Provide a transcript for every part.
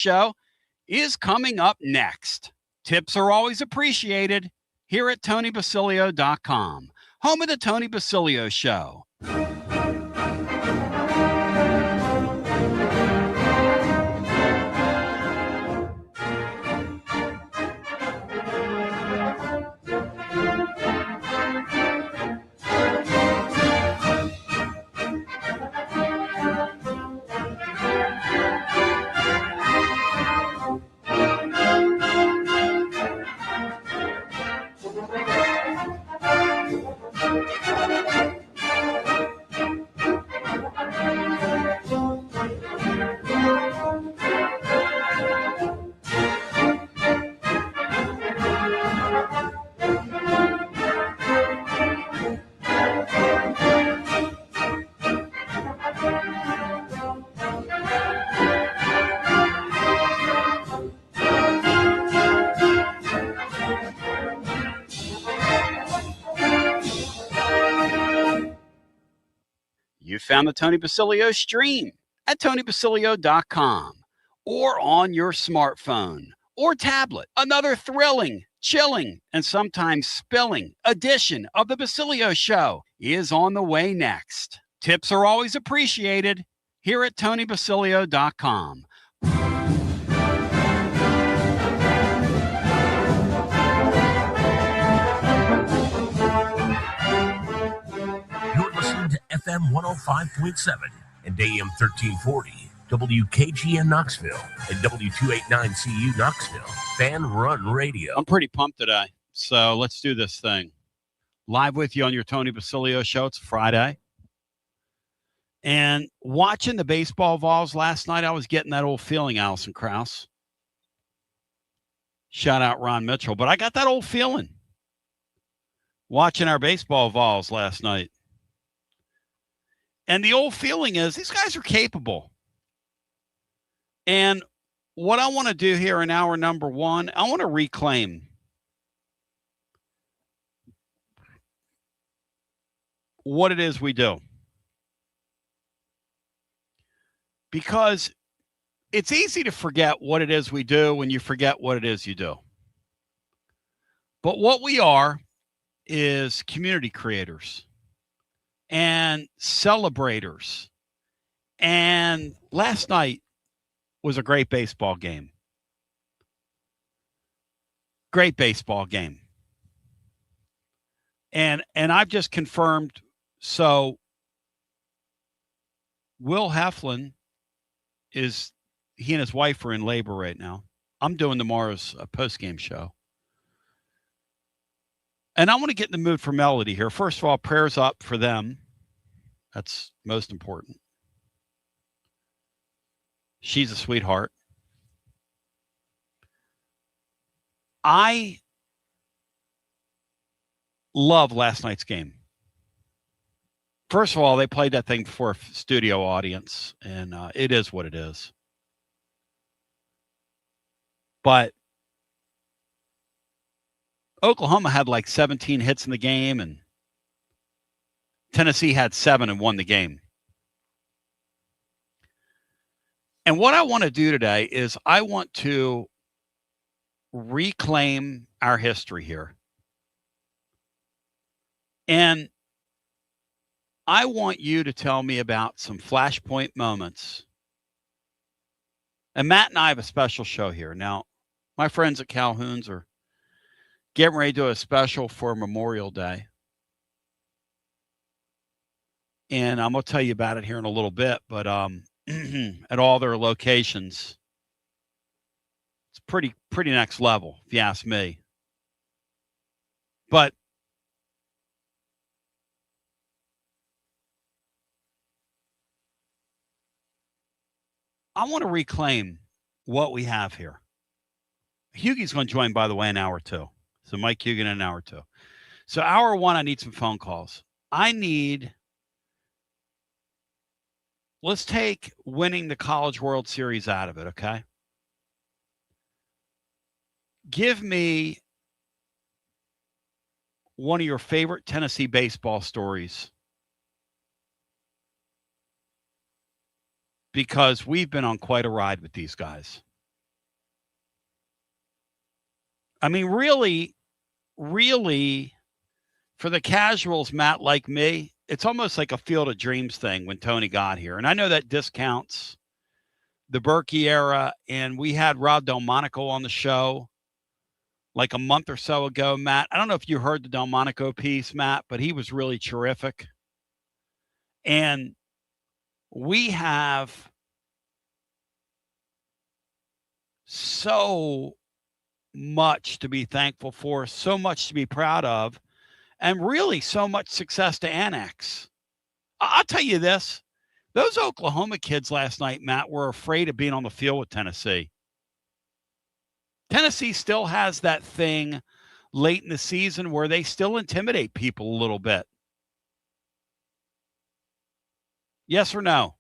show is coming up next. Tips are always appreciated here at TonyBasilio.com, home of the Tony Basilio Show. You found the Tony Basilio stream at TonyBasilio.com or on your smartphone or tablet. Another thrilling, chilling, and sometimes spilling edition of the Basilio Show is on the way next. Tips are always appreciated here at TonyBasilio.com. FM 105.7 and AM 1340, WKGN Knoxville and W289CU Knoxville, Fan Run Radio. I'm pretty pumped today, so let's do this thing. Live with you on your Tony Basilio Show. It's Friday. And watching the baseball Vols last night, I was getting that old feeling, Allison Krause. Shout out Ron Mitchell. But I got that old feeling watching our baseball Vols last night. And the old feeling is these guys are capable. And what I want to do here in hour number one, I want to reclaim what it is we do. Because it's easy to forget what it is we do when you forget what it is you do. But what we are is community creators and celebrators. And last night was a great baseball game. Great baseball game. And I've just confirmed, so Will Heflin he and his wife are in labor right now. I'm doing tomorrow's post-game show. And I want to get in the mood for melody here. First of all, prayers up for them. That's most important. She's a sweetheart. I love last night's game. First of all, they played that thing for a studio audience, and it is what it is. But Oklahoma had like 17 hits in the game, and Tennessee had 7 and won the game. And what I want to do today is I want to reclaim our history here. And I want you to tell me about some flashpoint moments. And Matt and I have a special show here. Now, my friends at Calhoun's are getting ready to do a special for Memorial Day. And I'm going to tell you about it here in a little bit. But at all their locations, it's pretty next level, if you ask me. But I want to reclaim what we have here. Hughie's going to join, by the way, in hour 2. So Mike Hugan in an hour 2. So hour 1, I need some phone calls. Let's take winning the College World Series out of it, okay? Give me one of your favorite Tennessee baseball stories, because we've been on quite a ride with these guys. I mean, really, really, for the casuals, Matt, like me, it's almost like a Field of Dreams thing when Tony got here. And I know that discounts the Berkey era, and we had Rob Delmonico on the show like a month or so ago, Matt. I don't know if you heard the Delmonico piece, Matt, but he was really terrific. And we have so much to be thankful for, so much to be proud of, and really so much success to annex. I'll tell you this. Those Oklahoma kids last night, Matt, were afraid of being on the field with Tennessee. Tennessee still has that thing late in the season where they still intimidate people a little bit. Yes or no?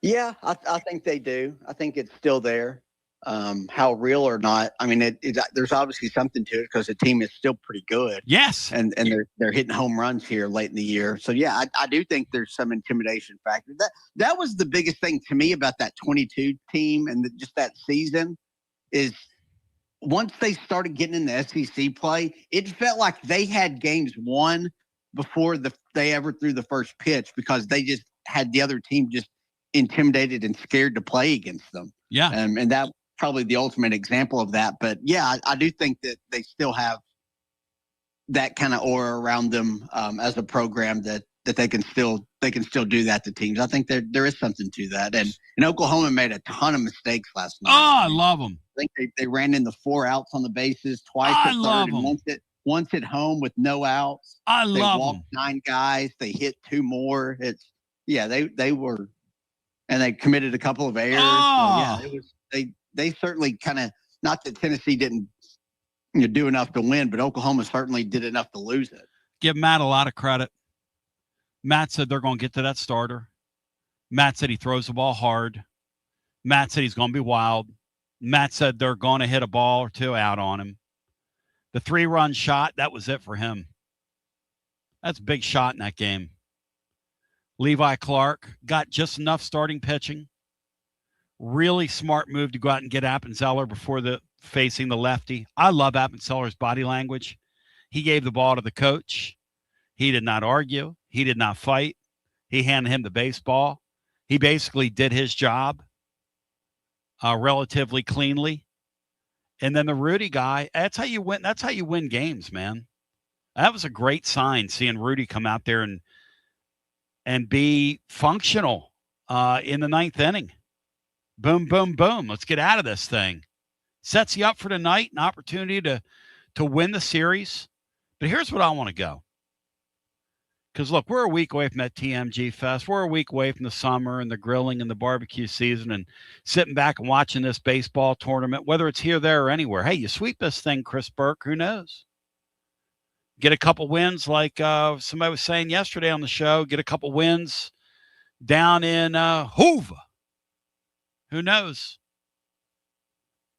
Yeah, I think they do. I think it's still there. How real or not? I mean, there's obviously something to it because the team is still pretty good. Yes, and they're hitting home runs here late in the year. So yeah, I do think there's some intimidation factor. That was the biggest thing to me about that 22 team and just that season is once they started getting in the SEC play, it felt like they had games won before they ever threw the first pitch because they just had the other team just intimidated and scared to play against them. Yeah, and that probably the ultimate example of that. But yeah, I do think that they still have that kind of aura around them as a program that they can still do that to teams. I think there is something to that. And Oklahoma made a ton of mistakes last night. Oh, I love them. I think they ran into 4 outs on the bases twice I at third, love and them. once at home with no outs. I They love walked them. 9 guys. They hit 2 more. They were, and they committed a couple of errors. Oh. So yeah, it was they certainly kind of, not that Tennessee didn't do enough to win, but Oklahoma certainly did enough to lose it. Give Matt a lot of credit. Matt said they're going to get to that starter. Matt said he throws the ball hard. Matt said he's going to be wild. Matt said they're going to hit a ball or 2 out on him. The 3-run shot, that was it for him. That's a big shot in that game. Levi Clark got just enough starting pitching. Really smart move to go out and get Appenzeller before facing the lefty. I love Appenzeller's body language. He gave the ball to the coach. He did not argue. He did not fight. He handed him the baseball. He basically did his job relatively cleanly. And then the Rudy guy, that's how you win. That's how you win games, man. That was a great sign, seeing Rudy come out there and be functional in the 9th inning. Boom, boom, boom. Let's get out of this thing. Sets you up for tonight, an opportunity to win the series. But here's what I want to go. Because, look, we're a week away from that TMG Fest. We're a week away from the summer and the grilling and the barbecue season and sitting back and watching this baseball tournament, whether it's here, there, or anywhere. Hey, you sweep this thing, Chris Burke, who knows? Get a couple wins like somebody was saying yesterday on the show. Get a couple wins down in Hoover. Who knows?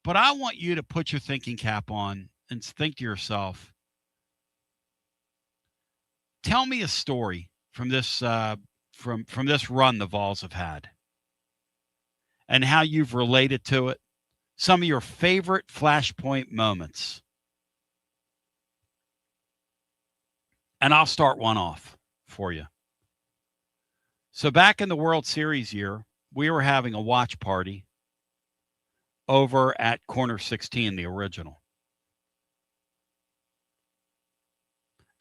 But I want you to put your thinking cap on and think to yourself, tell me a story from this from this run the Vols have had and how you've related to it. Some of your favorite flashpoint moments. And I'll start one off for you. So back in the World Series year, we were having a watch party over at Corner 16, the original.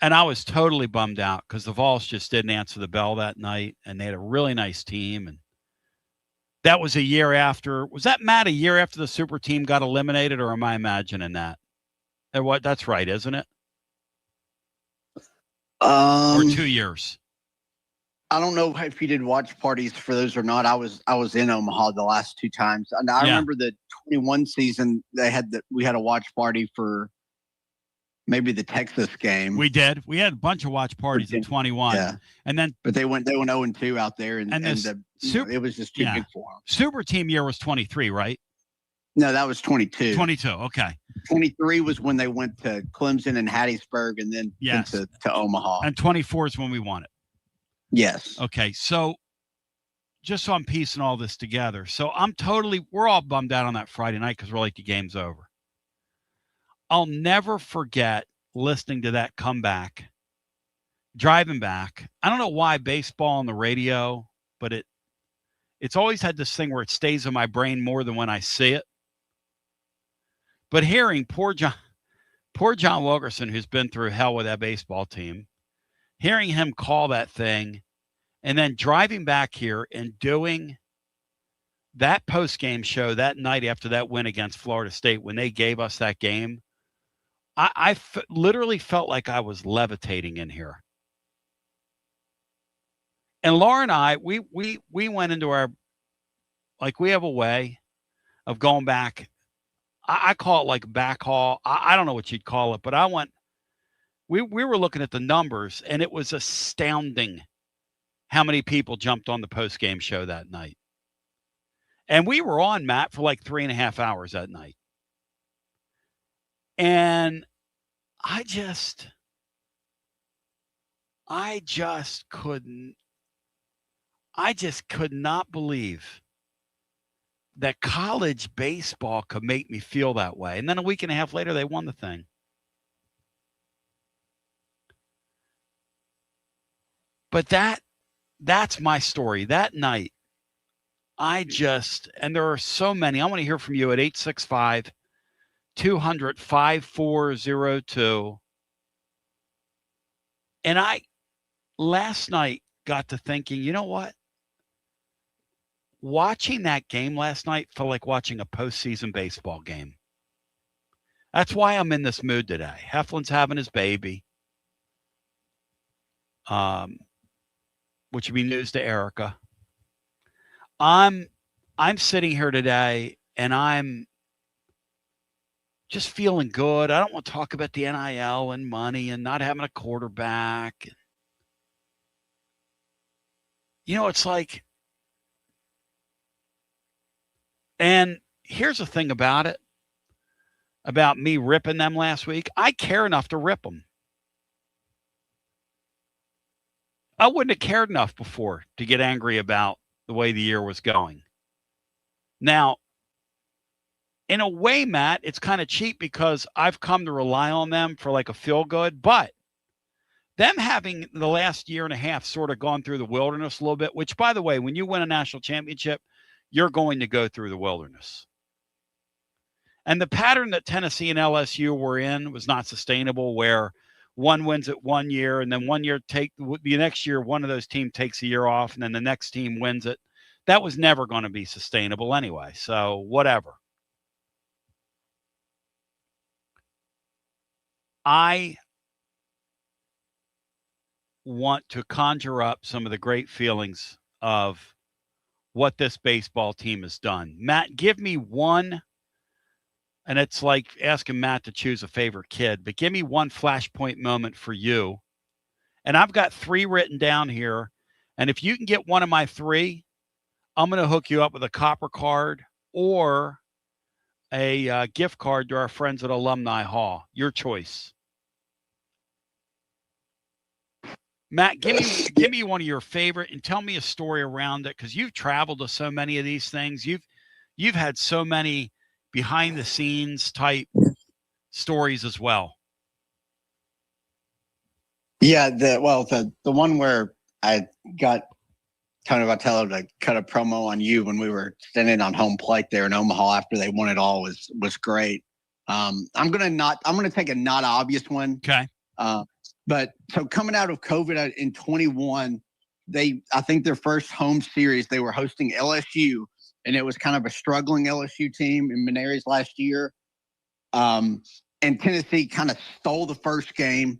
And I was totally bummed out because the Vols just didn't answer the bell that night, and they had a really nice team. And that was a year after. Was that, Matt, a year after the super team got eliminated, or am I imagining that? And what? That's right, isn't it? Or 2 years? I don't know if you did watch parties for those or not. I was in Omaha the last 2 times, and I remember the 21 season we had a watch party for maybe the Texas game. We did. We had a bunch of watch parties in 21. Yeah. And then but they went 0-2 out there, and it was just too big for them. Super team year was 23, right? No, that was 22. 22, okay. 23 was when they went to Clemson and Hattiesburg and then to Omaha. And 24 is when we won it. Yes. Okay, so just so I'm piecing all this together. So we're all bummed out on that Friday night because we're like, the game's over. I'll never forget listening to that comeback, driving back. I don't know why baseball on the radio, but it's always had this thing where it stays in my brain more than when I see it. But hearing poor John Wilkerson, who's been through hell with that baseball team, hearing him call that thing, and then driving back here and doing that post-game show that night after that win against Florida State, when they gave us that game, I literally felt like I was levitating in here. And Laura and I, we went into our, like, we have a way of going back. I call it like backhaul. I don't know what you'd call it, but we were looking at the numbers, and it was astounding how many people jumped on the post-game show that night. And we were on, Matt, for like 3.5 hours that night. And I just could not believe that college baseball could make me feel that way. And then a week and a half later, they won the thing. But that's my story. That night, and there are so many. I want to hear from you at 865-200-5402. And I, last night, got to thinking, you know what? Watching that game last night felt like watching a postseason baseball game. That's why I'm in this mood today. Heflin's having his baby, which would be news to Erica. I'm sitting here today, and I'm just feeling good. I don't want to talk about the NIL and money and not having a quarterback. You know, it's like, and here's the thing about it, about me ripping them last week. I care enough to rip them. I wouldn't have cared enough before to get angry about the way the year was going. Now, in a way, Matt, it's kind of cheap because I've come to rely on them for like a feel good, but them having the last year and a half sort of gone through the wilderness a little bit, which, by the way, when you win a national championship, you're going to go through the wilderness. And the pattern that Tennessee and LSU were in was not sustainable, where one wins it one year, and then the next year, one of those teams takes a year off, and then the next team wins it. That was never going to be sustainable anyway. So whatever. I want to conjure up some of the great feelings of what this baseball team has done. Matt, give me one, and it's like asking Matt to choose a favorite kid, but give me one flashpoint moment for you. And I've got 3 written down here, and if you can get one of my 3, I'm going to hook you up with a copper card or a gift card to our friends at Alumni Hall. Your choice. Matt, give me one of your favorite, and tell me a story around it, because you've traveled to so many of these things. You've had so many behind the scenes type stories as well. Yeah, the one where I got Tony Vitello to cut a promo on you when we were standing on home plate there in Omaha after they won it all was great. I'm gonna take a not obvious one. Okay. But so coming out of COVID in 21, I think their first home series, they were hosting LSU, and it was kind of a struggling LSU team in Maneras last year. And Tennessee kind of stole the first game,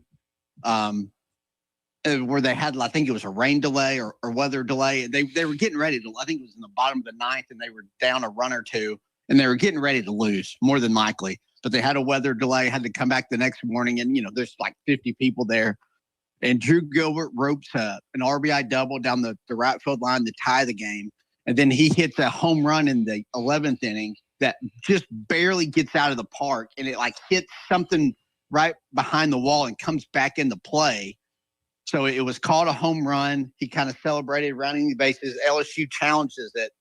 where they had, I think it was a rain delay or weather delay. They were getting ready to, I think it was in the bottom of the 9th, and they were down a run or two, and they were getting ready to lose, more than likely. But they had a weather delay, had to come back the next morning, and, there's like 50 people there. And Drew Gilbert ropes an RBI double down the right field line to tie the game. And then he hits a home run in the 11th inning that just barely gets out of the park, and it like hits something right behind the wall and comes back into play. So it was called a home run. He kind of celebrated rounding the bases. LSU challenges it.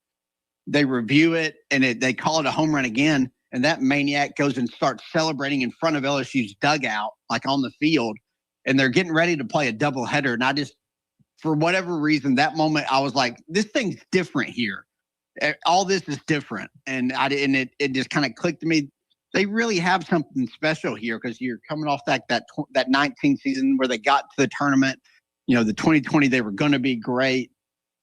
They review it, and they call it a home run again. And that maniac goes and starts celebrating in front of LSU's dugout, like on the field. And they're getting ready to play a doubleheader. And I just, for whatever reason, that moment, I was like, this thing's different here. All this is different. And it just kind of clicked to me. They really have something special here because you're coming off that 19 season where they got to the tournament. The 2020, they were going to be great.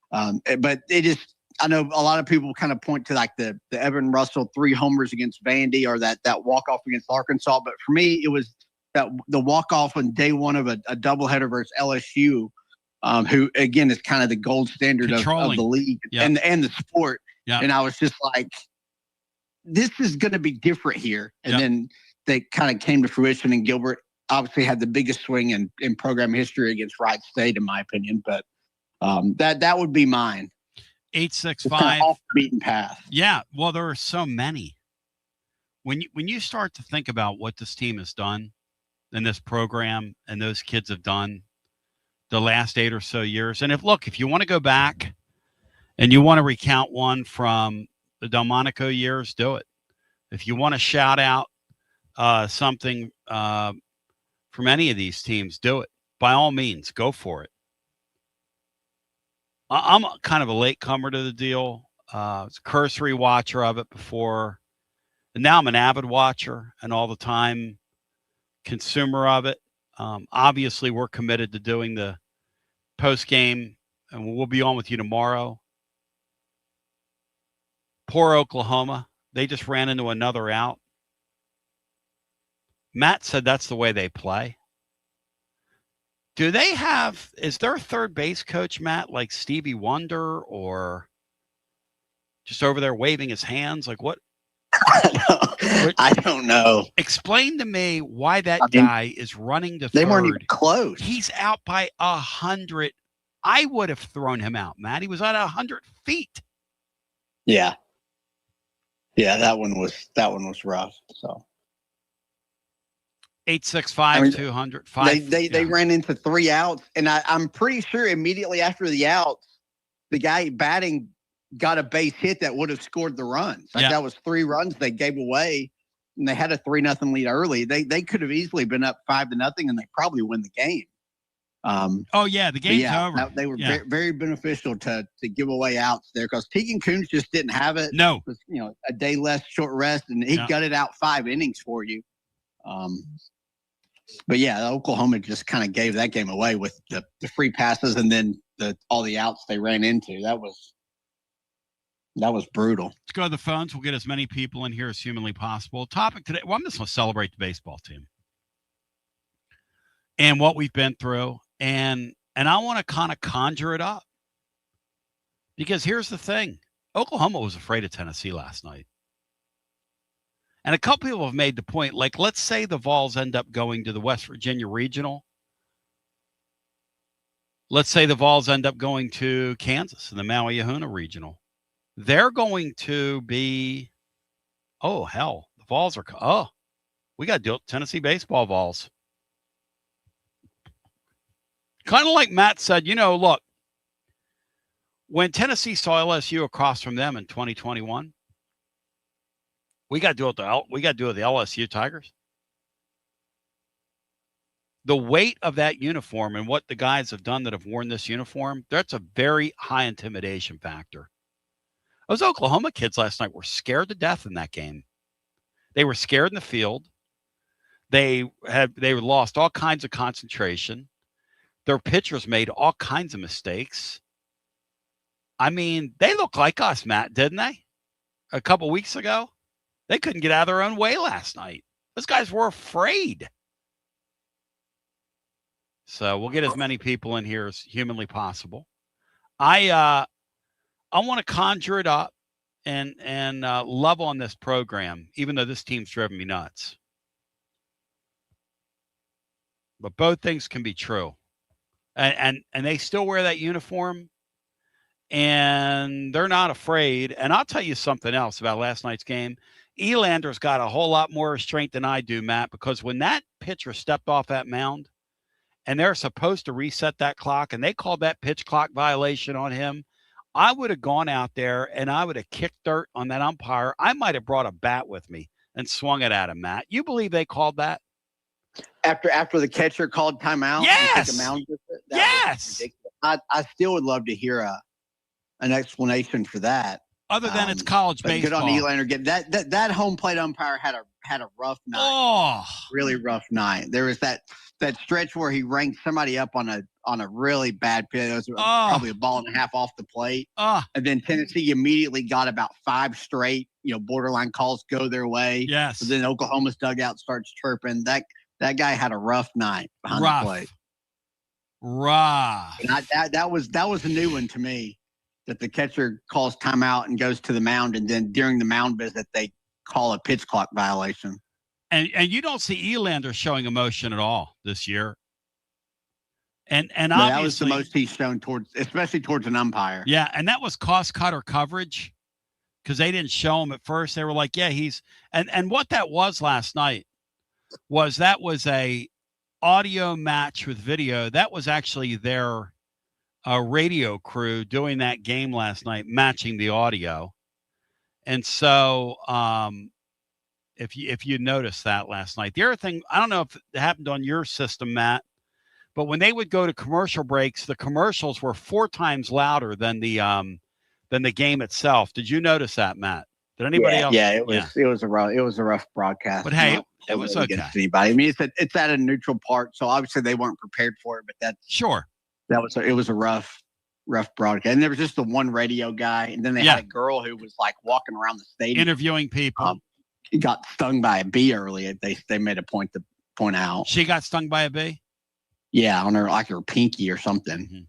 But it just, I know a lot of people kind of point to like the Evan Russell 3 homers against Vandy or that walk-off against Arkansas. But for me, it was the walk-off on day one of a doubleheader versus LSU, who, again, is kind of the gold standard of the league and the sport. Yep. And I was just like, this is going to be different here. And then they kind of came to fruition, and Gilbert obviously had the biggest swing in program history against Wright State, in my opinion. But that would be mine. 865 kind of off the beaten path. Yeah, well, there are so many. When you start to think about what this team has done and this program and those kids have done the last 8 or so years, and if you want to go back and you want to recount one from the Delmonico years, do it. If you want to shout out something from any of these teams, do it. By all means, go for it. I'm kind of a latecomer to the deal. I was a cursory watcher of it before. And now I'm an avid watcher and all the time consumer of it. Obviously, we're committed to doing the post-game, and we'll be on with you tomorrow. Poor Oklahoma. They just ran into another out. Matt said that's the way they play. Is their third base coach, Matt, like Stevie Wonder, or just over there waving his hands? Like what? I don't know. Explain to me why that guy is running to third. They weren't even close. He's out by 100. I would have thrown him out, Matt. He was at 100 feet. Yeah. Yeah, that one was rough. So 865-200. They ran into 3 outs, and I'm pretty sure immediately after the outs, the guy batting got a base hit that would have scored the runs. That was 3 runs they gave away, and they had a 3-0 lead early. They could have easily been up 5-0, and they probably win the game. The game's over. They were very, very beneficial to give away outs there because Tegan Kuntz just didn't have it. No, it was, a day less short rest, and he gutted out 5 innings for you. But Oklahoma just kind of gave that game away with the free passes and then all the outs they ran into. That was brutal. Let's go to the phones. We'll get as many people in here as humanly possible. Topic today. Well, I'm just going to celebrate the baseball team and what we've been through. And I want to kind of conjure it up because here's the thing. Oklahoma was afraid of Tennessee last night. And a couple people have made the point, like, let's say the Vols end up going to the West Virginia Regional. Let's say the Vols end up going to Kansas in the Maui-Yahuna Regional. They're going to be, the Vols are, we got to deal with Tennessee baseball Vols. Kind of like Matt said, look, when Tennessee saw LSU across from them in 2021, we got to deal with the LSU Tigers. The weight of that uniform and what the guys have done that have worn this uniform, that's a very high intimidation factor. Those Oklahoma kids last night were scared to death in that game. They were scared in the field. They lost all kinds of concentration. Their pitchers made all kinds of mistakes. I mean, they look like us, Matt, didn't they? A couple weeks ago, they couldn't get out of their own way last night. Those guys were afraid. So we'll get as many people in here as humanly possible. I want to conjure it up and love on this program, even though this team's driven me nuts. But both things can be true. And they still wear that uniform, and they're not afraid. And I'll tell you something else about last night's game. Elander's got a whole lot more restraint than I do, Matt, because when that pitcher stepped off that mound and they're supposed to reset that clock, and they called that pitch clock violation on him, I would have gone out there and I would have kicked dirt on that umpire. I might have brought a bat with me and swung it at him, Matt. You believe they called that? After the catcher called timeout? Yes. And took a mound with it? Yes. I still would love to hear an explanation for that. Other than it's college baseball. Good on Elander. That home plate umpire had a rough night. Oh, really rough night. There was that stretch where he ranked somebody up on a really bad pitch. It was probably a ball and a half off the plate. And then Tennessee immediately got about 5 straight, borderline calls go their way. Yes. So then Oklahoma's dugout starts chirping. That guy had a rough night behind the plate. Rough. And that was a new one to me, that the catcher calls timeout and goes to the mound, and then during the mound visit they call a pitch clock violation. And you don't see Elander showing emotion at all this year. And obviously that was the most he's shown especially towards an umpire. Yeah, and that was cost cutter coverage, because they didn't show him at first. They were like, yeah, he's and what that was last night was a audio match with video. That was actually their radio crew doing that game last night, matching the audio. And so if you noticed that last night. The other thing, I don't know if it happened on your system, Matt, but when they would go to commercial breaks, the commercials were 4 times louder than the game itself. Did you notice that, Matt? Did anybody else? Yeah, it was a rough broadcast. But hey, it was okay. Anybody. I mean, it's at a neutral part, so obviously they weren't prepared for it. But that's sure. It was a rough broadcast. And there was just the one radio guy, and then they had a girl who was like walking around the stadium interviewing people. Got stung by a bee earlier. They made a point to point out. She got stung by a bee? Yeah, on her pinky or something. Mm-hmm.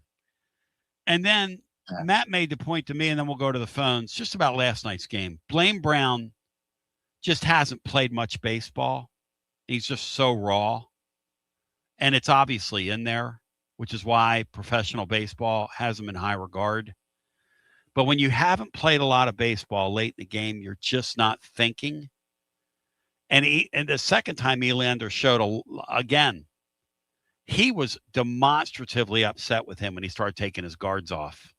And then Matt made the point to me, and then we'll go to the phones, just about last night's game. Blaine Brown just hasn't played much baseball. He's just so raw. And it's obviously in there, which is why professional baseball has him in high regard. But when you haven't played a lot of baseball late in the game, you're just not thinking. And the second time Elander showed again, he was demonstratively upset with him when he started taking his guards off.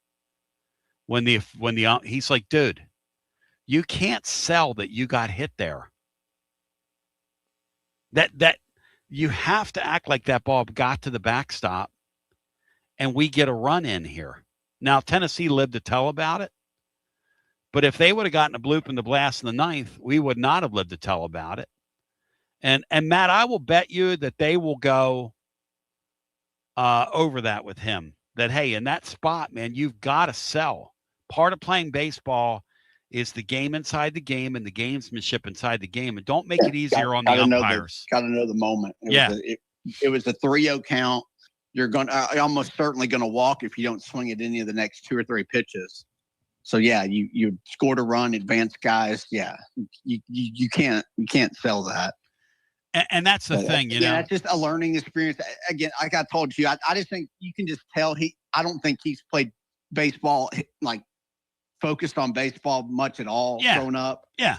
He's like, dude, you can't sell that you got hit there. That you have to act like that ball got to the backstop and we get a run in here. Now, Tennessee lived to tell about it, but if they would have gotten a bloop in the blast in the 9th, we would not have lived to tell about it. And Matt, I will bet you that they will go over that with him. That, hey, in that spot, man, you've got to sell. Part of playing baseball is the game inside the game and the gamesmanship inside the game. And don't make it easier on the umpires. Got to know the moment. It was a 3-0 count. You're almost certainly going to walk if you don't swing at any of the next 2 or 3 pitches. So yeah, you scored a run, advanced guys. Yeah, you can't sell that. And that's the thing, that's just a learning experience. Again, like I told you, I just think you can just tell I don't think he's played baseball, like focused on baseball much at all growing up. Yeah.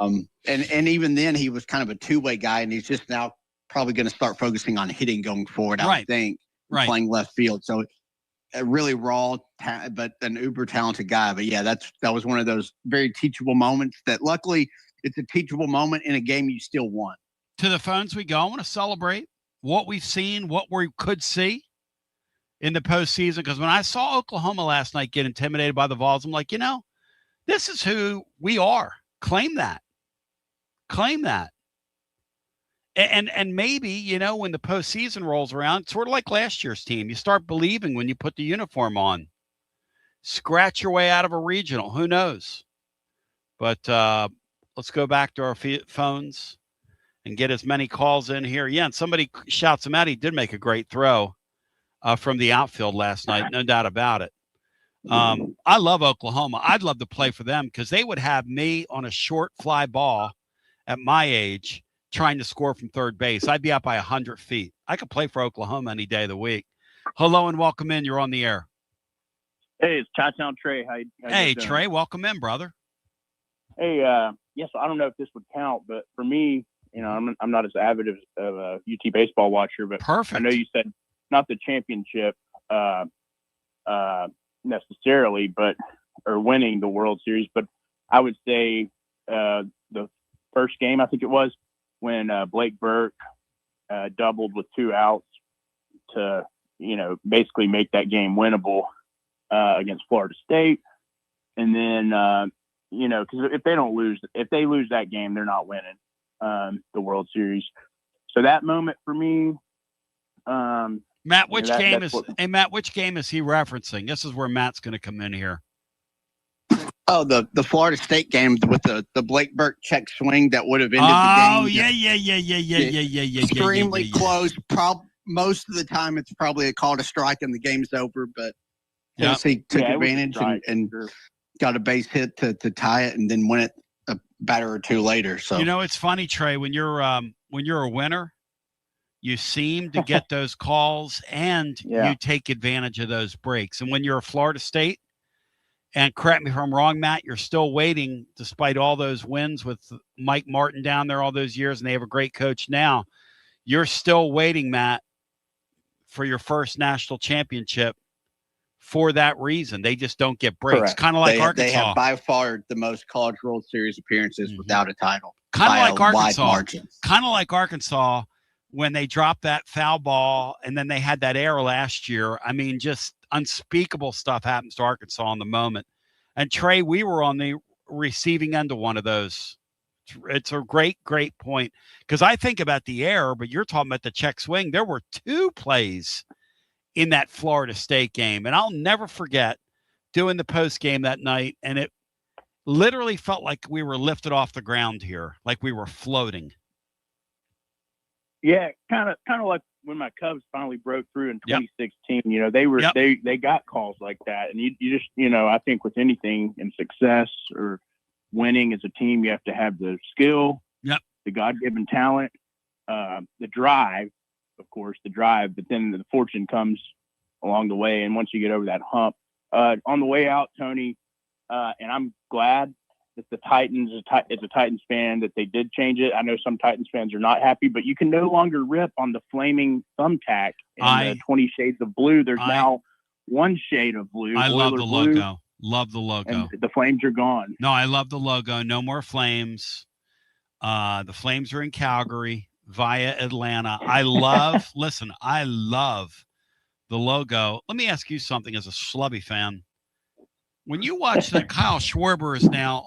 And even then he was kind of a 2-way guy, and he's just now probably going to start focusing on hitting going forward, I would think, playing left field. So a really raw, but an uber talented guy. But yeah, that was one of those very teachable moments that luckily it's a teachable moment in a game you still won. To the phones we go. I want to celebrate what we've seen, what we could see in the postseason. Because when I saw Oklahoma last night get intimidated by the Vols, I'm like, this is who we are. Claim that. And maybe, when the postseason rolls around, it's sort of like last year's team. You start believing when you put the uniform on. Scratch your way out of a regional. Who knows? But let's go back to our phones and get as many calls in here. Yeah, and somebody shouts him out. He did make a great throw from the outfield last night, no doubt about it. I love Oklahoma. I'd love to play for them because they would have me on a short fly ball at my age trying to score from third base. I'd be out by 100 feet. I could play for Oklahoma any day of the week. Hello and welcome in. You're on the air. Hey, it's Chi-Town Trey. How hey, you Trey, welcome in, brother. Hey, yes, I don't know if this would count, but for me, I'm not as avid of a UT baseball watcher, but Perfect. I know you said not the championship necessarily, or winning the World Series, but I would say the first game, I think it was, when Blake Burke doubled with 2 outs to, basically make that game winnable against Florida State. And then, because if they lose that game, they're not winning the World Series. So that moment for me. Matt, which game is he referencing? This is where Matt's going to come in here. Oh, the Florida State game with the Blake Burke check swing that would have ended the game. Oh, yeah. Extremely close. Most of the time, it's probably a call to strike and the game's over. But Tennessee took advantage and got a base hit to tie it, and then win it a batter or two later. So it's funny, Trey. When you're a winner, you seem to get those calls and you take advantage of those breaks. And when you're a Florida State, and correct me if I'm wrong, Matt, you're still waiting despite all those wins with Mike Martin down there all those years, and they have a great coach now. You're still waiting, Matt, for your first national championship for that reason. They just don't get breaks. Kind of like Arkansas. They have by far the most College World Series appearances without a title. Kind of like Arkansas. Wide margin. Kind of like Arkansas when they dropped that foul ball and then they had that error last year. I mean, just unspeakable stuff happens to Arkansas in the moment. And Trey, we were on the receiving end of one of those. It's a great point, because I think about the error, but you're talking about the check swing. There were 2 plays in that Florida State game, and I'll never forget doing the post game that night, and it literally felt like we were lifted off the ground here, like we were floating. Yeah, kind of like when my Cubs finally broke through in 2016. They got calls like that, and you just I think with anything in success or winning as a team, you have to have the skill, the God-given talent, the drive, of course, but then the fortune comes along the way. And once you get over that hump, on the way out, Tony, and I'm glad that the Titans, as a Titans fan, that they did change it. I know some Titans fans are not happy, but you can no longer rip on the flaming thumbtack and the 20 shades of blue. There's now 1 shade of blue. I love the logo. Love the logo. And the flames are gone. No, I love the logo. No more flames. The Flames are in Calgary via Atlanta. I love the logo. Let me ask you something as a Schlubby fan. When you watch that, Kyle Schwarber is now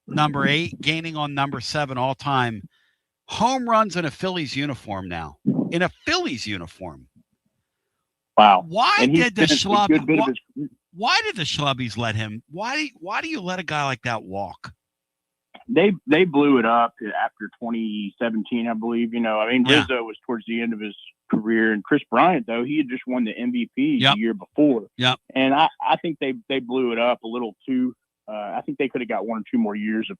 number 8, gaining on number 7 all time. Home runs in a Phillies uniform now. In a Phillies uniform. Wow. Why did the Schlubbies let him? Why do you let a guy like that walk? They blew it up after 2017, I believe. Rizzo was towards the end of his career, and Chris Bryant, though, he had just won the MVP the year before. Yep. And I think they blew it up a little too. I think they could have got 1 or 2 more years of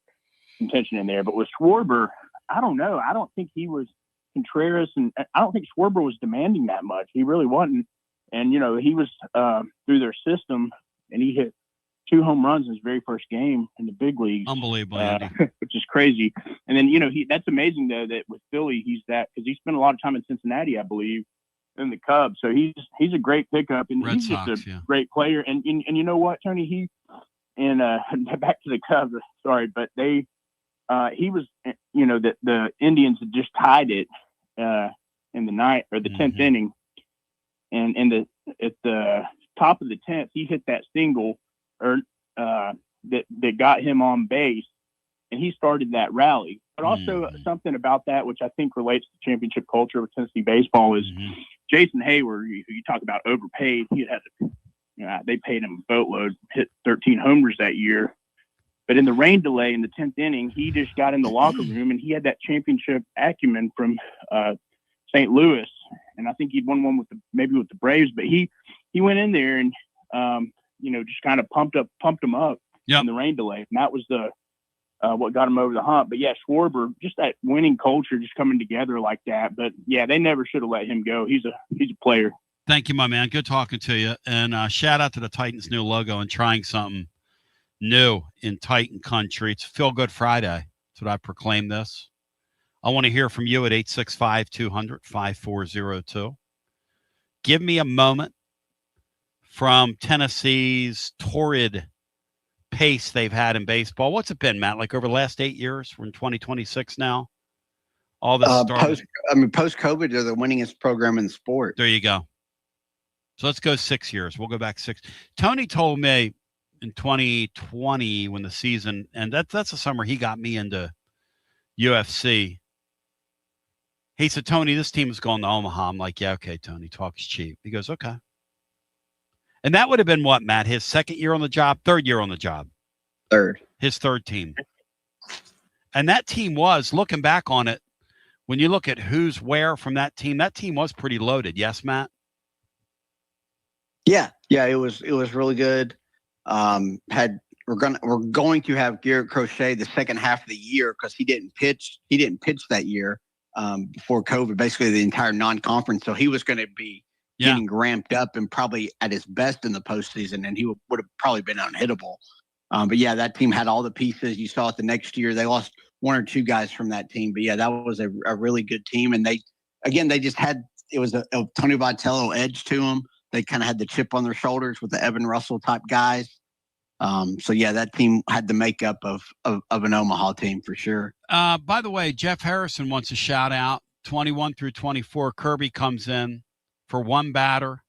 contention in there. But with Schwarber, I don't know. I don't think he was Contreras, and I don't think Schwarber was demanding that much. He really wasn't. And, he was through their system, and he hit 2 home runs in his very first game in the big leagues. Unbelievable, Andy. Which is crazy. And then, that's amazing, though, that with Philly, because he spent a lot of time in Cincinnati, I believe, in the Cubs. So he's a great pickup, and he's just a great player. And you know what, Tony? Back to the Cubs, sorry, but he was, the Indians had just tied it in the 9th or the 10th inning. And at the top of the 10th, he hit that single that got him on base, and he started that rally. But also something about that, which I think relates to championship culture with Tennessee baseball, is Jason Hayward, who you talk about overpaid. He they paid him a boatload, hit 13 homers that year. But in the rain delay in the 10th inning, he just got in the locker room, and he had that championship acumen from St. Louis. And I think he'd won one with the Braves, but he went in there and, just kind of pumped him up in the rain delay. And that was what got him over the hump. But yeah, Schwarber, just that winning culture, just coming together like that. But yeah, they never should have let him go. He's a player. Thank you, my man. Good talking to you. And shout out to the Titans' new logo and trying something new in Titan country. It's Feel Good Friday. That's what I proclaim this. I want to hear from you at 865-200-5402. Give me a moment from Tennessee's torrid pace they've had in baseball. What's it been, Matt? Like over the last 8 years? We're in 2026 now. All this started. Post-COVID, they're the winningest program in the sport. There you go. So let's go 6 years. We'll go back 6. Tony told me in 2020 when the season, and that's the summer he got me into UFC. He said, Tony, this team is going to Omaha. I'm like, yeah, okay, Tony, talk is cheap. He goes, okay. And that would have been what, Matt? His second year on the job, third year on the job? Third. His third team. And that team was, looking back on it, when you look at who's where from that team was pretty loaded. Yes, Matt? Yeah, it was really good. We're going to have Garrett Crochet the second half of the year because he didn't pitch that year before COVID, basically the entire non-conference. So he was going to be getting ramped up and probably at his best in the postseason, and he would have probably been unhittable. But yeah, that team had all the pieces. You saw it the next year. They lost one or two guys from that team, but yeah, that was a really good team. And they just had, it was a Tony Vitello edge to them. They kind of had the chip on their shoulders with the Evan Russell type guys. So yeah, that team had the makeup of an Omaha team for sure. By the way, Jeff Harrison wants a shout out. 21 through 24, Kirby comes in for one batter.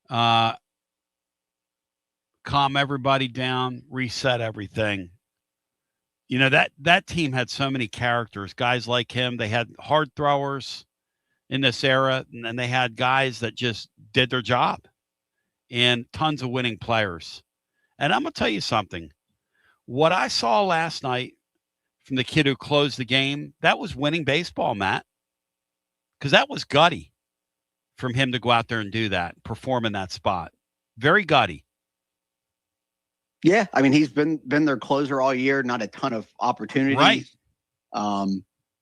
Calm everybody down, reset everything. You know, that team had so many characters, guys like him. They had hard throwers in this era, and they had guys that just did their job and tons of winning players. And I'm going to tell you something. What I saw last night from the kid who closed the game, that was winning baseball, Matt, because that was gutty from him to go out there and do that, perform in that spot. Very gutty. Yeah, I mean, he's been their closer all year, not a ton of opportunities. Right.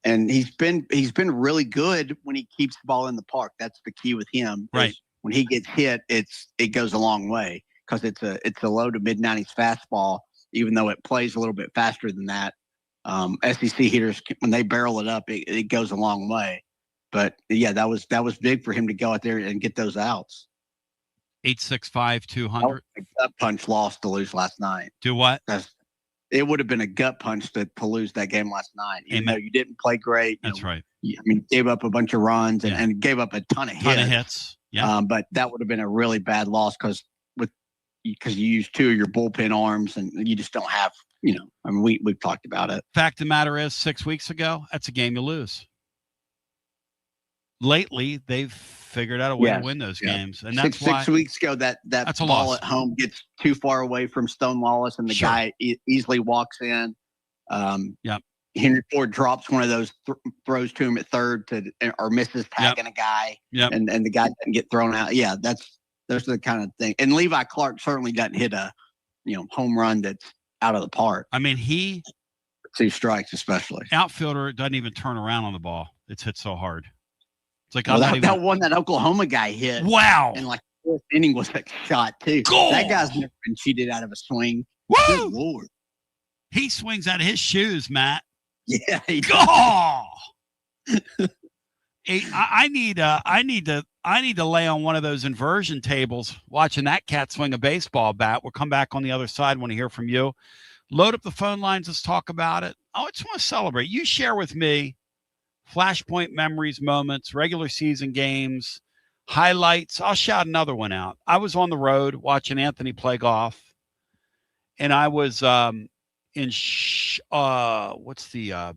And he's been really good when he keeps the ball in the park. That's the key with him. Right. When he gets hit, it goes a long way because it's a low to mid-90s fastball, even though it plays a little bit faster than that. SEC hitters, when they barrel it up, it goes a long way. But yeah, that was big for him to go out there and get those outs. 865-200. A gut punch loss to lose last night. Do what? It would have been a gut punch to lose that game last night. Even though you didn't play great. That's right. I mean, gave up a bunch of runs and gave up a ton of hits. Yeah. But that would have been a really bad loss because you used two of your bullpen arms and you just don't have, I mean, we've talked about it. Fact of the matter is, 6 weeks ago, that's a game you lose. Lately, they've figured out a way to win those games. And that's why 6 weeks ago, that ball at home gets too far away from Stone Wallace and the guy easily walks in. Henry Ford drops one of those, throws to him at third or misses tagging a guy. And the guy doesn't get thrown out. Yeah, those are the kind of thing. And Levi Clark certainly doesn't hit a home run that's out of the park. I mean, he 2 strikes especially. Outfielder doesn't even turn around on the ball. It's hit so hard. It's like that one that Oklahoma guy hit. Wow. And like fourth inning was a shot too. Goal. That guy's never been cheated out of a swing. Woo! Good Lord. He swings out of his shoes, Matt. Yeah. Go! I need to lay on one of those inversion tables watching that cat swing a baseball bat. We'll come back on the other side. Want to hear from you. Load up the phone lines. Let's talk about it. I just want to celebrate. You share with me flashpoint memories, moments, regular season games, highlights. I'll shout another one out. I was on the road watching Anthony play golf, and I was in what's the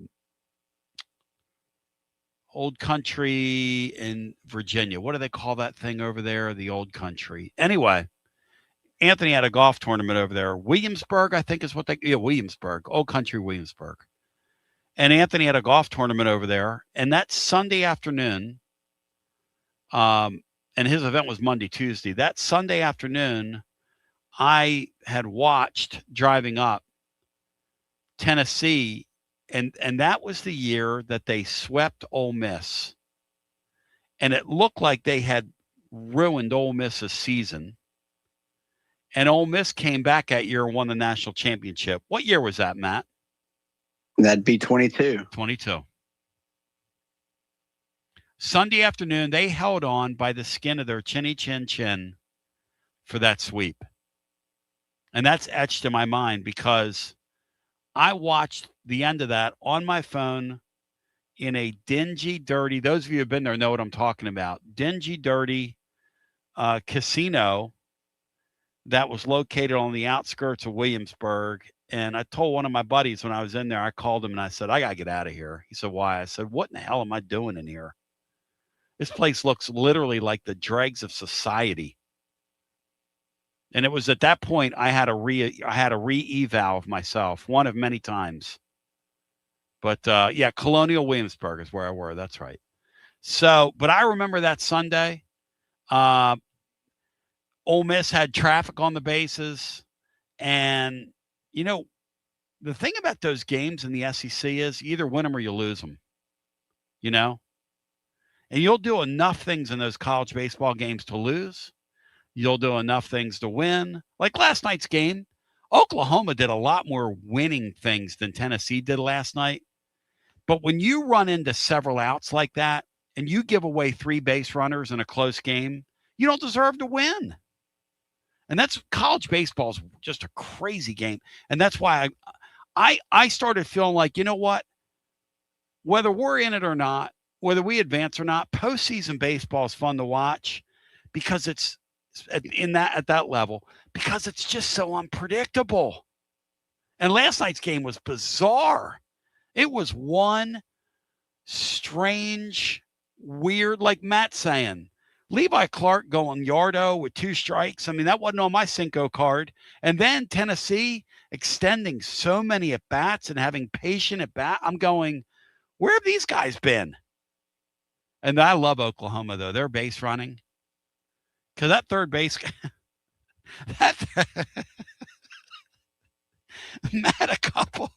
old country in Virginia? What do they call that thing over there? The old country. Anyway, Anthony had a golf tournament over there. Williamsburg, I think is what Williamsburg. Old country Williamsburg. And Anthony had a golf tournament over there. And that Sunday afternoon, and his event was Monday, Tuesday. That Sunday afternoon, I had watched driving up Tennessee, and that was the year that they swept Ole Miss. And it looked like they had ruined Ole Miss's season. And Ole Miss came back that year and won the national championship. What year was that, Matt? That'd be 22. 22. Sunday afternoon, they held on by the skin of their chinny chin chin for that sweep. And that's etched in my mind because I watched the end of that on my phone in a dingy, dirty, those of you who have been there know what I'm talking about, dingy, dirty casino that was located on the outskirts of Williamsburg. And I told one of my buddies when I was in there, I called him and I said, I got to get out of here. He said, why? I said, what in the hell am I doing in here? This place looks literally like the dregs of society. And it was at that point I had a re-eval of myself, one of many times. But yeah, Colonial Williamsburg is where I were. That's right. So, but I remember that Sunday. Ole Miss had traffic on the bases, and you know, the thing about those games in the SEC is you either win them or you lose them. You know, and you'll do enough things in those college baseball games to lose. You'll do enough things to win. Like last night's game, Oklahoma did a lot more winning things than Tennessee did last night. But when you run into several outs like that and you give away 3 base runners in a close game, you don't deserve to win. And that's college baseball is just a crazy game. And that's why I started feeling like, you know what? Whether we're in it or not, whether we advance or not, postseason baseball is fun to watch because it's at that level, because it's just so unpredictable. And last night's game was bizarre. It was one strange, weird, like Matt saying, Levi Clark going yardo with 2 strikes. I mean, that wasn't on my Cinco card. And then Tennessee extending so many at-bats and having patient at-bat. I'm going, where have these guys been? And I love Oklahoma, though. Their base running. Because that third base, Matt, a couple.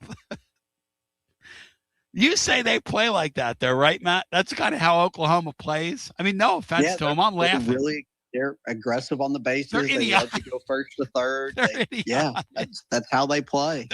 You say they play like that, though, right, Matt? That's kind of how Oklahoma plays. I mean, no offense to them. I'm laughing. They're aggressive on the bases. They love to go first to third. That's how they play.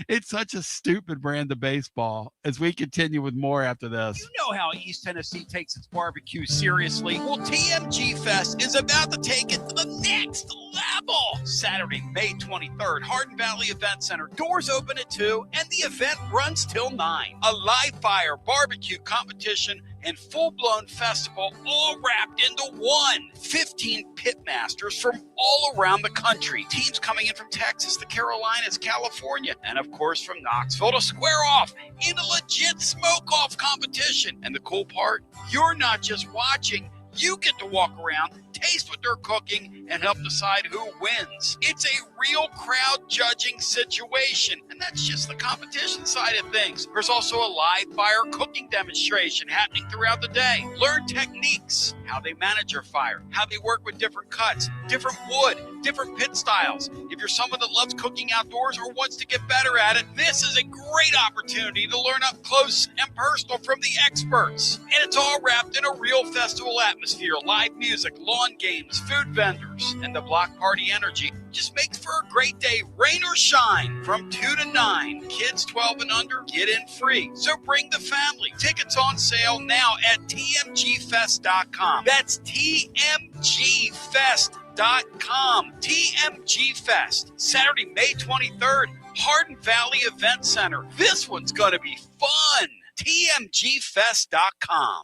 It's such a stupid brand of baseball. As we continue with more after this. You know how East Tennessee takes its barbecue seriously? Well, TMG Fest is about to take it to the next level. Saturday, May 23rd, Hardin Valley Event Center. Doors open at 2 and the event runs till 9. A live fire barbecue competition and full-blown festival all wrapped into one. 15 pit masters from all around the country. Teams coming in from Texas, the Carolinas, California, and of course from Knoxville to square off in a legit smoke-off competition. And the cool part, you're not just watching, you get to walk around, taste what they're cooking, and help decide who wins. It's a real crowd judging situation, and that's just the competition side of things. There's also a live fire cooking demonstration happening throughout the day. Learn techniques, how they manage your fire, how they work with different cuts, different wood, different pit styles. If you're someone that loves cooking outdoors or wants to get better at it, this is a great opportunity to learn up close and personal from the experts. And it's all wrapped in a real festival atmosphere, live music, lawn games, food vendors, and the block party energy just makes for a great day, rain or shine, from 2 to 9. Kids 12 and under get in free, so bring the family. Tickets on sale now at tmgfest.com. That's tmgfest.com. TMG Fest, Saturday, May 23rd, Hardin Valley Event Center. This one's going to be fun. tmgfest.com.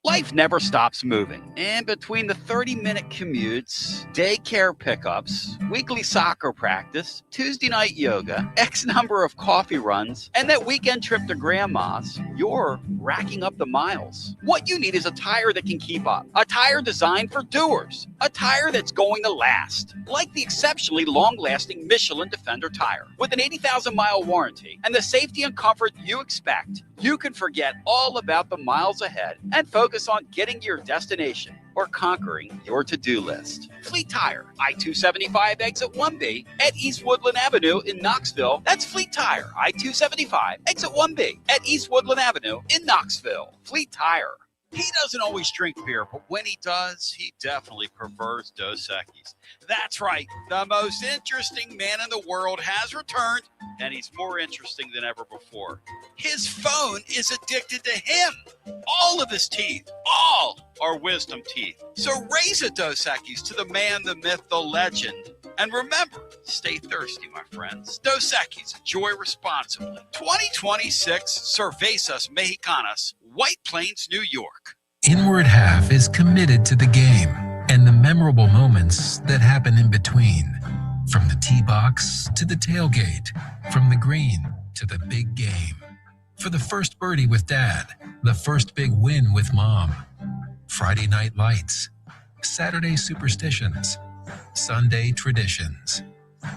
Life never stops moving. And between the 30-minute commutes, daycare pickups, weekly soccer practice, Tuesday night yoga, X number of coffee runs, and that weekend trip to grandma's, you're racking up the miles. What you need is a tire that can keep up. A tire designed for doers. A tire that's going to last. Like the exceptionally long-lasting Michelin Defender tire. With an 80,000-mile warranty and the safety and comfort you expect, you can forget all about the miles ahead and focus on getting to your destination or conquering your to-do list. Fleet Tire, I-275 exit 1B at East Woodland Avenue in Knoxville. That's Fleet Tire, I-275 exit 1B at East Woodland Avenue in Knoxville. Fleet Tire. He doesn't always drink beer, but when he does, he definitely prefers Dos Equis. That's right. The most interesting man in the world has returned. and he's more interesting than ever before. His phone is addicted to him. All of his teeth, all are wisdom teeth. So raise a Dos Equis to the man, the myth, the legend. And remember, stay thirsty, my friends. Dos Equis, enjoy responsibly. 2026 Cervezas Mexicanas, White Plains, New York. Inward Half is committed to the game and the memorable moments that happen in between. From the tee box to the tailgate, from the green to the big game. For the first birdie with Dad, the first big win with Mom. Friday night lights, Saturday superstitions, Sunday traditions.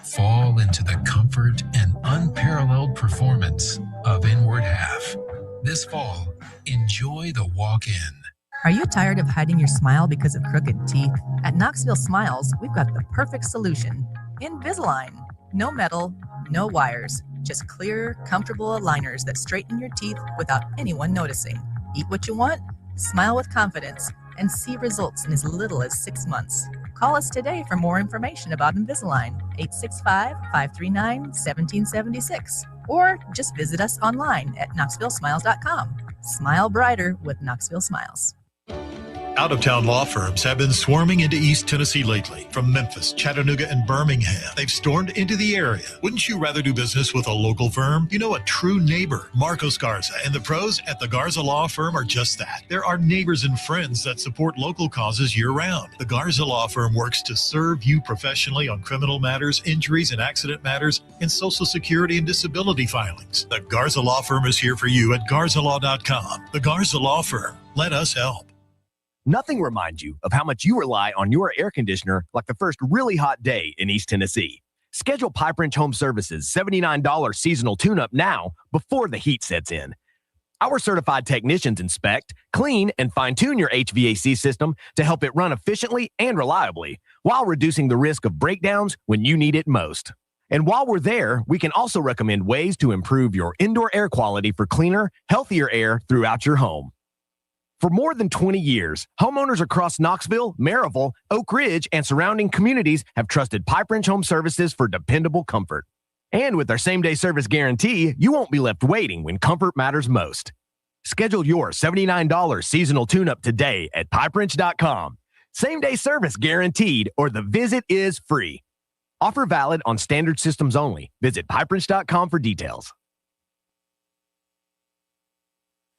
Fall into the comfort and unparalleled performance of Inward Half. This fall, enjoy the walk-in. Are you tired of hiding your smile because of crooked teeth? At Knoxville Smiles, we've got the perfect solution. Invisalign. No metal, no wires, just clear, comfortable aligners that straighten your teeth without anyone noticing. Eat what you want, smile with confidence, and see results in as little as 6 months. Call us today for more information about Invisalign, 865-539-1776, or just visit us online at knoxvillesmiles.com. Smile brighter with Knoxville Smiles. Out-of-town law firms have been swarming into East Tennessee lately. From Memphis, Chattanooga, and Birmingham, they've stormed into the area. Wouldn't you rather do business with a local firm? You know, a true neighbor. Marcos Garza and the pros at the Garza Law Firm are just that. There are neighbors and friends that support local causes year-round. The Garza Law Firm works to serve you professionally on criminal matters, injuries and accident matters, and Social Security and disability filings. The Garza Law Firm is here for you at garzalaw.com. The Garza Law Firm. Let us help. Nothing reminds you of how much you rely on your air conditioner like the first really hot day in East Tennessee. Schedule Pipe Wrench Home Services' $79 seasonal tune-up now before the heat sets in. Our certified technicians inspect, clean, and fine-tune your HVAC system to help it run efficiently and reliably while reducing the risk of breakdowns when you need it most. And while we're there, we can also recommend ways to improve your indoor air quality for cleaner, healthier air throughout your home. For more than 20 years, homeowners across Knoxville, Maryville, Oak Ridge, and surrounding communities have trusted Pipe Wrench Home Services for dependable comfort. And with our same-day service guarantee, you won't be left waiting when comfort matters most. Schedule your $79 seasonal tune-up today at pipewrench.com. Same-day service guaranteed, or the visit is free. Offer valid on standard systems only. Visit pipewrench.com for details.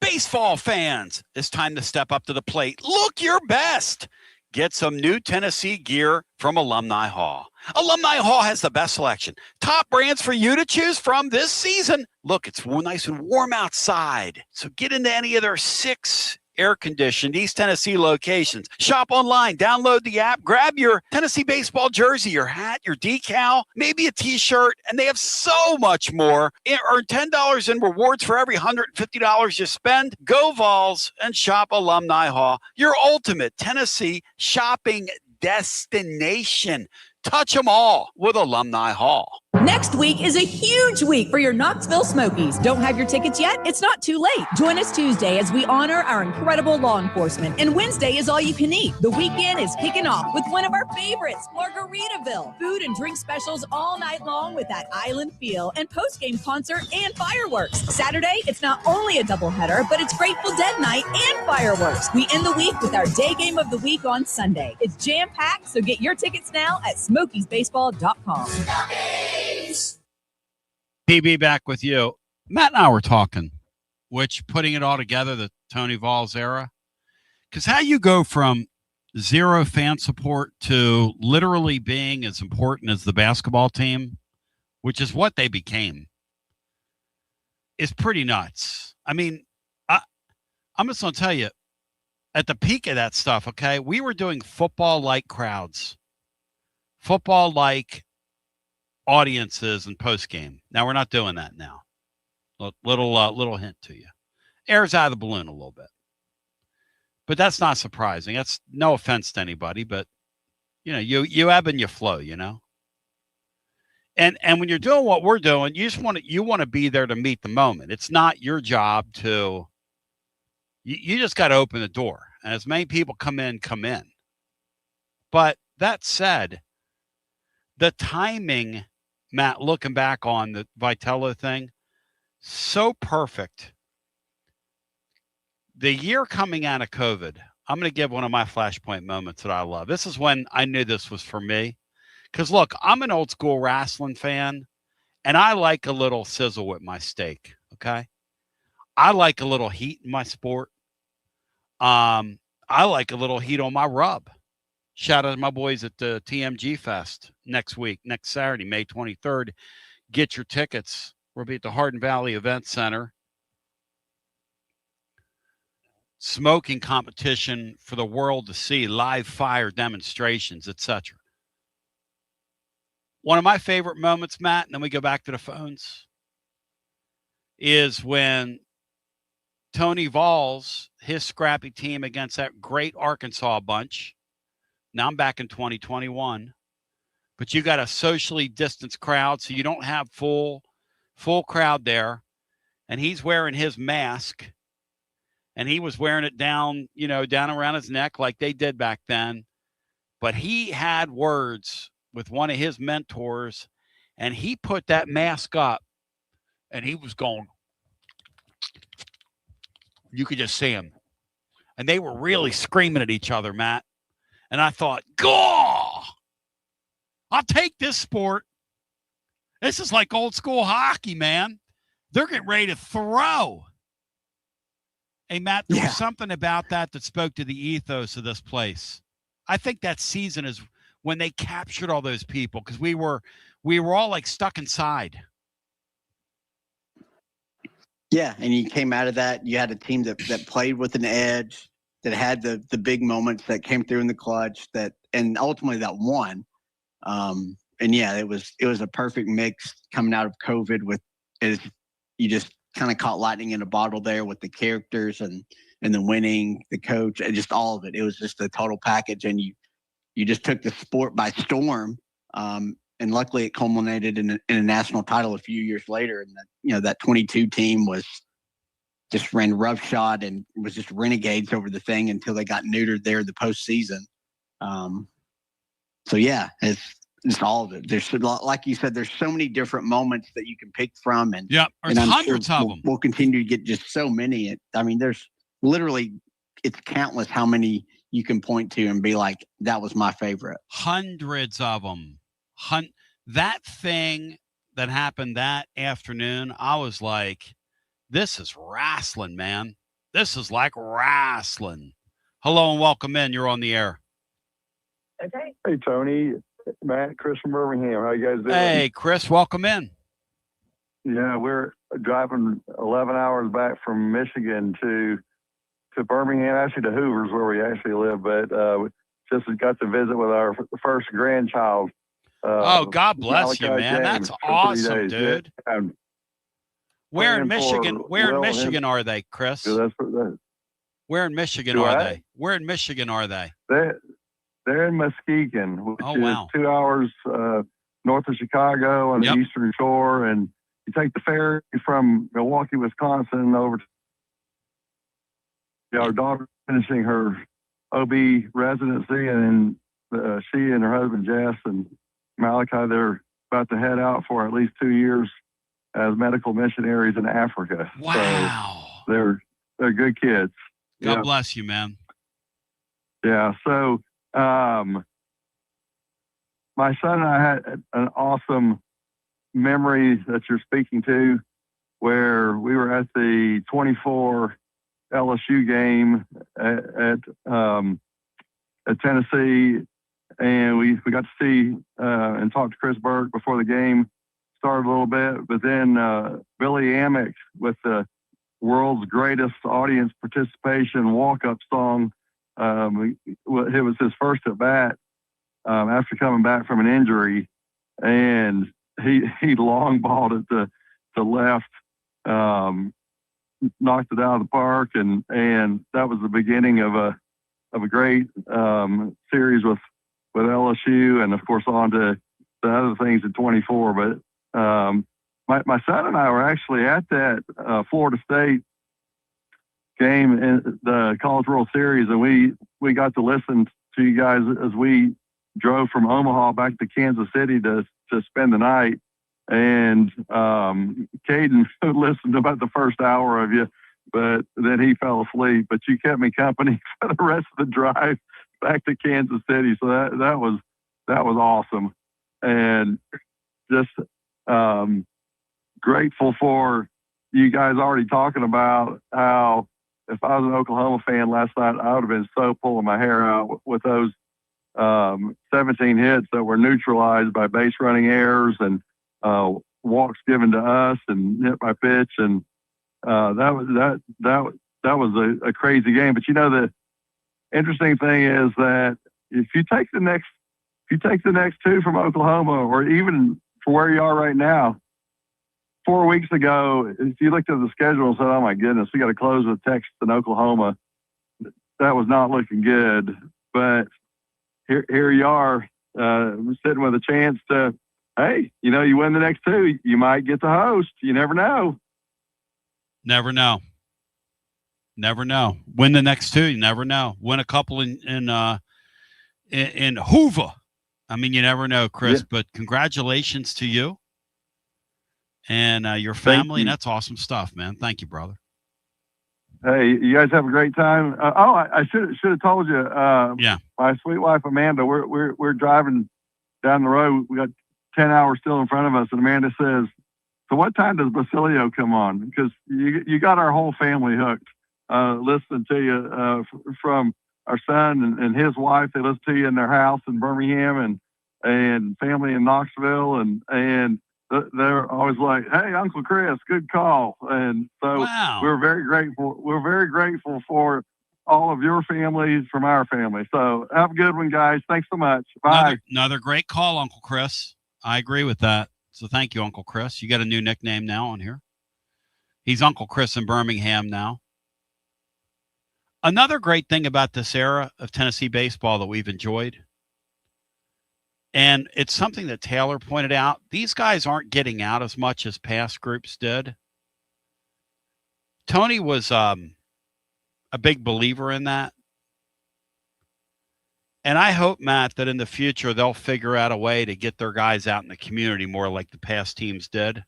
Baseball fans, it's time to step up to the plate. Look your best. Get some new Tennessee gear from Alumni Hall. Alumni Hall has the best selection. Top brands for you to choose from this season. Look, it's nice and warm outside. So get into any of their 6 air-conditioned East Tennessee locations. Shop online, download the app, grab your Tennessee baseball jersey, your hat, your decal, maybe a t-shirt, and they have so much more. Earn $10 in rewards for every $150 you spend. Go Vols and shop Alumni Hall, your ultimate Tennessee shopping destination. Touch them all with Alumni Hall. Next week is a huge week for your Knoxville Smokies. Don't have your tickets yet? It's not too late. Join us Tuesday as we honor our incredible law enforcement. And Wednesday is all you can eat. The weekend is kicking off with one of our favorites, Margaritaville. Food and drink specials all night long with that island feel and post-game concert and fireworks. Saturday, it's not only a doubleheader, but it's Grateful Dead night and fireworks. We end the week with our day game of the week on Sunday. It's jam-packed, so get your tickets now at smokiesbaseball.com. PB back with you. Matt and I were talking, which putting it all together, the Tony Vols era, because how you go from 0 fan support to literally being as important as the basketball team, which is what they became, is pretty nuts. I mean, I'm just going to tell you, at the peak of that stuff, okay, we were doing football-like crowds, football-like audiences and post game. Now we're not doing that now. Little hint to you. Air's out of the balloon a little bit, but that's not surprising. That's no offense to anybody, but you know, you ebb and you flow, you know. And when you're doing what we're doing, you want to be there to meet the moment. It's not your job to. You just got to open the door, and as many people come in. But that said, the timing Matt, looking back on the Vitello thing, so perfect. The year coming out of COVID, I'm going to give one of my flashpoint moments that I love. This is when I knew this was for me. Because, look, I'm an old school wrestling fan, and I like a little sizzle with my steak, okay? I like a little heat in my sport. I like a little heat on my rub. Shout out to my boys at the TMG Fest next week, next Saturday, May 23rd. Get your tickets. We'll be at the Hardin Valley Event Center. Smoking competition for the world to see, live fire demonstrations, etc. One of my favorite moments, Matt, and then we go back to the phones, is when Tony Vols, his scrappy team against that great Arkansas bunch. Now I'm back in 2021, but you got a socially distanced crowd, so you don't have full crowd there. And he's wearing his mask, and he was wearing it down around his neck like they did back then. But he had words with one of his mentors, and he put that mask up, and he was going. You could just see him. And they were really screaming at each other, Matt. And I thought, Gaw! I'll take this sport. This is like old school hockey, man. They're getting ready to throw. Hey, Matt, there was something about that spoke to the ethos of this place. I think that season is when they captured all those people, because we were all like stuck inside. Yeah, and you came out of that. You had a team that played with an edge, that had the big moments that came through in the clutch, and ultimately that won. And yeah, it was a perfect mix coming out of COVID you just kind of caught lightning in a bottle there with the characters and the winning, the coach, and just all of it. It was just a total package, and you just took the sport by storm. And luckily it culminated in a national title a few years later. And that 22 team just ran roughshod and was just renegades over the thing until they got neutered there in the postseason. So yeah, it's all of it. There's, like you said, there's so many different moments that you can pick from, and there's hundreds of them. We'll continue to get just so many. There's literally, it's countless how many you can point to and be like, that was my favorite. Hundreds of them. That thing that happened that afternoon, I was like, this is wrestling, man. This is like wrestling. Hello and welcome in. You're on the air. Okay. Hey, Tony, Matt, Chris from Birmingham. How you guys doing? Hey, Chris, welcome in. Yeah, we're driving 11 hours back from Michigan to Birmingham, actually to Hoover's where we actually live, but just got to visit with our first grandchild. God bless you, man. That's awesome, dude. Yeah, where in Michigan? Where in Michigan are they, Chris? Yeah, where in Michigan are they? Where in Michigan are they? They're in Muskegon, which wow. is 2 hours north of Chicago on the Eastern Shore, and you take the ferry from Milwaukee, Wisconsin, over to our daughter finishing her OB residency, and she and her husband Jess and Malachi, they're about to head out for at least 2 years as medical missionaries in Africa. Wow. So they're good kids. God bless you, man. Yeah. So my son and I had an awesome memory that you're speaking to, where we were at the 24 LSU game at Tennessee, and we got to see and talk to Chris Berg before the game started a little bit. But then Billy Amick with the world's greatest audience participation walk-up song. It was his first at bat after coming back from an injury, and he long balled it to left, knocked it out of the park, and that was the beginning of a great series with LSU, and of course on to the other things at 24. But my son and I were actually at that Florida State game in the College World Series, and we got to listen to you guys as we drove from Omaha back to Kansas City to spend the night. And Caden listened to about the first hour of you, but then he fell asleep. But you kept me company for the rest of the drive back to Kansas City. So that was awesome. And just grateful for you guys already talking about how if I was an Oklahoma fan last night, I would have been so pulling my hair out with those 17 hits that were neutralized by base running errors and walks given to us and hit by pitch. And that was a crazy game. But the interesting thing is that if you take the next two from Oklahoma, or even for where you are right now, 4 weeks ago, if you looked at the schedule and said, "Oh my goodness, we got to close with Texas and Oklahoma," that was not looking good. But here you are, sitting with a chance to, hey, you win the next two, you might get to host. You never know. Never know. Never know. Win the next two, you never know. Win a couple in Hoover. I mean, you never know, Chris. Yeah. But congratulations to you and your family, and that's awesome stuff, man. Thank you, brother. Hey, you guys have a great time. I should have told you. Yeah. My sweet wife Amanda, we're driving down the road. We got 10 hours still in front of us, and Amanda says, "So what time does Basilio come on?" Because you got our whole family hooked, listening to you from our son and his wife. They listen to you in their house in Birmingham and family in Knoxville, and they're always like, "Hey, Uncle Chris, good call." And so wow. We're very grateful. We're very grateful for all of your families from our family. So have a good one, guys. Thanks so much. Bye. Another great call, Uncle Chris. I agree with that. So thank you, Uncle Chris. You got a new nickname now on here. He's Uncle Chris in Birmingham now. Another great thing about this era of Tennessee baseball that we've enjoyed, and it's something that Taylor pointed out, these guys aren't getting out as much as past groups did. Tony was a big believer in that. And I hope, Matt, that in the future they'll figure out a way to get their guys out in the community more like the past teams did.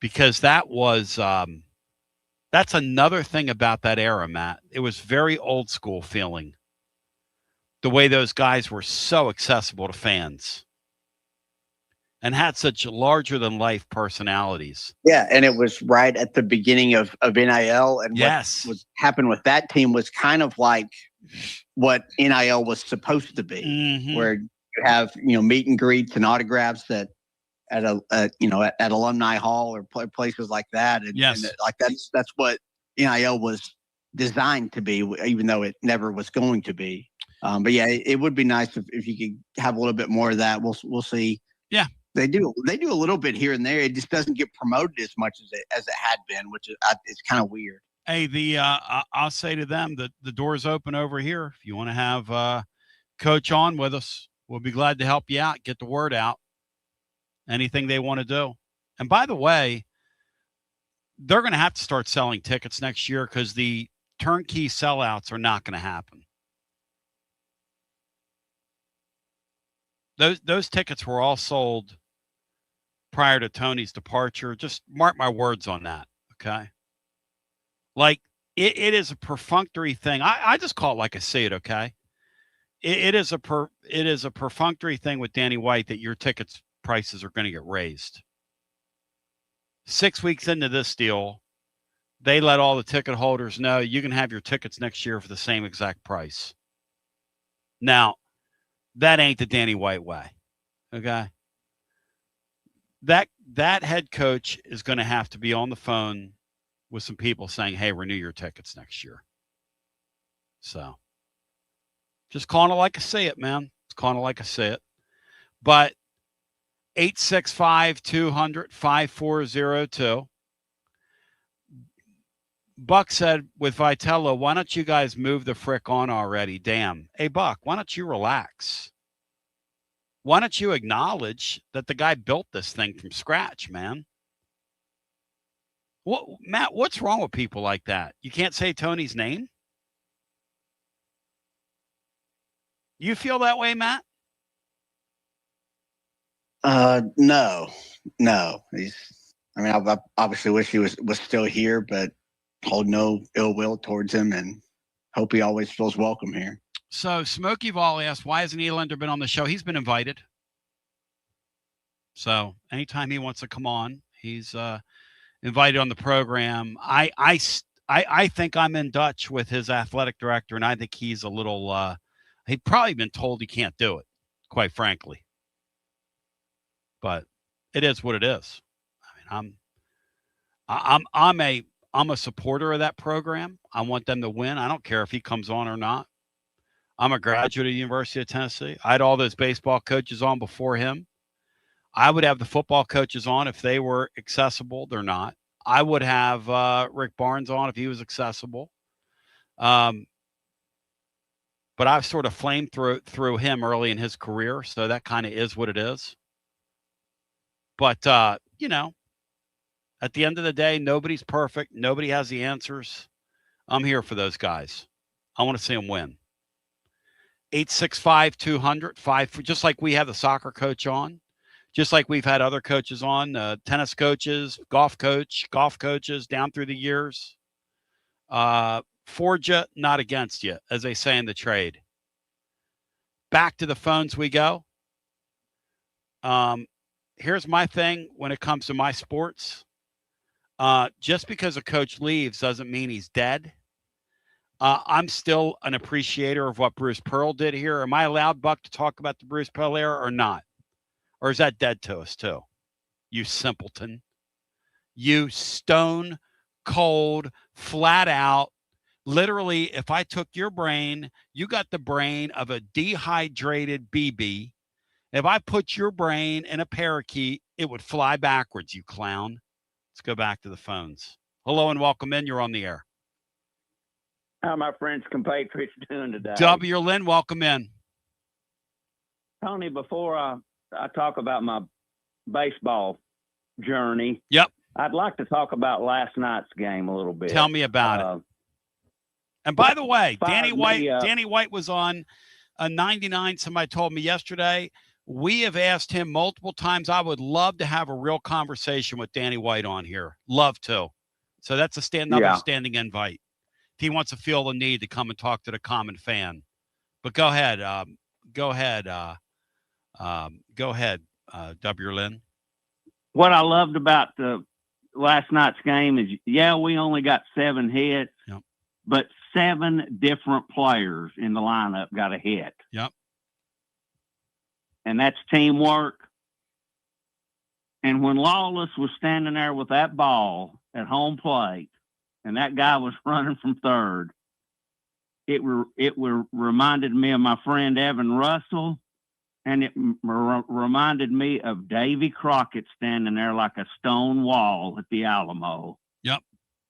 Because that was that's another thing about that era, Matt. It was very old school feeling. The way those guys were so accessible to fans and had such larger than life personalities. Yeah, and it was right at the beginning of NIL, and yes. what happened with that team was kind of like what NIL was supposed to be, where you have meet and greets and autographs that at Alumni Hall or places like that, and like that's what NIL was designed to be, even though it never was going to be. But yeah, it would be nice if you could have a little bit more of that. We'll see. Yeah, they do a little bit here and there. It just doesn't get promoted as much as it had been, which is it's kind of weird. Hey, I'll say to them that the door's open over here. If you want to have Coach on with us, we'll be glad to help you out, get the word out, anything they want to do. And by the way, they're going to have to start selling tickets next year because the turnkey sellouts are not going to happen. Those tickets were all sold prior to Tony's departure. Just mark my words on that, okay? Like, it is a perfunctory thing. I just call it like I see it, okay? It is a perfunctory thing with Danny White that your tickets prices are going to get raised. 6 weeks into this deal, they let all the ticket holders know you can have your tickets next year for the same exact price. Now, that ain't the Danny White way, okay? That head coach is going to have to be on the phone with some people saying, hey, renew your tickets next year. So just calling it like I see it, man. It's calling it like I see it. But 865-200-5402. Buck said with Vitello, why don't you guys move the frick on already? Damn. Hey, Buck, why don't you relax? Why don't you acknowledge that the guy built this thing from scratch, man? What, Matt, what's wrong with people like that? You can't say Tony's name? You feel that way, Matt? No. I obviously wish he was still here, but hold no ill will towards him and hope he always feels welcome here. So Smokey Vol asked, why hasn't Elander been on the show? He's been invited. So anytime he wants to come on, he's invited on the program. I think I'm in Dutch with his athletic director, and I think he's a little he'd probably been told he can't do it, quite frankly. But it is what it is. I mean, I'm a supporter of that program. I want them to win. I don't care if he comes on or not. I'm a graduate of the University of Tennessee. I had all those baseball coaches on before him. I would have the football coaches on if they were accessible. They're not. I would have Rick Barnes on if he was accessible. But I've sort of flamed through him early in his career, so that kind of is what it is. But, at the end of the day, nobody's perfect. Nobody has the answers. I'm here for those guys. I want to see them win. 865-200, just like we have the soccer coach on, just like we've had other coaches on, tennis coaches, golf coaches down through the years. For you, not against you, as they say in the trade. Back to the phones we go. Here's my thing when it comes to my sports. Just because a coach leaves doesn't mean he's dead. I'm still an appreciator of what Bruce Pearl did here. Am I allowed, Buck, to talk about the Bruce Pearl era or not? Or is that dead to us too? You simpleton. You stone cold, flat out. Literally, if I took your brain, you got the brain of a dehydrated BB. If I put your brain in a parakeet, it would fly backwards, you clown. Let's go back to the phones. Hello and welcome in. You're on the air. How my French compatriots doing today? W. Lynn, welcome in. Tony, before I talk about my baseball journey, yep, I'd like to talk about last night's game a little bit. Tell me about it. And by the way, Danny White was on a 99. Somebody told me yesterday. We have asked him multiple times. I would love to have a real conversation with Danny White on here. Love to. So that's another standing invite. If he wants to feel the need to come and talk to the common fan. But go ahead. Go ahead, W. Lynn. What I loved about the last night's game is, we only got 7 hits, but 7 different players in the lineup got a hit. Yep. And that's teamwork. And when Lawless was standing there with that ball at home plate, and that guy was running from third, it reminded me of my friend Evan Russell, and it reminded me of Davy Crockett standing there like a stone wall at the Alamo. Yep.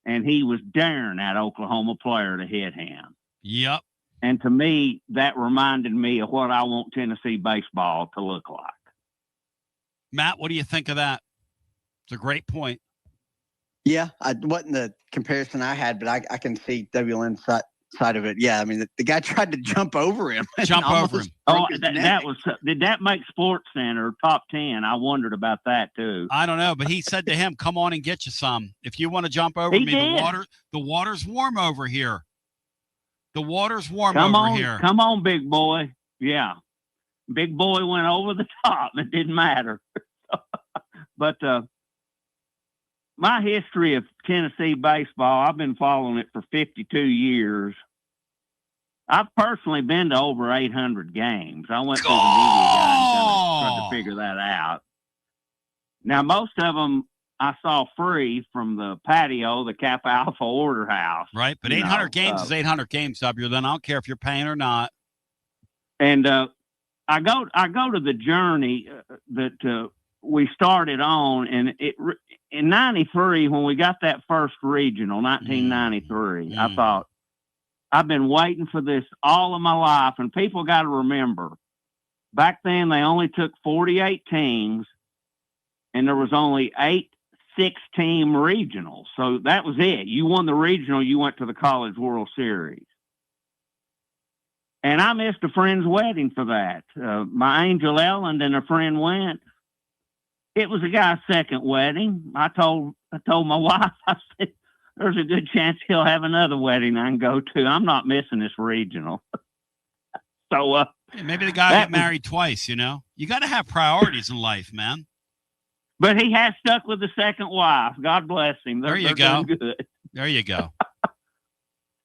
And he was daring that Oklahoma player to hit him. Yep. And to me, that reminded me of what I want Tennessee baseball to look like. Matt, what do you think of that? It's a great point. Yeah, I wasn't the comparison I had, but I can see WLN's side of it. Yeah, I mean, the guy tried to jump over him. Oh, did that make Sports Center top 10? I wondered about that too. I don't know, but he said to him, "Come on and get you some. If you want to jump over me, the water's warm over here. The water's warm over here. Come on, big boy." Yeah, big boy went over the top. It didn't matter. But my history of Tennessee baseball, I've been following it for 52 years. I've personally been to over 800 games. I went to the media guide and tried to figure that out. Now, most of them I saw free from the patio, the Kappa Alpha Order House. Right, but 800 games is 800 games, W. Then I don't care if you're paying or not. And I go to the journey that we started on, and in 93, when we got that first regional, 1993, I thought, I've been waiting for this all of my life. And people got to remember, back then they only took 48 teams, and there was only 8 6-team regionals. So that was it. You won the regional, you went to the College World Series. And I missed a friend's wedding for that. My Angel Elland and a friend went. It was a guy's second wedding. I told my wife, I said, there's a good chance he'll have another wedding I can go to. I'm not missing this regional. So maybe the guy got married twice, You got to have priorities in life, man. But he has stuck with the second wife. God bless him. There you go. Good. There you go.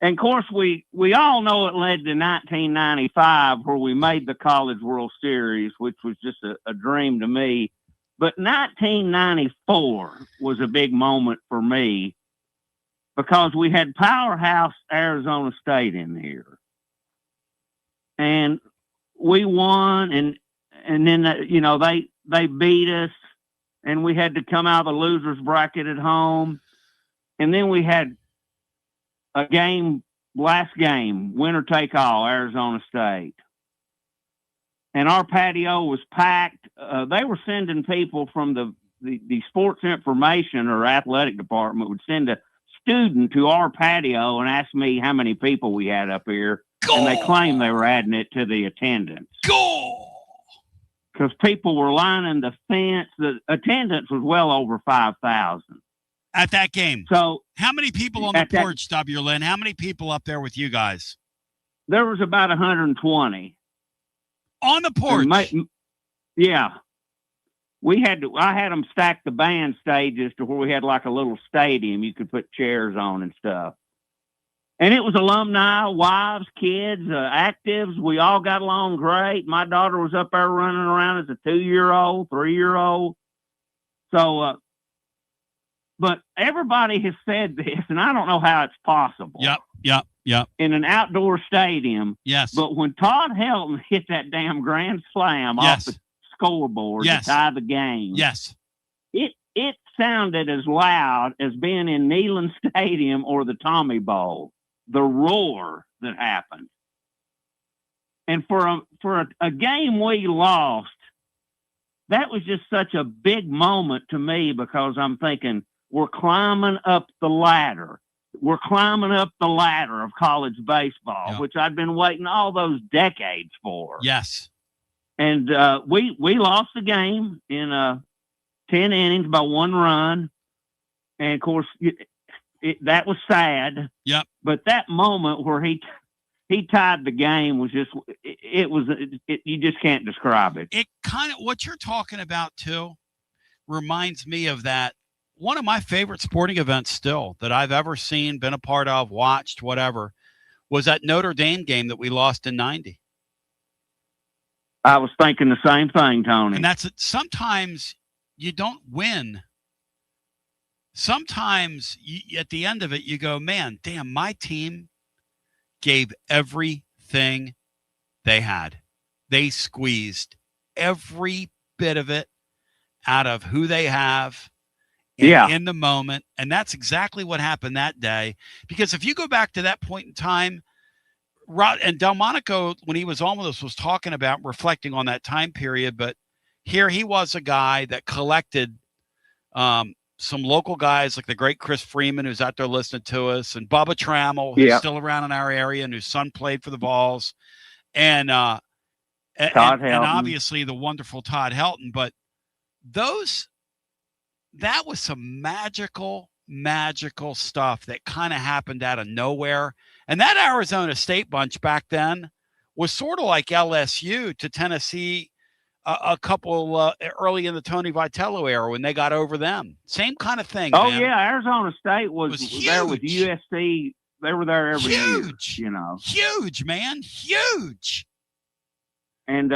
And, of course, we all know it led to 1995 where we made the College World Series, which was just a dream to me. But 1994 was a big moment for me because we had powerhouse Arizona State in here. And we won, and then, they beat us, and we had to come out of the loser's bracket at home. And then we had a game, last game, winner take all, Arizona State. And our patio was packed. They were sending people from the sports information or athletic department would send a student to our patio and ask me how many people we had up here. Goal. And they claimed they were adding it to the attendance. Because people were lining the fence. The attendance was well over 5,000. At that game. So how many people on the porch, W. Lynn? How many people up there with you guys? There was about 120. On the porch? Yeah. I had them stack the band stages to where we had like a little stadium you could put chairs on and stuff. And it was alumni, wives, kids, actives. We all got along great. My daughter was up there running around as a 2-year-old, 3-year-old. So, but everybody has said this, and I don't know how it's possible. Yep. In an outdoor stadium. Yes. But when Todd Helton hit that damn grand slam off the scoreboard to tie the game. Yes. It sounded as loud as being in Neyland Stadium or the Tommy Bowl. The roar that happened. And for a game we lost, that was just such a big moment to me because I'm thinking, we're climbing up the ladder. We're climbing up the ladder of college baseball, which I'd been waiting all those decades for. Yes. And we lost the game in 10 innings by 1 run. And, of course, that was sad. Yep. But that moment where he tied the game was just you just can't describe it. It kind of, what you're talking about too reminds me of that. One of my favorite sporting events still that I've ever seen, been a part of, watched, whatever, was that Notre Dame game that we lost in 90. I was thinking the same thing, Tony. And that's it. Sometimes you don't win. Sometimes at the end of it, you go, man, damn, my team gave everything they had. They squeezed every bit of it out of who they have in the moment. And that's exactly what happened that day. Because if you go back to that point in time, and Delmonico, when he was on with us, was talking about reflecting on that time period. But here he was a guy that collected some local guys like the great Chris Freeman, who's out there listening to us, and Bubba Trammell, who's still around in our area and whose son played for the Vols, and obviously the wonderful Todd Helton. But that was some magical stuff that kind of happened out of nowhere. And that Arizona State bunch back then was sort of like LSU to Tennessee a couple early in the Tony Vitello era when they got over them. Same kind of thing. Oh, man. yeah. Arizona State was there with USC. They were there every year. Huge, man. Huge. And,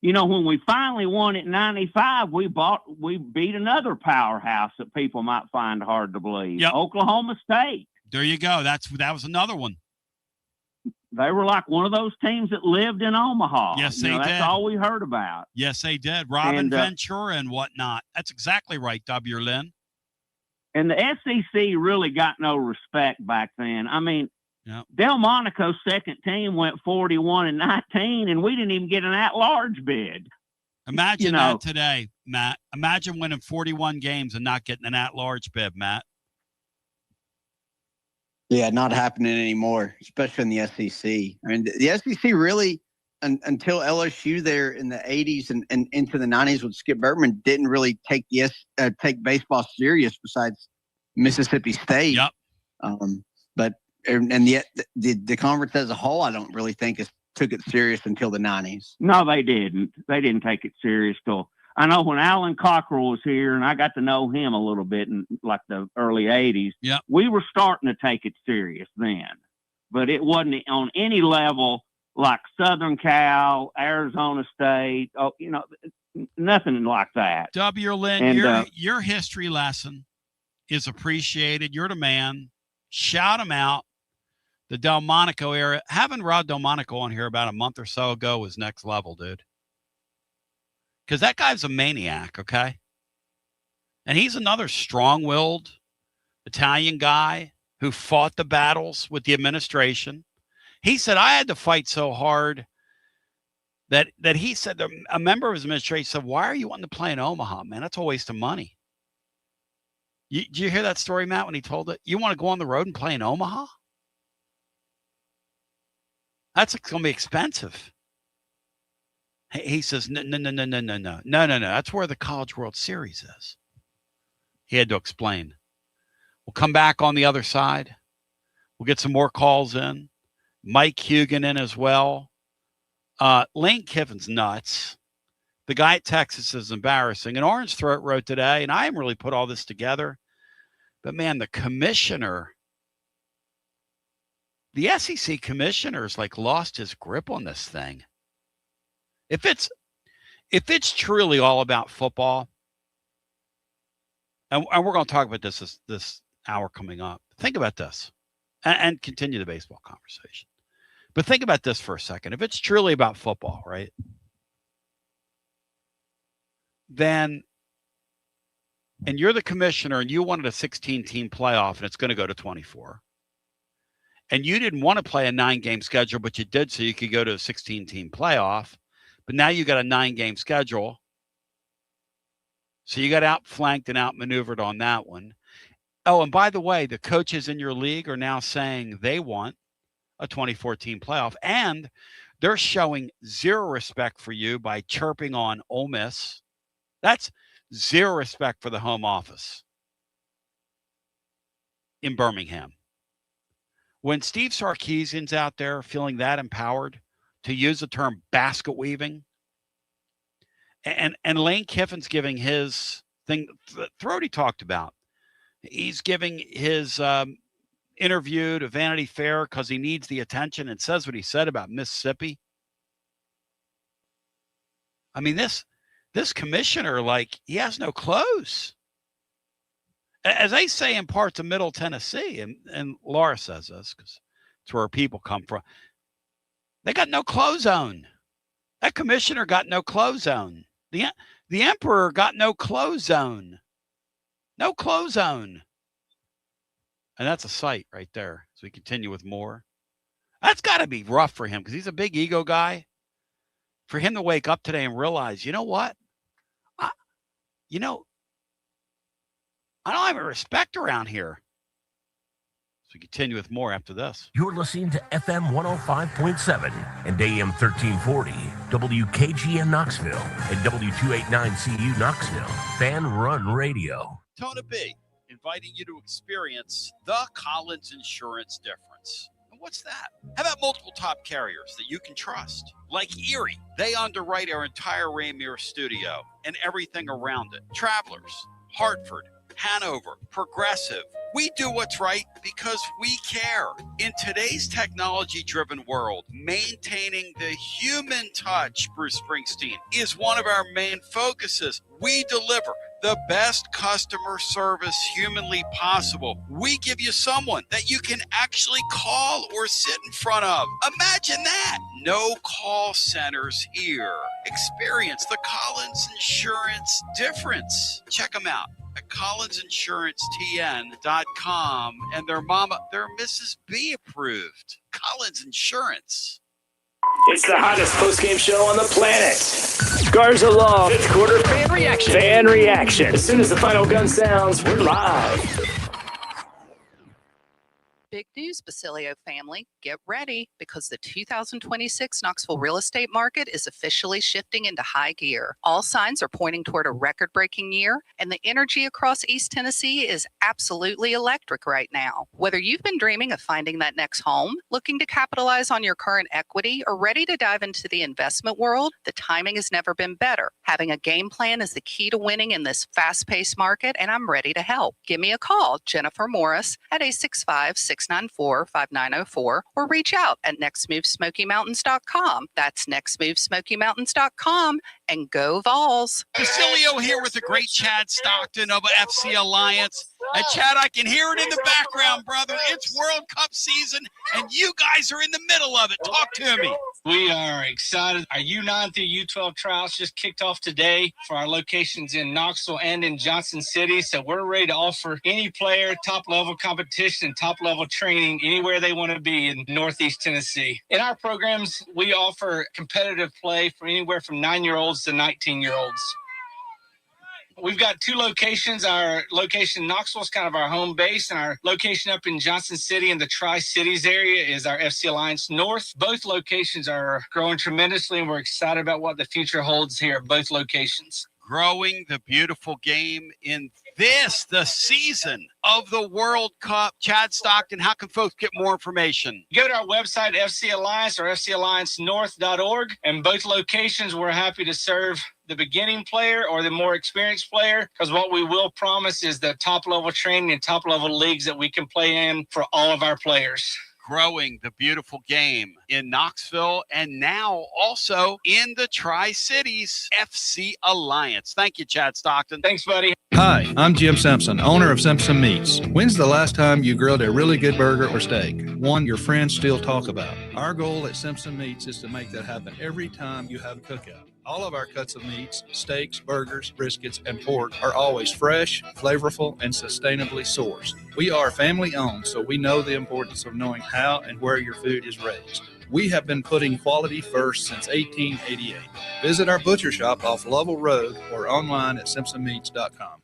when we finally won at 95, we beat another powerhouse that people might find hard to believe. Yep. Oklahoma State. There you go. That was another one. They were like one of those teams that lived in Omaha. Yes, they did. That's all we heard about. Yes, they did. Robin Ventura and whatnot. That's exactly right, W. Lynn. And the SEC really got no respect back then. I mean, Delmonico's second team went 41-19, and we didn't even get an at-large bid. Imagine that today, Matt. Imagine winning 41 games and not getting an at-large bid, Matt. Yeah, not happening anymore, especially in the SEC. I mean, the SEC really, until LSU there in the 80s and into the 90s with Skip Bertman didn't really take baseball serious besides Mississippi State. Yep. But yet the conference as a whole, I don't really think took it serious until the 90s. No, they didn't. They didn't take it serious till, I know when Alan Cockrell was here, and I got to know him a little bit in like the early 80s. Yep. We were starting to take it serious then, but it wasn't on any level like Southern Cal, Arizona State. Oh, nothing like that. W. Lynn, And, your history lesson is appreciated. You're the man. Shout him out. The Delmonico era. Having Rod Delmonico on here about a month or so ago was next level, dude. Because that guy's a maniac, okay? And he's another strong-willed Italian guy who fought the battles with the administration. He said, I had to fight so hard that he said, a member of his administration said, why are you wanting to play in Omaha, man? That's a waste of money. Did you hear that story, Matt, when he told it? You want to go on the road and play in Omaha? That's going to be expensive. He says, no. That's where the College World Series is. He had to explain. We'll come back on the other side. We'll get some more calls in. Mike Hugan in as well. Lane Kiffin's nuts. The guy at Texas is embarrassing. And Orange Throat wrote today, and I haven't really put all this together, but man, the commissioner, the SEC commissioner's like lost his grip on this thing. If it's truly all about football, and we're going to talk about this hour coming up. Think about this, and continue the baseball conversation. But think about this for a second. If it's truly about football, right? Then, and you're the commissioner, and you wanted a 16-team playoff, and it's going to go to 24. And you didn't want to play a 9-game schedule, but you did so you could go to a 16-team playoff. But now you got a 9-game schedule. So you got outflanked and outmaneuvered on that one. Oh, and by the way, the coaches in your league are now saying they want a 24-team playoff. And they're showing zero respect for you by chirping on Ole Miss. That's zero respect for the home office in Birmingham. When Steve Sarkisian's out there feeling that empowered to use the term basket weaving, and Lane Kiffin's giving his thing, Throaty talked about, he's giving his interview to Vanity Fair because he needs the attention and says what he said about Mississippi. I mean, this commissioner, like, he has no clothes. As they say in parts of Middle Tennessee, and Laura says this because it's where people come from, they got no clothes on. That commissioner got no clothes on. The emperor got no clothes on. No clothes on. And that's a sight right there. So we continue with more. That's got to be rough for him because he's a big ego guy. For him to wake up today and realize, you know what? I don't have a respect around here. So we continue with more after this. You're listening to FM 105.7 and AM 1340, WKGN Knoxville, and W289CU Knoxville, Fan Run Radio. Tona B, inviting you to experience the Collins Insurance difference. And what's that? How about multiple top carriers that you can trust? Like Erie, they underwrite our entire Raymer studio and everything around it. Travelers, Hartford, Hanover, Progressive. We do what's right because we care. In today's technology-driven world, maintaining the human touch, Bruce Springsteen, is one of our main focuses. We deliver the best customer service humanly possible. We give you someone that you can actually call or sit in front of. Imagine that. No call centers here. Experience the Collins Insurance difference. Check them out at collinsinsuranceTN.com, and they're Mrs. B approved. Collins Insurance. It's the hottest post-game show on the planet. Garza Law, fifth quarter fan reaction. Fan reaction. As soon as the final gun sounds, we're live. Big news, Basilio family. Get ready because the 2026 Knoxville real estate market is officially shifting into high gear. All signs are pointing toward a record-breaking year, and the energy across East Tennessee is absolutely electric right now. Whether you've been dreaming of finding that next home, looking to capitalize on your current equity, or ready to dive into the investment world, the timing has never been better. Having a game plan is the key to winning in this fast-paced market, and I'm ready to help. Give me a call, Jennifer Morris, at 865-694-5904, or reach out at nextmovesmokymountains.com. That's nextmovesmokymountains.com, and go Vols. Basilio here with the great Chad Stockton of FC Alliance. And Chad, I can hear it in the background, brother. It's World Cup season, and you guys are in the middle of it. Talk to me. We are excited. Our U9 through U12 trials just kicked off today for our locations in Knoxville and in Johnson City. So we're ready to offer any player top-level competition, top-level training anywhere they want to be in Northeast Tennessee. In our programs, we offer competitive play for anywhere from 9-year-olds to 19-year-olds. We've got two locations. Our location in Knoxville is kind of our home base, and our location up in Johnson City in the Tri-Cities area is our FC Alliance North. Both locations are growing tremendously, and we're excited about what the future holds here at both locations. Growing the beautiful game in the season of the World Cup. Chad Stockton, how can folks get more information? Go to our website, FC Alliance or FCAllianceNorth.org, and both locations we're happy to serve the beginning player or the more experienced player, because what we will promise is the top-level training and top-level leagues that we can play in for all of our players. Growing the beautiful game in Knoxville and now also in the Tri-Cities. FC Alliance. Thank you, Chad Stockton. Thanks, buddy. Hi, I'm Jim Simpson, owner of Simpson Meats. When's the last time you grilled a really good burger or steak? One your friends still talk about. Our goal at Simpson Meats is to make that happen every time you have a cookout. All of our cuts of meats, steaks, burgers, briskets, and pork are always fresh, flavorful, and sustainably sourced. We are family owned, so we know the importance of knowing how and where your food is raised. We have been putting quality first since 1888. Visit our butcher shop off Lovell Road or online at simpsonmeats.com.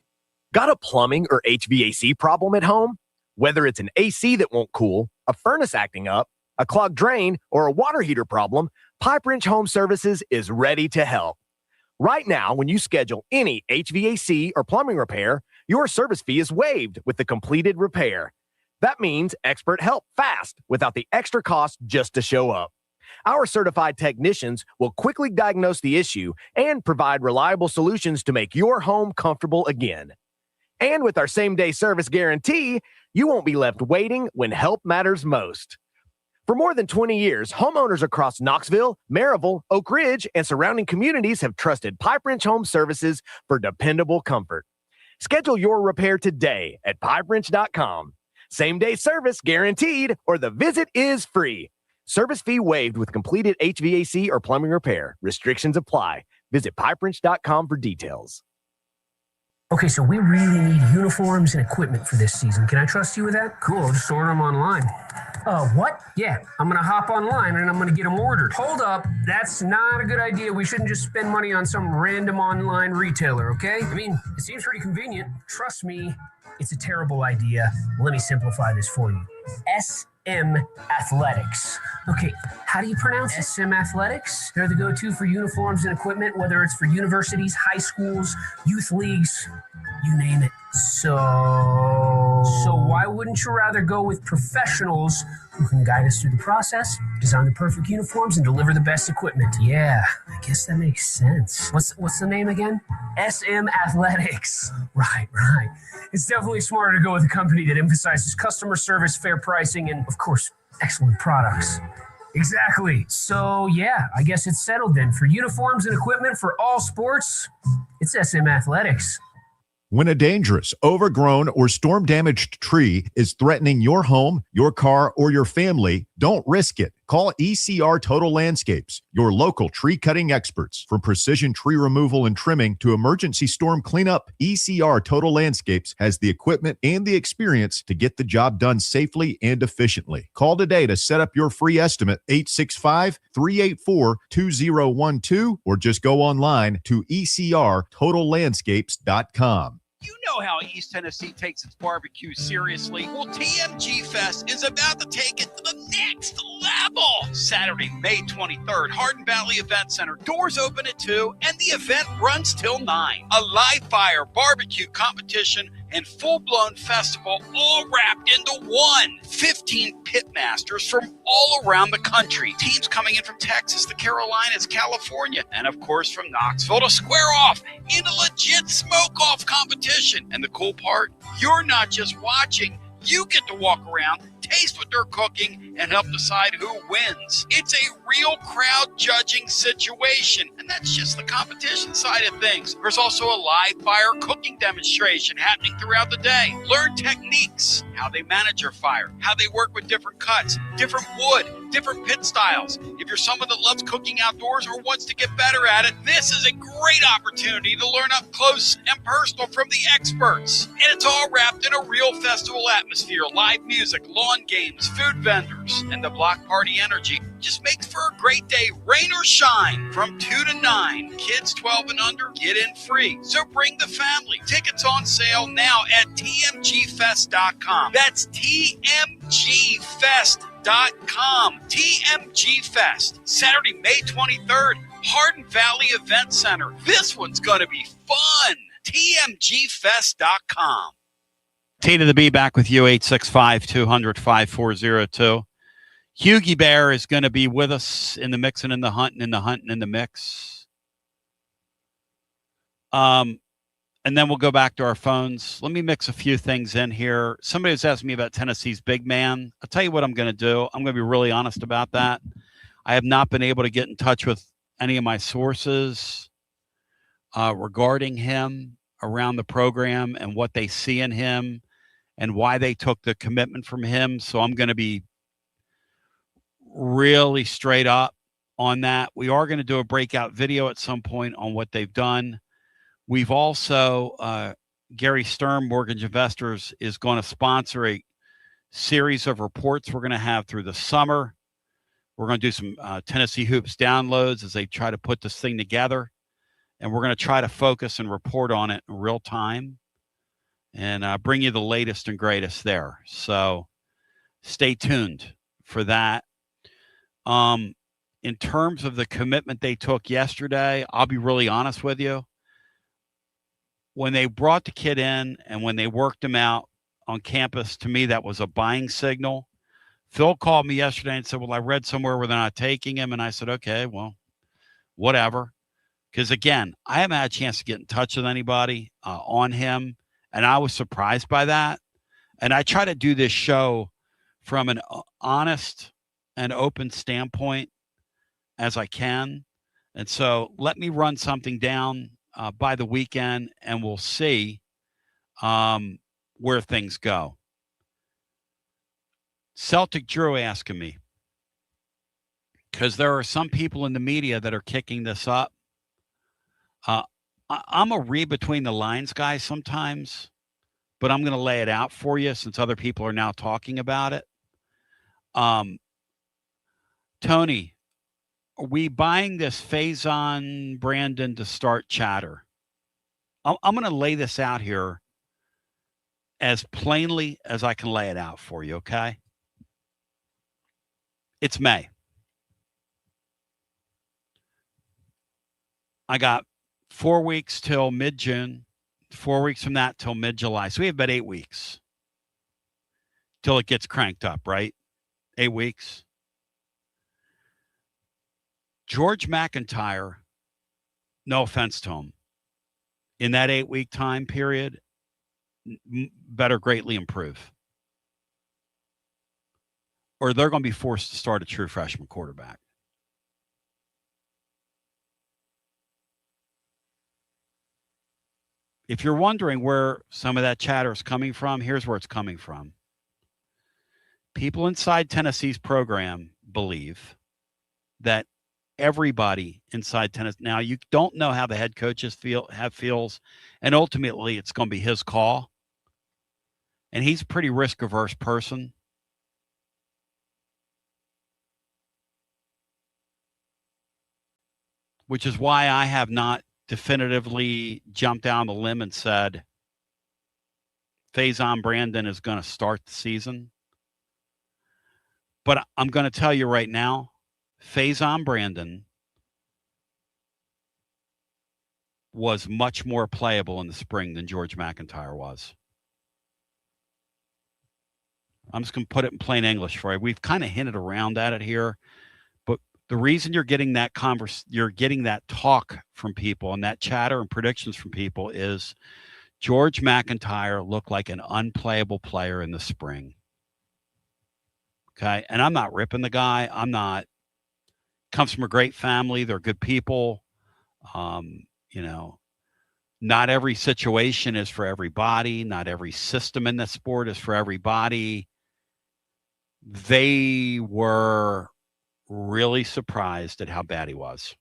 Got a plumbing or HVAC problem at home? Whether it's an AC that won't cool, a furnace acting up, a clogged drain, or a water heater problem, Pipe Wrench Home Services is ready to help. Right now, when you schedule any HVAC or plumbing repair, your service fee is waived with the completed repair. That means expert help fast without the extra cost just to show up. Our certified technicians will quickly diagnose the issue and provide reliable solutions to make your home comfortable again. And with our same-day service guarantee, you won't be left waiting when help matters most. For more than 20 years, homeowners across Knoxville, Maryville, Oak Ridge, and surrounding communities have trusted Pipe Wrench Home Services for dependable comfort. Schedule your repair today at pipewrench.com. Same-day service guaranteed, or the visit is free. Service fee waived with completed HVAC or plumbing repair. Restrictions apply. Visit pipewrench.com for details. Okay, so we really need uniforms and equipment for this season. Can I trust you with that? Cool, I'll just order them online. What? Yeah, I'm going to hop online and I'm going to get them ordered. Hold up, that's not a good idea. We shouldn't just spend money on some random online retailer, okay? I mean, it seems pretty convenient. Trust me, it's a terrible idea. Let me simplify this for you. SM Athletics. Okay, how do you pronounce it? SM Athletics? They're the go-to for uniforms and equipment, whether it's for universities, high schools, youth leagues, you name it. So why wouldn't you rather go with professionals who can guide us through the process, design the perfect uniforms, and deliver the best equipment? Yeah, I guess that makes sense. What's the name again? SM Athletics. Right. It's definitely smarter to go with a company that emphasizes customer service, fair pricing, and, of course, excellent products. Exactly. So, yeah, I guess it's settled then. For uniforms and equipment for all sports, it's SM Athletics. When a dangerous, overgrown, or storm-damaged tree is threatening your home, your car, or your family, don't risk it. Call ECR Total Landscapes, your local tree-cutting experts. From precision tree removal and trimming to emergency storm cleanup, ECR Total Landscapes has the equipment and the experience to get the job done safely and efficiently. Call today to set up your free estimate, 865-384-2012, or just go online to ECRTotalLandscapes.com. You know how East Tennessee takes its barbecue seriously. Well, TMG Fest is about to take it to the next level. Saturday, May 23rd, Hardin Valley Event Center. Doors open at 2, and the event runs till 9. A live fire barbecue competition and full-blown festival all wrapped into one. 15 pit masters from all around the country. Teams coming in from Texas, the Carolinas, California, and of course from Knoxville to square off in a legit smoke-off competition. And the cool part, you're not just watching, you get to walk around, taste what they're cooking, and help decide who wins. It's a real crowd judging situation, and that's just the competition side of things. There's also a live fire cooking demonstration happening throughout the day. Learn techniques, how they manage their fire, how they work with different cuts, different wood, different pit styles. If you're someone that loves cooking outdoors or wants to get better at it, this is a great opportunity to learn up close and personal from the experts. And it's all wrapped in a real festival atmosphere, live music, lawn games, food vendors, and the block party energy just makes for a great day, rain or shine, from 2 to 9. Kids 12 and under get in free, so bring the family. Tickets on sale now at tmgfest.com. That's tmgfest.com. TMG Fest, Saturday, May 23rd, Hardin Valley Event Center. This one's going to be fun. tmgfest.com. T to the B back with you, 865-200-5402. Hughie Bear is going to be with us in the mix and in the hunt and in the hunt and in the mix. And then we'll go back to our phones. Let me mix a few things in here. Somebody was asking me about Tennessee's big man. I'll tell you what I'm going to do. I'm going to be really honest about that. I have not been able to get in touch with any of my sources regarding him around the program and what they see in him and why they took the commitment from him. So I'm going to be really straight up on that. We are going to do a breakout video at some point on what they've done. We've also, Gary Stern, Mortgage Investors, is going to sponsor a series of reports we're going to have through the summer. We're going to do some Tennessee Hoops downloads as they try to put this thing together. And we're going to try to focus and report on it in real time and bring you the latest and greatest there. So stay tuned for that. In terms of the commitment they took yesterday, I'll be really honest with you. When they brought the kid in and when they worked him out on campus, to me, that was a buying signal. Phil called me yesterday and said, well, I read somewhere where they're not taking him. And I said, okay, well, whatever. Because, again, I haven't had a chance to get in touch with anybody on him, and I was surprised by that. And I try to do this show from an honest and open standpoint as I can. And so let me run something down by the weekend, and we'll see where things go. Celtic Drew asking me, because there are some people in the media that are kicking this up. I'm a read between the lines guy sometimes, but I'm going to lay it out for you since other people are now talking about it. Tony, are we buying this Faison Brandon to start chatter? I'm going to lay this out here as plainly as I can lay it out for you, okay? It's May. I got 4 weeks till mid-June, 4 weeks from that till mid-July. So we have about 8 weeks till it gets cranked up, right? 8 weeks. George McIntyre, no offense to him, in that 8-week time period, better greatly improve. Or they're going to be forced to start a true freshman quarterback. If you're wondering where some of that chatter is coming from, here's where it's coming from. People inside Tennessee's program believe that everybody inside Tennessee, now you don't know how the head coaches feels, and ultimately it's going to be his call. And he's a pretty risk-averse person. Which is why I have not definitively jumped down the limb and said Faison Brandon is going to start the season. But I'm going to tell you right now, Faison Brandon was much more playable in the spring than George McIntyre was. I'm just going to put it in plain English for you. We've kind of hinted around at it here, but the reason you're getting that you're getting that talk from people and that chatter and predictions from people is George McIntyre looked like an unplayable player in the spring. Okay. And I'm not ripping the guy. I'm not. Comes from a great family. They're good people. You know, not every situation is for everybody. Not every system in the sport is for everybody. They were really surprised at how bad he was.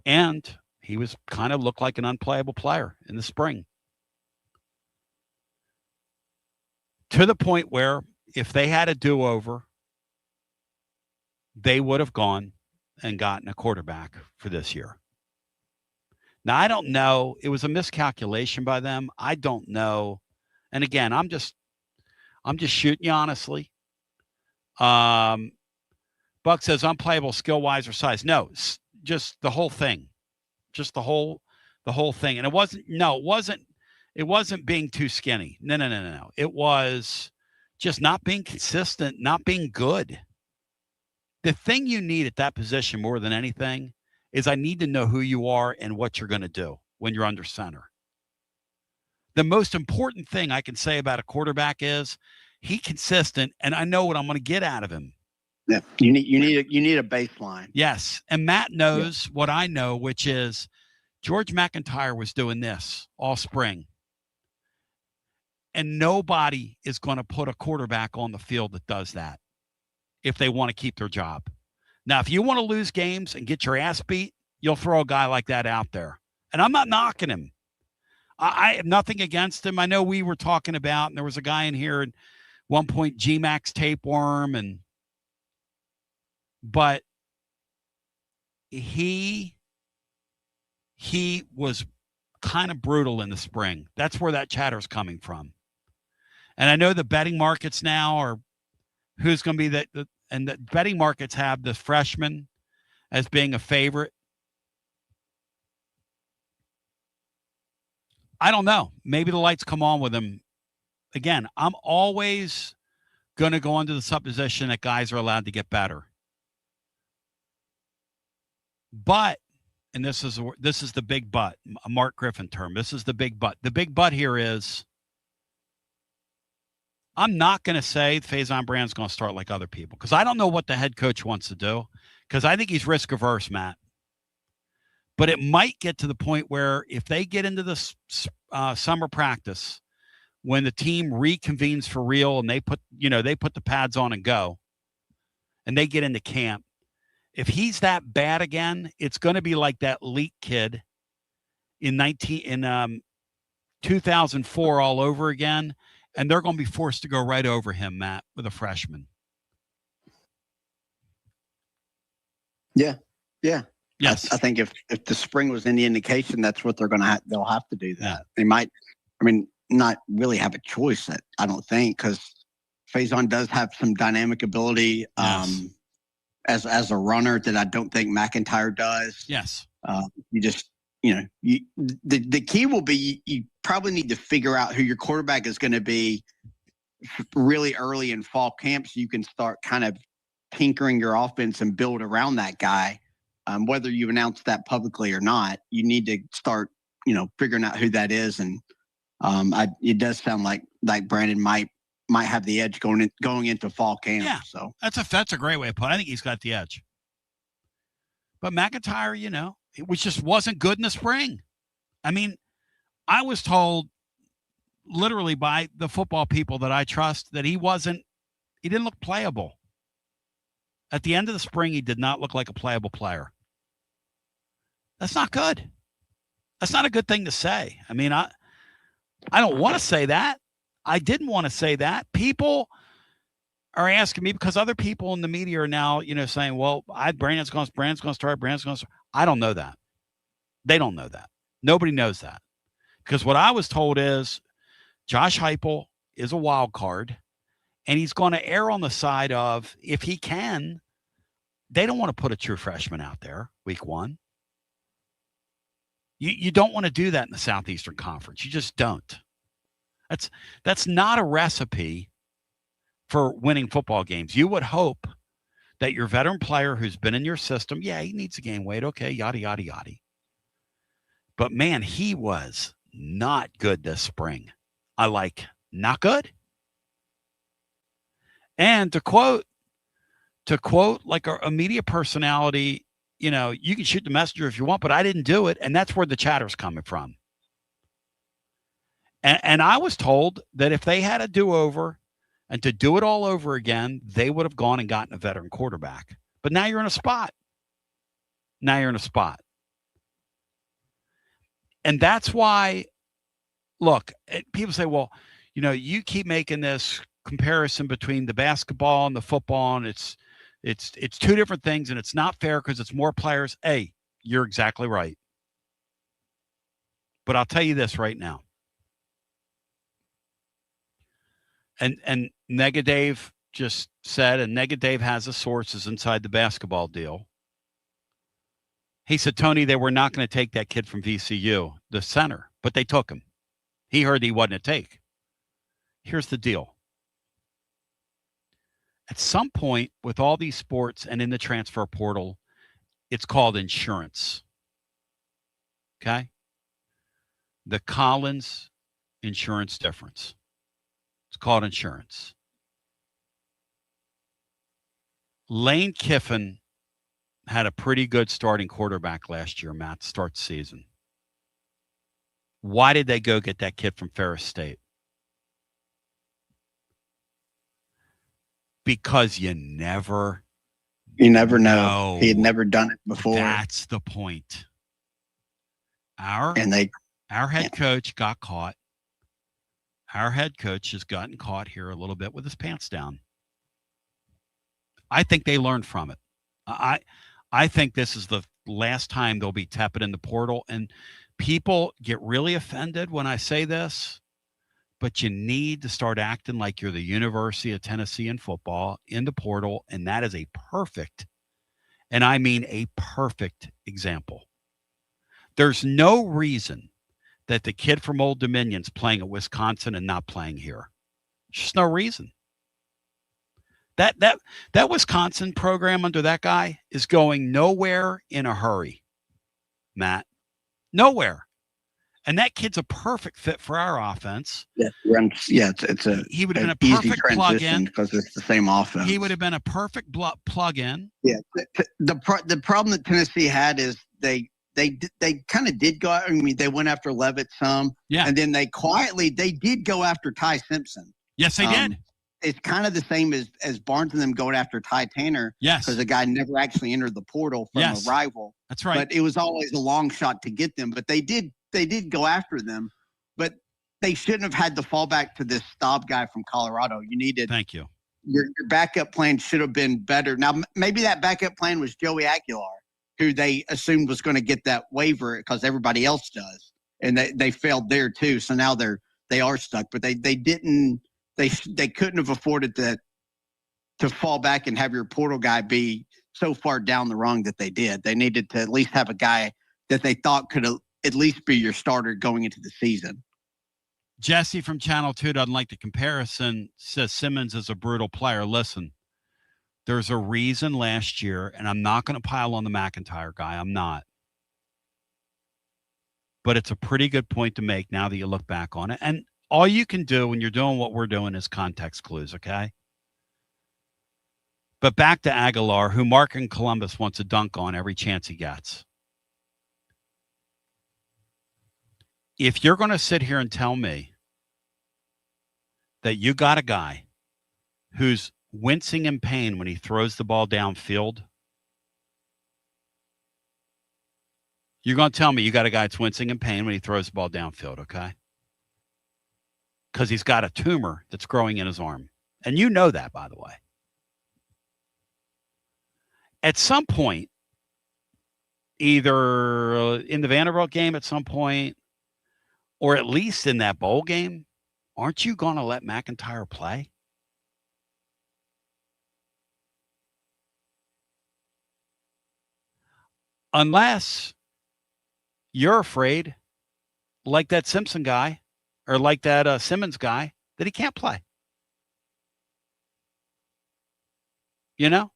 And he was kind of looked like an unplayable player in the spring. To the point where if they had a do-over, they would have gone and gotten a quarterback for this year. Now, I don't know. It was a miscalculation by them. I don't know. And again, I'm just shooting you honestly. Buck says unplayable skill-wise or size. No, just the whole thing. Just the whole thing. And it wasn't being too skinny. No. It was just not being consistent, not being good. The thing you need at that position more than anything is I need to know who you are and what you're going to do when you're under center. The most important thing I can say about a quarterback is he's consistent, and I know what I'm going to get out of him. Yeah, you need a baseline. Yes, and Matt knows what I know, which is George McIntyre was doing this all spring. And nobody is going to put a quarterback on the field that does that if they want to keep their job. Now, if you want to lose games and get your ass beat, you'll throw a guy like that out there. And I'm not knocking him. I have nothing against him. I know we were talking about, and there was a guy in here at one point, G-Max tapeworm, but he was kind of brutal in the spring. That's where that chatter's coming from. And I know the betting markets now are who's going to be and the betting markets have the freshman as being a favorite. I don't know. Maybe the lights come on with him. Again, I'm always going to go into the supposition that guys are allowed to get better. But, and this is the big but, a Mark Griffin term. This is the big but. The big but here is I'm not going to say Faison Brandon's going to start like other people because I don't know what the head coach wants to do because I think he's risk averse, Matt. But it might get to the point where if they get into this summer practice when the team reconvenes for real and they put the pads on and go and they get into camp, if he's that bad again, it's going to be like that Leak kid in 2004 all over again. And they're going to be forced to go right over him, Matt, with a freshman. Yeah. Yes. I think if the spring was any indication, that's what they'll have to do that. Yeah. They might, not really have a choice, I don't think, because Faison does have some dynamic ability as a runner that I don't think McIntyre does. Yes. The key will be you probably need to figure out who your quarterback is going to be really early in fall camp so you can start kind of tinkering your offense and build around that guy. Whether you announce that publicly or not, you need to start, figuring out who that is. And it does sound like Brandon might have the edge going into fall camp. Yeah, so that's a great way to put it. I think he's got the edge. But McIntyre, it just wasn't good in the spring. I was told literally by the football people that I trust that he didn't look playable. At the end of the spring, he did not look like a playable player. That's not good. That's not a good thing to say. I don't want to say that. I didn't want to say that. People are asking me because other people in the media are now, saying, well, Brandon's going to start. I don't know that. They don't know that. Nobody knows that. Because what I was told is Josh Heupel is a wild card, and he's going to err on the side of, if he can, they don't want to put a true freshman out there week one. You don't want to do that in the Southeastern Conference. You just don't. That's not a recipe for winning football games. You would hope that your veteran player who's been in your system, yeah, he needs a game weight, okay, yada, yada, yada. But, man, he was not good this spring. Not good. And to quote like a media personality, you can shoot the messenger if you want, but I didn't do it. And that's where the chatter's coming from. And I was told that if they had a do-over and to do it all over again, they would have gone and gotten a veteran quarterback. But now you're in a spot. And that's why, look, people say, well, you keep making this comparison between the basketball and the football, and it's two different things, and it's not fair because it's more players. Hey, you're exactly right. But I'll tell you this right now. And Nega Dave just said, and Nega Dave has the sources inside the basketball deal. He said, Tony, they were not going to take that kid from VCU, the center, but they took him. He heard he wasn't a take. Here's the deal. At some point with all these sports and in the transfer portal, it's called insurance. Okay? The Collins insurance difference. It's called insurance. Lane Kiffin had a pretty good starting quarterback last year, Matt, start season. Why did they go get that kid from Ferris State? Because you never know. He had never done it before. That's the point. Our head coach got caught. Our head coach has gotten caught here a little bit with his pants down. I think they learned from it. I think this is the last time they'll be tepid in the portal. And people get really offended when I say this, but you need to start acting like you're the University of Tennessee in football in the portal. And that is a perfect, and I mean a perfect example. There's no reason that the kid from Old Dominion's playing at Wisconsin and not playing here. Just no reason. That Wisconsin program under that guy is going nowhere in a hurry, Matt. Nowhere. And that kid's a perfect fit for our offense. He would have been a perfect plug-in because it's the same offense. He would have been a perfect plug-in. Yeah. The problem that Tennessee had is they kind of did go. I mean, they went after Levitt some, and then they did go after Ty Simpson. Yes, they did. It's kind of the same as Barnes and them going after Ty Tanner. Yes, because the guy never actually entered the portal from a rival. That's right. But it was always a long shot to get them. But they did go after them. But they shouldn't have had to fall back to this Staub guy from Colorado. You needed. Thank you. Your backup plan should have been better. Now maybe that backup plan was Joey Aguilar, who they assumed was going to get that waiver because everybody else does. And they failed there too. So now they are stuck, but they didn't, they couldn't have afforded to fall back and have your portal guy be so far down the rung that they did. They needed to at least have a guy that they thought could at least be your starter going into the season. Jesse from Channel 2 doesn't like the comparison, says Simmons is a brutal player. Listen, there's a reason last year, and I'm not going to pile on the McIntyre guy. I'm not. But it's a pretty good point to make now that you look back on it. And all you can do when you're doing what we're doing is context clues, okay? But back to Aguilar, who Mark in Columbus wants to dunk on every chance he gets. If you're going to sit here and tell me that you got a guy who's wincing in pain when he throws the ball downfield, you're going to tell me you got a guy that's wincing in pain when he throws the ball downfield, okay? Because he's got a tumor that's growing in his arm. And you know that, by the way. At some point, either in the Vanderbilt game at some point, or at least in that bowl game, aren't you going to let McIntyre play? Unless you're afraid, like that Simpson guy or like that Simmons guy, that he can't play. You know?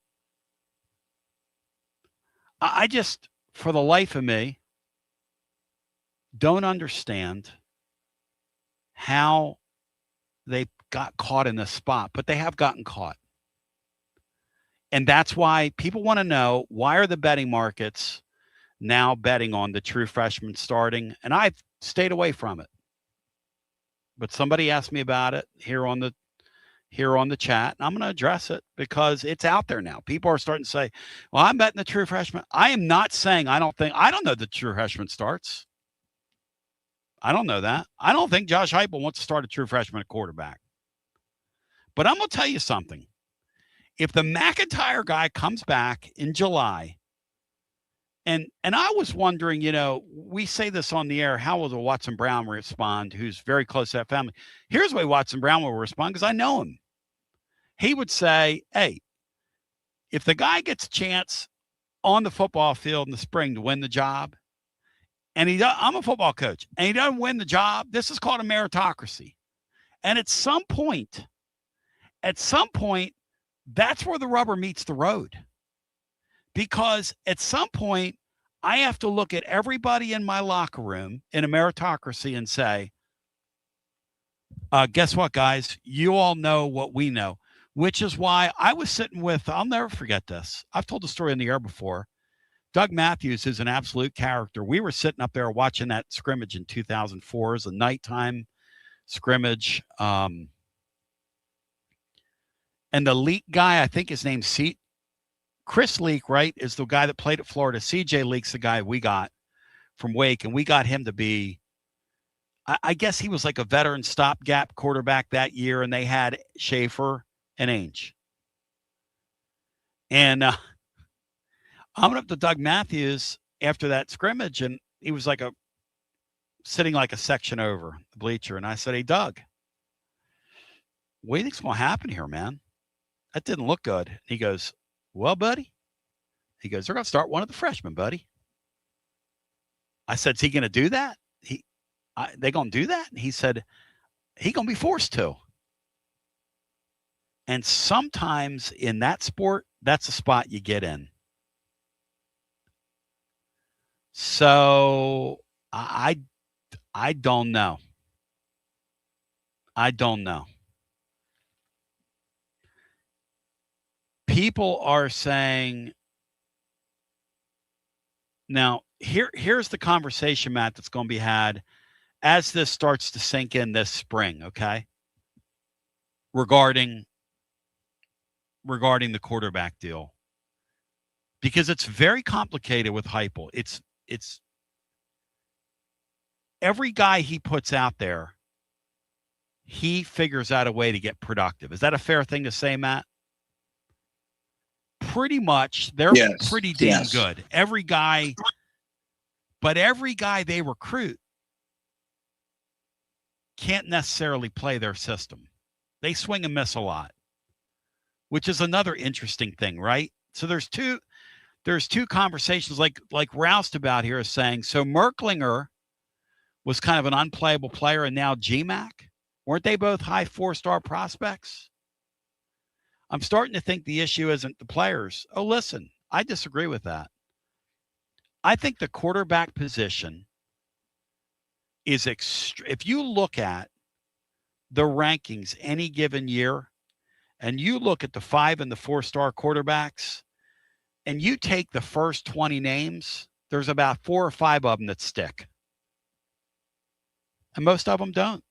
I just, for the life of me, don't understand how they got caught in this spot, but they have gotten caught. And that's why people want to know, why are the betting markets now betting on the true freshman starting? And I've stayed away from it. But somebody asked me about it here on the chat, and I'm going to address it because it's out there now. People are starting to say, well, I'm betting the true freshman. I am not saying I don't know the true freshman starts. I don't know that. I don't think Josh Heupel wants to start a true freshman at quarterback. But I'm going to tell you something. If the McIntyre guy comes back in July, and I was wondering, we say this on the air, how will the Watson Brown respond, who's very close to that family? Here's the way Watson Brown will respond, because I know him. He would say, hey, if the guy gets a chance on the football field in the spring to win the job, and I'm a football coach, and he doesn't win the job, this is called a meritocracy. And at some point, that's where the rubber meets the road. Because at some point, I have to look at everybody in my locker room in a meritocracy and say, guess what, guys? You all know what we know, which is why I was sitting with, I'll never forget this. I've told the story in the air before. Doug Matthews is an absolute character. We were sitting up there watching that scrimmage in 2004 as a nighttime scrimmage. And the Leak guy, I think his name's Chris Leak, right, is the guy that played at Florida. CJ Leak's the guy we got from Wake, and we got him to be, I guess he was like a veteran stopgap quarterback that year, and they had Schaefer and Ainge. And I went up to Doug Matthews after that scrimmage, and he was sitting like a section over the bleacher. And I said, hey, Doug, what do you think's going to happen here, man? That didn't look good. And he goes, well, buddy, they're going to start one of the freshmen, buddy. I said, is he going to do that? They going to do that? And he said, he going to be forced to. And sometimes in that sport, that's a spot you get in. So I don't know. I don't know. People are saying, now here's the conversation, Matt, that's going to be had as this starts to sink in this spring, okay? Regarding the quarterback deal. Because it's very complicated with Heupel. It's every guy he puts out there, he figures out a way to get productive. Is that a fair thing to say, Matt? Pretty much. They're pretty damn good. Every guy they recruit can't necessarily play their system. They swing and miss a lot, which is another interesting thing, right? So there's two conversations like Roustabout here is saying, so Merklinger was kind of an unplayable player and now GMAC? Weren't they both high 4-star prospects? I'm starting to think the issue isn't the players. Oh, listen, I disagree with that. I think the quarterback position is if you look at the rankings any given year and you look at the 5 and the 4-star quarterbacks and you take the first 20 names, there's about 4 or 5 of them that stick. And most of them don't.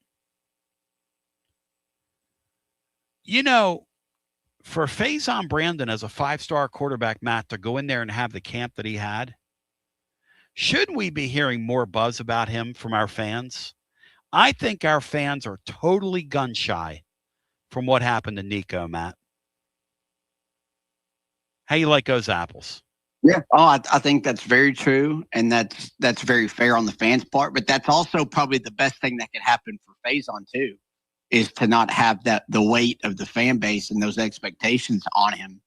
For Faison Brandon as a 5-star quarterback, Matt, to go in there and have the camp that he had, shouldn't we be hearing more buzz about him from our fans? I think our fans are totally gun shy from what happened to Nico, Matt. How you like those apples? Yeah. Oh, I think that's very true, and that's very fair on the fans' part. But that's also probably the best thing that could happen for Faison too, is to not have the weight of the fan base and those expectations on him.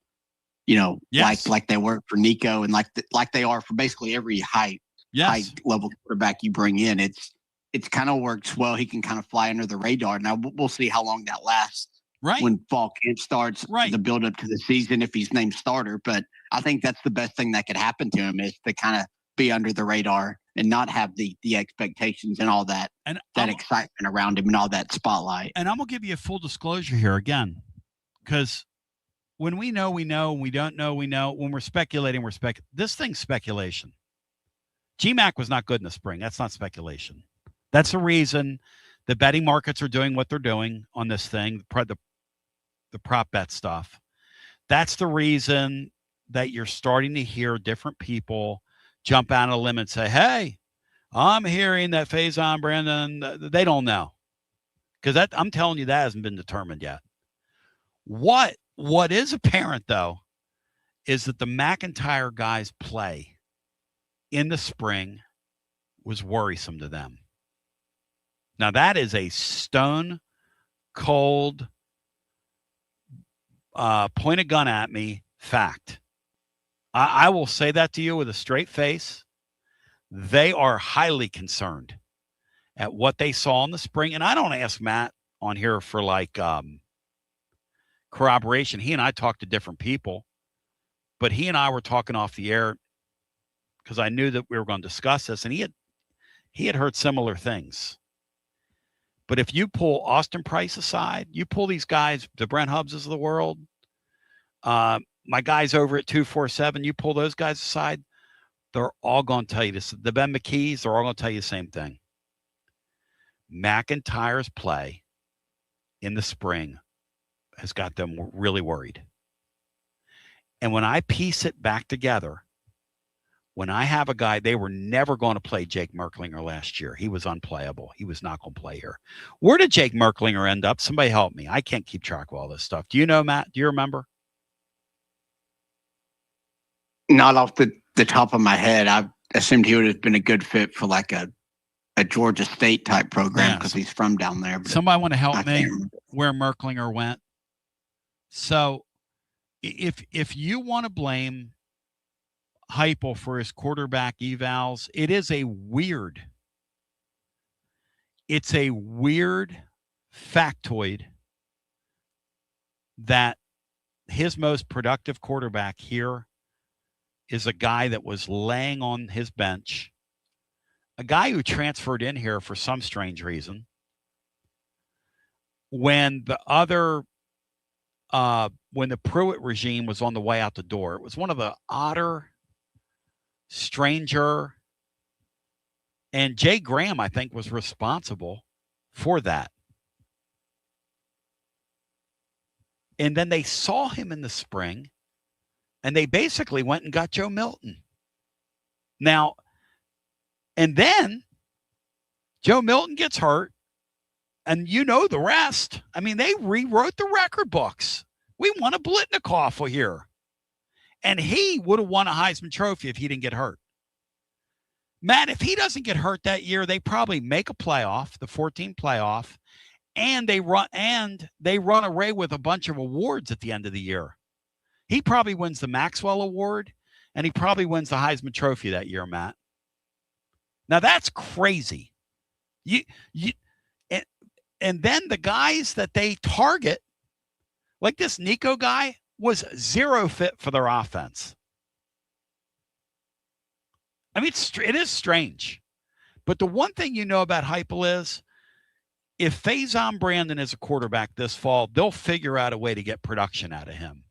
Yes. Like they work for Nico, and like they are for basically every high level quarterback you bring in. It's kind of works well. He can kind of fly under the radar. Now we'll see how long that lasts. Right. When fall camp starts, right. The build up to the season, if he's named starter. But I think that's the best thing that could happen to him, is to kind of be under the radar and not have the expectations and all that, and that excitement around him and all that spotlight. And I'm going to give you a full disclosure here again, because when we know, we know. When we don't know, we know. When we're speculating, this thing's speculation. GMAC was not good in the spring. That's not speculation. That's the reason the betting markets are doing what they're doing on this thing, the prop bet stuff. That's the reason that you're starting to hear different people jump out on a limb and say, hey, I'm hearing that Faison Brandon, they don't know. Because I'm telling you, that hasn't been determined yet. What is apparent, though, is that the McIntyre guys' play in the spring was worrisome to them. Now, that is a stone cold point a gun at me fact. I will say that to you with a straight face. They are highly concerned at what they saw in the spring. And I don't ask Matt on here for corroboration. He and I talked to different people, but he and I were talking off the air because I knew that we were going to discuss this, and he had heard similar things. But if you pull Austin Price aside, you pull these guys, the Brent Hubbses of the world, my guys over at 247, you pull those guys aside, they're all going to tell you this. The Ben McKees, they're all going to tell you the same thing. McIntyre's play in the spring has got them really worried. And when I piece it back together, when I have a guy, they were never going to play Jake Merklinger last year. He was unplayable. He was not going to play here. Where did Jake Merklinger end up? Somebody help me. I can't keep track of all this stuff. Do you know, Matt? Do you remember? Not off the top of my head. I assumed he would have been a good fit for like a Georgia State type program because he's from down there. But somebody want to help me where Merklinger went? So if you want to blame Heupel for his quarterback evals, it's a weird factoid that his most productive quarterback here is a guy that was laying on his bench, a guy who transferred in here for some strange reason. When the Pruitt regime was on the way out the door, it was one of the odder, stranger, and Jay Graham, I think, was responsible for that. And then they saw him in the spring, and they basically went and got Joe Milton. Now, and then Joe Milton gets hurt, and you know the rest. I mean, they rewrote the record books. We won a Blitnikoff here. And he would have won a Heisman Trophy if he didn't get hurt. Matt, if he doesn't get hurt that year, they probably make a playoff, the 14 playoff, and they run away with a bunch of awards at the end of the year. He probably wins the Maxwell Award, and he probably wins the Heisman Trophy that year, Matt. Now that's crazy. And then the guys that they target, like this Nico guy, was zero fit for their offense. I mean, it is strange. But the one thing you know about Heupel is if Faison Brandon is a quarterback this fall, they'll figure out a way to get production out of him.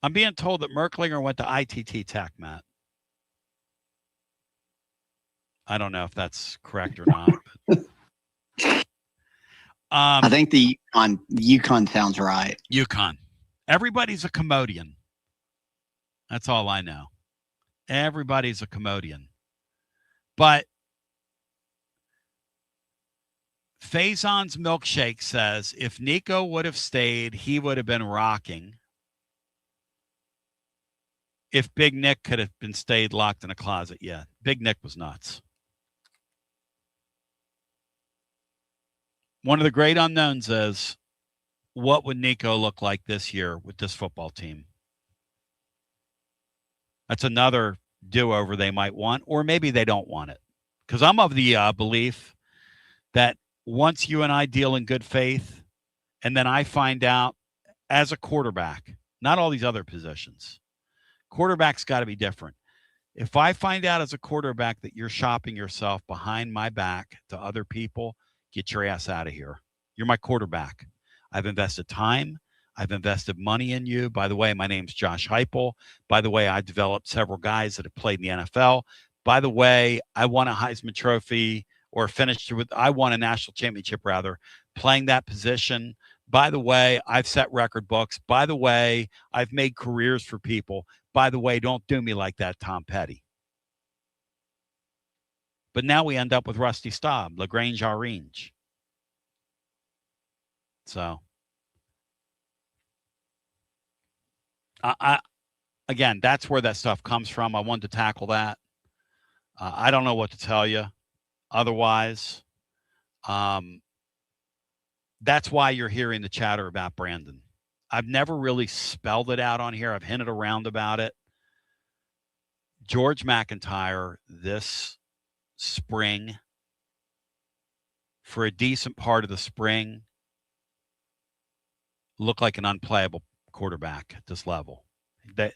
I'm being told that Merklinger went to ITT Tech, Matt. I don't know if that's correct or not. But, I think the UConn sounds right. UConn. Everybody's a commodian. That's all I know. Everybody's a commodian. But Faison's milkshake says if Nico would have stayed, he would have been rocking if Big Nick could have been stayed locked in a closet, yeah. Big Nick was nuts. One of the great unknowns is, what would Nico look like this year with this football team? That's another do-over they might want, or maybe they don't want it. Because I'm of the belief that once you and I deal in good faith, and then I find out as a quarterback, not all these other positions, quarterback's got to be different. If I find out as a quarterback that you're shopping yourself behind my back to other people, get your ass out of here. You're my quarterback. I've invested time. I've invested money in you. By the way, my name's Josh Heupel. By the way, I developed several guys that have played in the NFL. By the way, I won a Heisman Trophy I won a national championship, rather, playing that position. By the way, I've set record books. By the way, I've made careers for people. By the way, don't do me like that, Tom Petty. But now we end up with Rusty Staub, LaGrange Orange. So, again, that's where that stuff comes from. I wanted to tackle that. I don't know what to tell you. Otherwise, that's why you're hearing the chatter about Brandon. I've never really spelled it out on here. I've hinted around about it. George McIntyre this spring, for a decent part of the spring, looked like an unplayable quarterback at this level.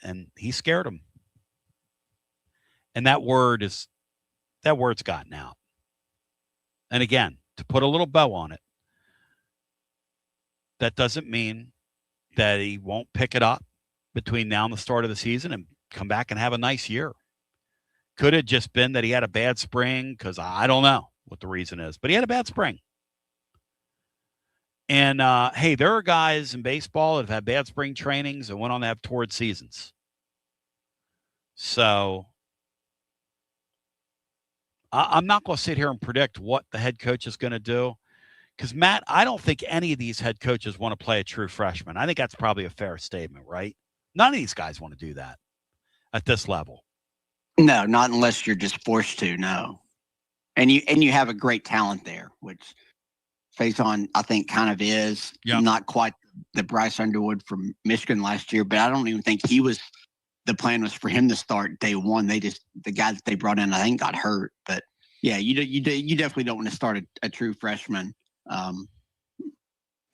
And he scared him. And that word's gotten out. And again, to put a little bow on it, that doesn't mean that he won't pick it up between now and the start of the season and come back and have a nice year. Could have just been that he had a bad spring, because I don't know what the reason is, but he had a bad spring. And, hey, there are guys in baseball that have had bad spring trainings and went on to have torrid seasons. So I'm not going to sit here and predict what the head coach is going to do. Because, Matt, I don't think any of these head coaches want to play a true freshman. I think that's probably a fair statement, right? None of these guys want to do that at this level. No, not unless you're just forced to, no. And you have a great talent there, which Faison, I think, kind of is. Yep. Not quite the Bryce Underwood from Michigan last year, but I don't even think the plan was for him to start day one. The guy that they brought in, I think, got hurt. But, yeah, you definitely don't want to start a true freshman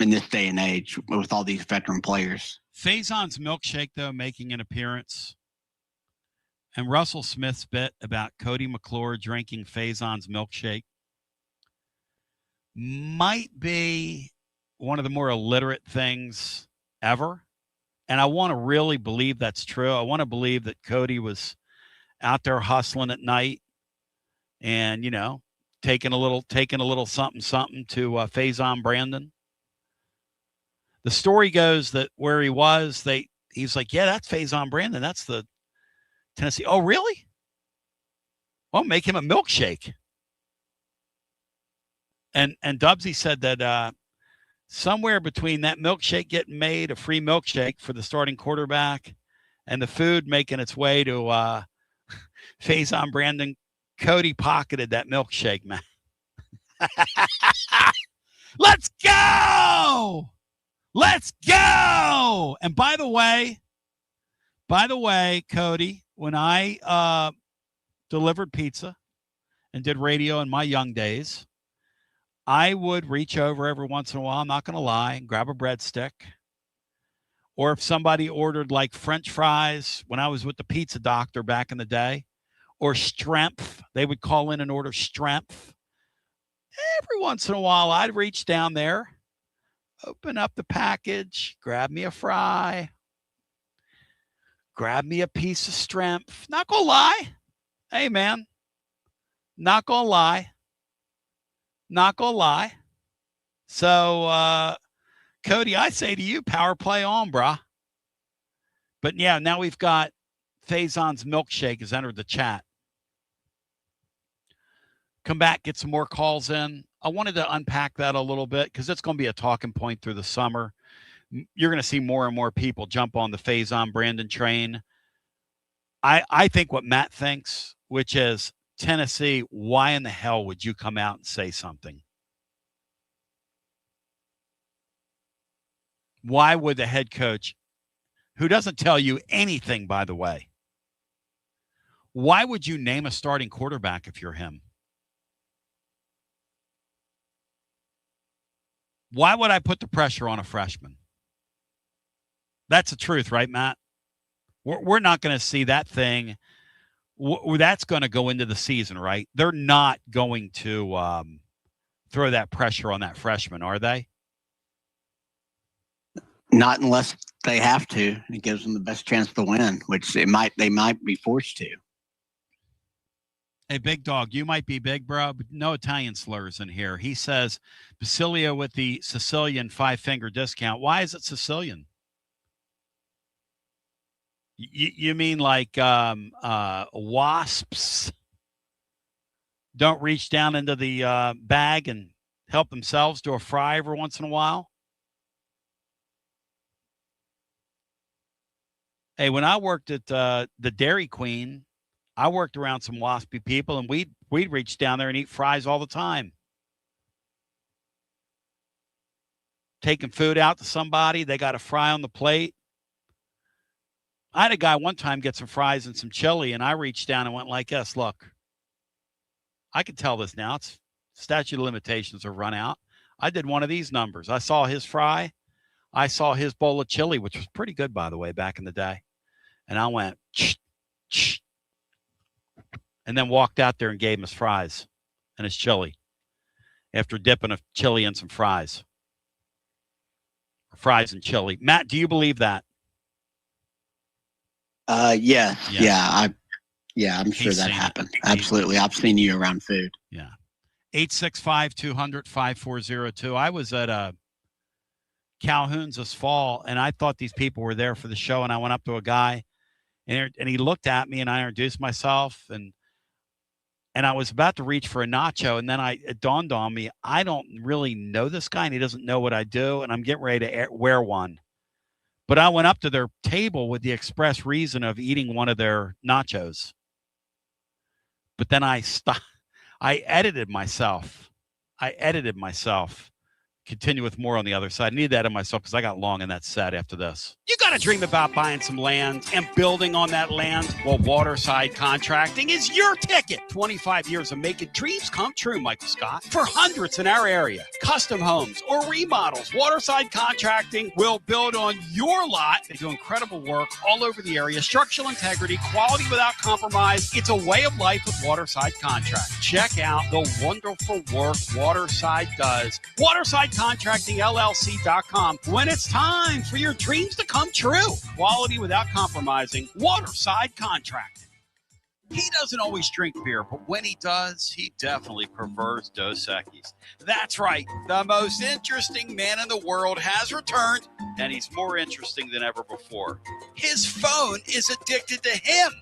in this day and age with all these veteran players. Faison's milkshake, though, making an appearance. And Russell Smith's bit about Cody McClure drinking Faison's milkshake might be one of the more illiterate things ever. And I want to really believe that's true. I want to believe that Cody was out there hustling at night and, taking a little something to Faison Brandon. The story goes that where he was, he's like, yeah, that's Faison Brandon. That's the Tennessee. Oh, really? Well, make him a milkshake. And Dubsy said that somewhere between that milkshake getting made, a free milkshake for the starting quarterback, and the food making its way to Faison Brandon, Cody pocketed that milkshake, man. Let's go! Let's go! And by the way, Cody, when I delivered pizza and did radio in my young days, I would reach over every once in a while, I'm not going to lie, and grab a breadstick. Or if somebody ordered like French fries when I was with the pizza doctor back in the day, or strength, they would call in and order strength. Every once in a while, I'd reach down there, open up the package, grab me a fry, grab me a piece of strength. Not going to lie. Hey, man, not going to lie. Not going to lie. So, Cody, I say to you, power play on, brah. But, yeah, now we've got Faison's milkshake has entered the chat. Come back, get some more calls in. I wanted to unpack that a little bit because it's going to be a talking point through the summer. You're going to see more and more people jump on the Faison Brandon train. I think what Matt thinks, which is Tennessee, why in the hell would you come out and say something? Why would the head coach, who doesn't tell you anything, by the way, why would you name a starting quarterback if you're him? Why would I put the pressure on a freshman? That's the truth, right, Matt? We're not going to see that thing. That's going to go into the season, right? They're not going to throw that pressure on that freshman, are they? Not unless they have to. It gives them the best chance to win, which they might be forced to. Hey, Big Dog, you might be big, bro, but no Italian slurs in here. He says, Basilio with the Sicilian 5-finger discount. Why is it Sicilian? You mean like wasps don't reach down into the bag and help themselves to a fry every once in a while? Hey, when I worked at the Dairy Queen, I worked around some waspy people, and we'd reach down there and eat fries all the time. Taking food out to somebody, they got a fry on the plate. I had a guy one time get some fries and some chili, and I reached down and went like this. Look, I can tell this now. It's statute of limitations have run out. I did one of these numbers. I saw his fry. I saw his bowl of chili, which was pretty good, by the way, back in the day. And I went, and then walked out there and gave him his fries and his chili after dipping a chili in some fries. Fries and chili. Matt, do you believe that? Yeah. I'm sure that happened. Absolutely. I've seen you around food. Yeah. 865-200-5402. I was at Calhoun's this fall, and I thought these people were there for the show, and I went up to a guy, and he looked at me, and I introduced myself, and I was about to reach for a nacho, and then it dawned on me, I don't really know this guy, and he doesn't know what I do, and I'm getting ready to wear one. But I went up to their table with the express reason of eating one of their nachos. But then I stopped. I edited myself. Continue with more on the other side. I need that in myself because I got long in that set after this. You got to dream about buying some land and building on that land? Well, Waterside Contracting is your ticket. 25 years of making dreams come true, Michael Scott. For hundreds in our area, custom homes or remodels, Waterside Contracting will build on your lot. They do incredible work all over the area. Structural integrity, quality without compromise. It's a way of life with Waterside Contracting. Check out the wonderful work Waterside does. WatersideContractingLLC.com. When it's time for your dreams to come true. Quality without compromising. Waterside Contracting. He doesn't always drink beer, but when he does, he definitely prefers Dos Equis. That's right. The most interesting man in the world has returned, and he's more interesting than ever before. His phone is addicted to him.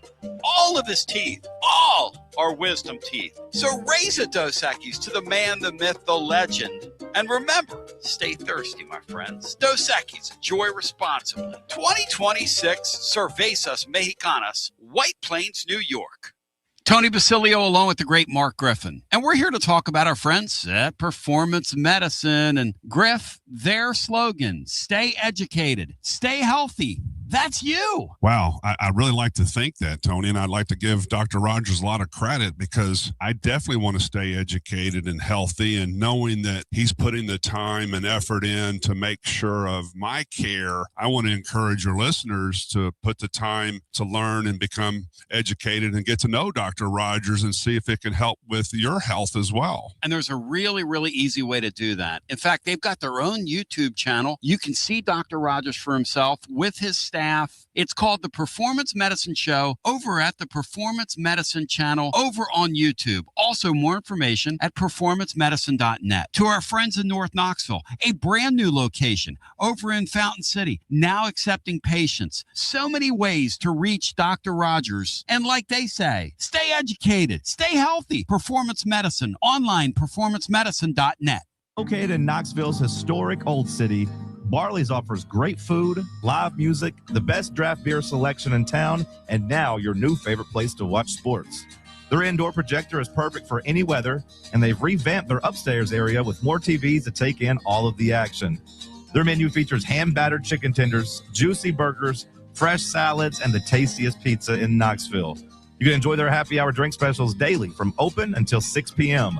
All of his teeth, all are wisdom teeth. So raise a Dos Equis to the man, the myth, the legend. And remember, stay thirsty, my friends. Dos Equis, enjoy responsibly. 2026 Cervezas Mexicanas, White Plains, New York. Tony Basilio along with the great Mark Griffin. And we're here to talk about our friends at Performance Medicine. And Griff, their slogan, stay educated, stay healthy. That's you. Wow. I really like to think that, Tony, and I'd like to give Dr. Rogers a lot of credit because I definitely want to stay educated and healthy, and knowing that he's putting the time and effort in to make sure of my care. I want to encourage your listeners to put the time to learn and become educated and get to know Dr. Rogers and see if it can help with your health as well. And there's a really, really easy way to do that. In fact, they've got their own YouTube channel. You can see Dr. Rogers for himself with his staff. It's called The Performance Medicine Show over at the Performance Medicine channel over on YouTube. Also, more information at performancemedicine.net. To our friends in North Knoxville, a brand new location over in Fountain City, now accepting patients. So many ways to reach Dr. Rogers. And like they say, stay educated, stay healthy. Performance Medicine, online, performancemedicine.net. Located in Knoxville's historic Old City, Barley's offers great food, live music, the best draft beer selection in town, and now your new favorite place to watch sports. Their indoor projector is perfect for any weather, and they've revamped their upstairs area with more TVs to take in all of the action. Their menu features hand-battered chicken tenders, juicy burgers, fresh salads, and the tastiest pizza in Knoxville. You can enjoy their happy hour drink specials daily from open until 6 p.m.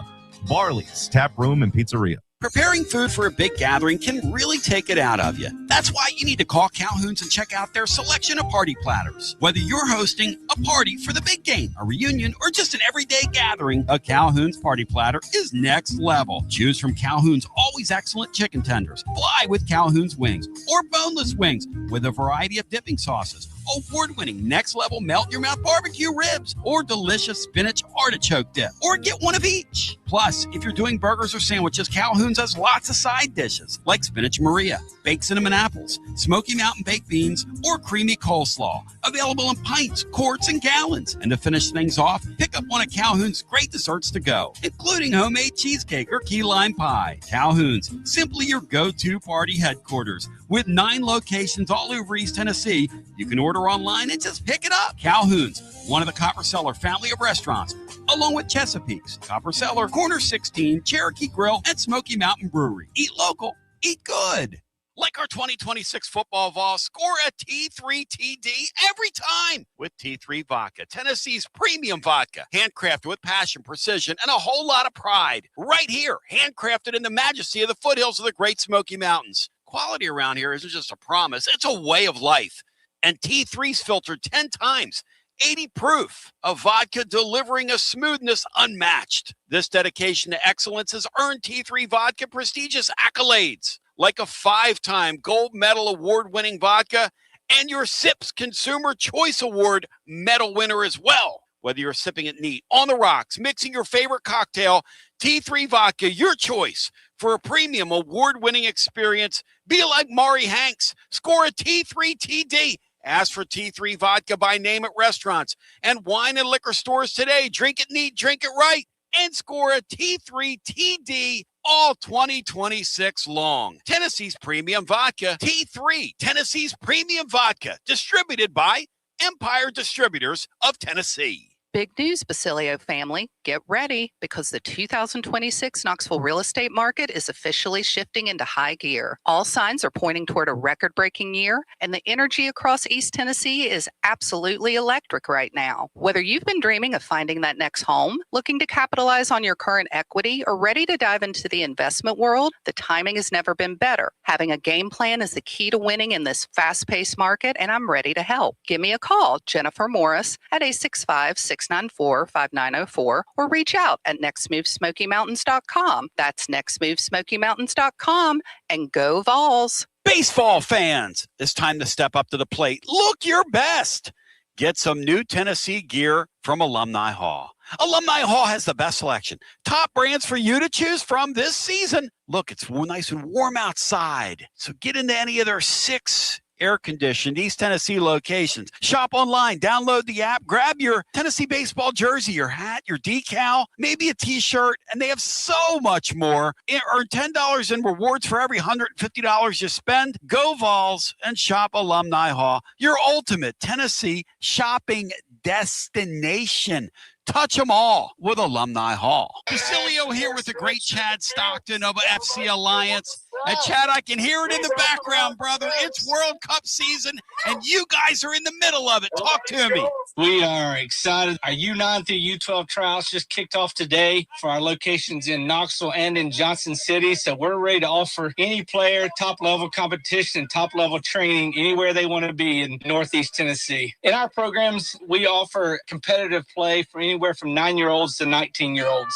Barley's Tap Room and Pizzeria. Preparing food for a big gathering can really take it out of you. That's why you need to call Calhoun's and check out their selection of party platters. Whether you're hosting a party for the big game, a reunion, or just an everyday gathering, a Calhoun's party platter is next level. Choose from Calhoun's always excellent chicken tenders, fly with Calhoun's wings, or boneless wings with a variety of dipping sauces, award-winning next-level melt-in-your-mouth barbecue ribs, or delicious spinach artichoke dip, or get one of each. Plus, if you're doing burgers or sandwiches, Calhoun's has lots of side dishes like spinach Maria, baked cinnamon apples, Smoky Mountain baked beans, or creamy coleslaw, available in pints, quarts, and gallons. And to finish things off, pick up one of Calhoun's great desserts to go, including homemade cheesecake or key lime pie. Calhoun's, simply your go-to party headquarters. With 9 locations all over East Tennessee, you can order online and just pick it up. Calhoun's, one of the Copper Cellar family of restaurants, along with Chesapeake's, Copper Cellar, Corner 16, Cherokee Grill, and Smoky Mountain Brewery. Eat local, eat good. Like our 2026 football Vol, score a T3 TD every time with T3 Vodka, Tennessee's premium vodka, handcrafted with passion, precision, and a whole lot of pride. Right here, handcrafted in the majesty of the foothills of the Great Smoky Mountains. Quality around here isn't just a promise, it's a way of life. And T3's filtered 10 times, 80 proof of vodka, delivering a smoothness unmatched. This dedication to excellence has earned T3 Vodka prestigious accolades, like a 5-time gold medal award-winning vodka and your SIPS Consumer Choice Award medal winner as well. Whether you're sipping it neat, on the rocks, mixing your favorite cocktail, T3 Vodka, your choice for a premium award-winning experience. Be like Maury Hanks. Score a T3 TD. Ask for T3 Vodka by name at restaurants and wine and liquor stores today. Drink it neat, drink it right, and score a T3 TD all 2026 long. Tennessee's Premium Vodka, T3, Tennessee's Premium Vodka, distributed by Empire Distributors of Tennessee. Big news, Basilio family. Get ready because the 2026 Knoxville real estate market is officially shifting into high gear. All signs are pointing toward a record-breaking year, and the energy across East Tennessee is absolutely electric right now. Whether you've been dreaming of finding that next home, looking to capitalize on your current equity, or ready to dive into the investment world, the timing has never been better. Having a game plan is the key to winning in this fast-paced market, and I'm ready to help. Give me a call, Jennifer Morris, at 865-694-5904, or reach out at nextmovesmokymountains.com. That's nextmovesmokymountains.com, and go Vols. Baseball fans, it's time to step up to the plate. Look your best. Get some new Tennessee gear from Alumni Hall. Alumni Hall has the best selection. Top brands for you to choose from this season. Look, it's nice and warm outside, so get into any of their 6 air-conditioned East Tennessee locations. Shop online, download the app, grab your Tennessee baseball jersey, your hat, your decal, maybe a t-shirt, and they have so much more. Earn $10 in rewards for every $150 you spend. Go Vols and shop Alumni Hall, your ultimate Tennessee shopping destination. Touch them all with Alumni Hall. Basilio here with the great Chad Stockton of FC Alliance. And Chad, I can hear it in the background, brother. It's World Cup season, and you guys are in the middle of it. Talk to me. We are excited. Our U9 through U12 trials just kicked off today for our locations in Knoxville and in Johnson City. So we're ready to offer any player top-level competition, top-level training anywhere they want to be in Northeast Tennessee. In our programs, we offer competitive play for anywhere from 9-year-olds to 19-year-olds.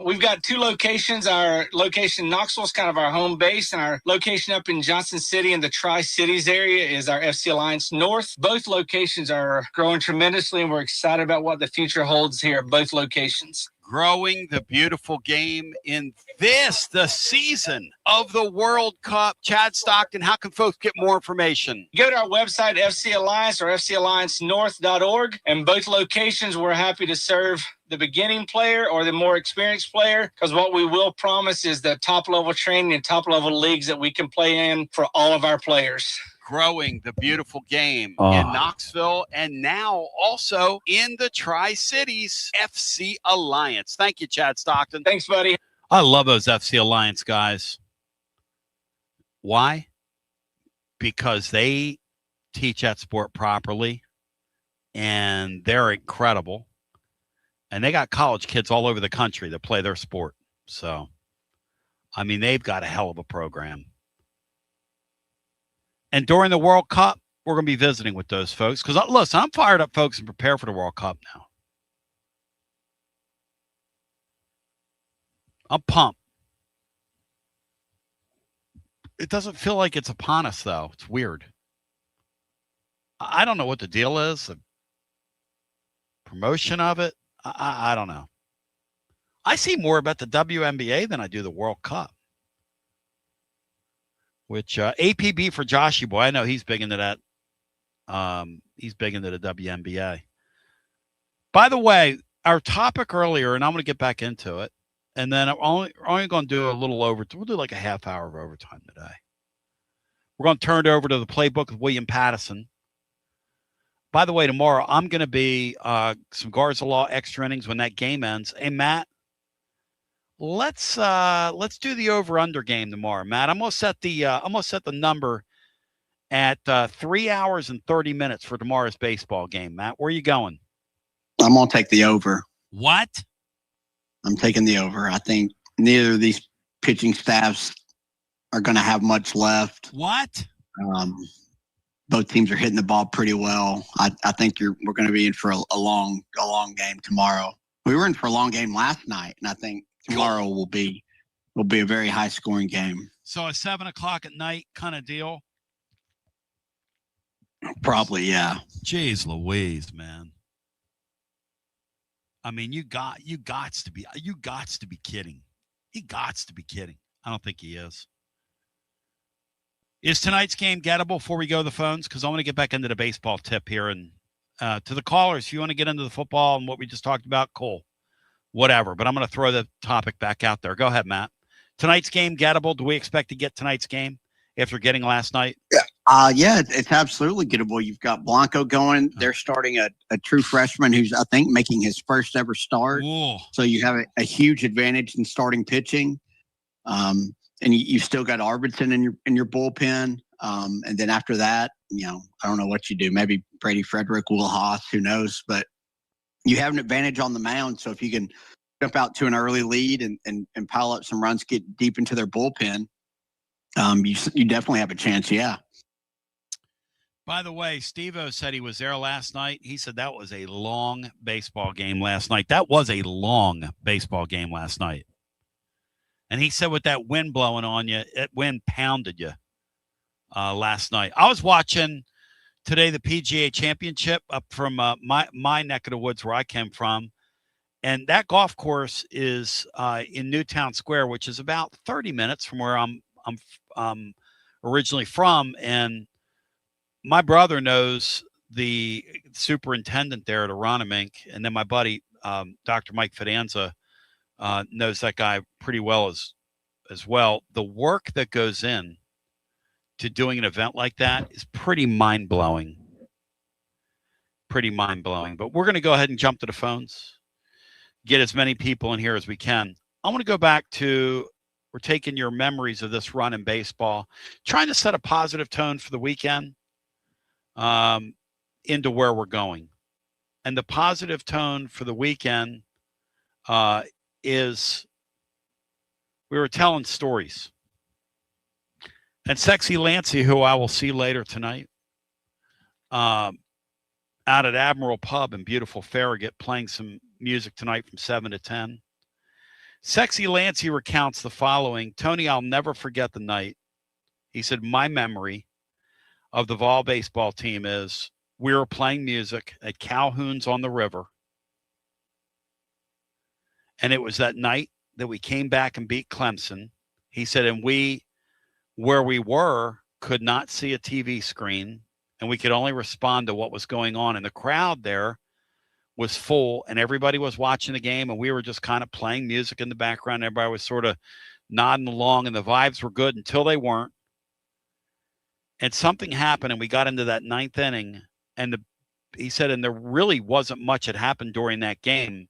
We've got 2 locations. Our location in Knoxville is kind of our home base, and our location up in Johnson City in the Tri-Cities area is our FC Alliance North. Both locations are growing tremendously, and we're excited about what the future holds here at both locations. growing the beautiful game in the season of the World Cup. Chad Stockton, how can folks get more information? Go to our website, FC Alliance or FCAllianceNorth.org. And both locations, we're happy to serve the beginning player or the more experienced player, because what we will promise is the top-level training and top-level leagues that we can play in for all of our players. Growing the beautiful game in Knoxville and now also in the Tri-Cities FC Alliance. Thank you, Chad Stockton. Thanks, buddy. I love those FC Alliance guys. Why? Because they teach that sport properly, and they're incredible. And they got college kids all over the country that play their sport. So, I mean, they've got a hell of a program. And during the World Cup, we're going to be visiting with those folks. Because, listen, I'm fired up, folks, and prepare for the World Cup now. I'm pumped. It doesn't feel like it's upon us, though. It's weird. I don't know what the deal is. The promotion of it, I don't know. I see more about the WNBA than I do the World Cup. Which APB for Joshy Boy, I know he's big into that. He's big into the WNBA. By the way, our topic earlier, and I'm going to get back into it, and then I'm only going to do a little overtime. We'll do like a half hour of overtime today. We're going to turn it over to the playbook with William Pattison. By the way, tomorrow I'm going to be some Garza Law extra innings when that game ends. Hey, Matt. Let's do the over-under game tomorrow, Matt. I'm gonna set the number at 3 hours and 30 minutes for tomorrow's baseball game. Matt, where are you going? I'm gonna take the over. What? I'm taking the over. I think neither of these pitching staffs are gonna have much left. What? Both teams are hitting the ball pretty well. I think we're gonna be in for a long game tomorrow. We were in for a long game last night, and I think tomorrow will be a very high scoring game. So a 7 o'clock at night kind of deal? Probably, yeah. Jeez Louise, man. I mean, you got to be kidding. He gots to be kidding. I don't think he is. Is tonight's game gettable before we go to the phones? Because I want to get back into the baseball tip here. And to the callers, if you want to get into the football and what we just talked about, cool. Whatever, but I'm going to throw the topic back out there. Go ahead, Matt. Tonight's game gettable? Do we expect to get tonight's game after getting last night? Yeah, it's absolutely gettable. You've got Blanco going. They're starting a true freshman who's, I think, making his first ever start. Ooh. So you have a huge advantage in starting pitching. And you've still got Arvidsson in your bullpen. And then after that, I don't know what you do. Maybe Brady Frederick, Will Haas, who knows? But you have an advantage on the mound. So if you can jump out to an early lead and pile up some runs, get deep into their bullpen, you definitely have a chance. Yeah. By the way, Steve-O said he was there last night. He said that was a long baseball game last night. That was a long baseball game last night. And he said with that wind blowing on you, that wind pounded you last night. I was watching today the PGA Championship up from my neck of the woods where I came from. And that golf course is in Newtown Square, which is about 30 minutes from where I'm originally from. And my brother knows the superintendent there at Aronimink. And then my buddy, Dr. Mike Fidanza, knows that guy pretty well as well. The work that goes in to doing an event like that is pretty mind-blowing. But we're going to go ahead and jump to the phones, get as many people in here as we can. I want to go back to, we're taking your memories of this run in baseball, trying to set a positive tone for the weekend into where we're going. And the positive tone for the weekend is we were telling stories. And Sexy Lancy, who I will see later tonight, out at Admiral Pub in beautiful Farragut, playing some music tonight from 7 to 10. Sexy Lancy recounts the following. Tony, I'll never forget the night. He said, my memory of the Vol baseball team is we were playing music at Calhoun's on the river. And it was that night that we came back and beat Clemson. He said, and where we were, could not see a TV screen, and we could only respond to what was going on. And the crowd there was full, and everybody was watching the game, and we were just kind of playing music in the background. Everybody was sort of nodding along, and the vibes were good until they weren't. And something happened, and we got into that ninth inning, and he said, and there really wasn't much that happened during that game.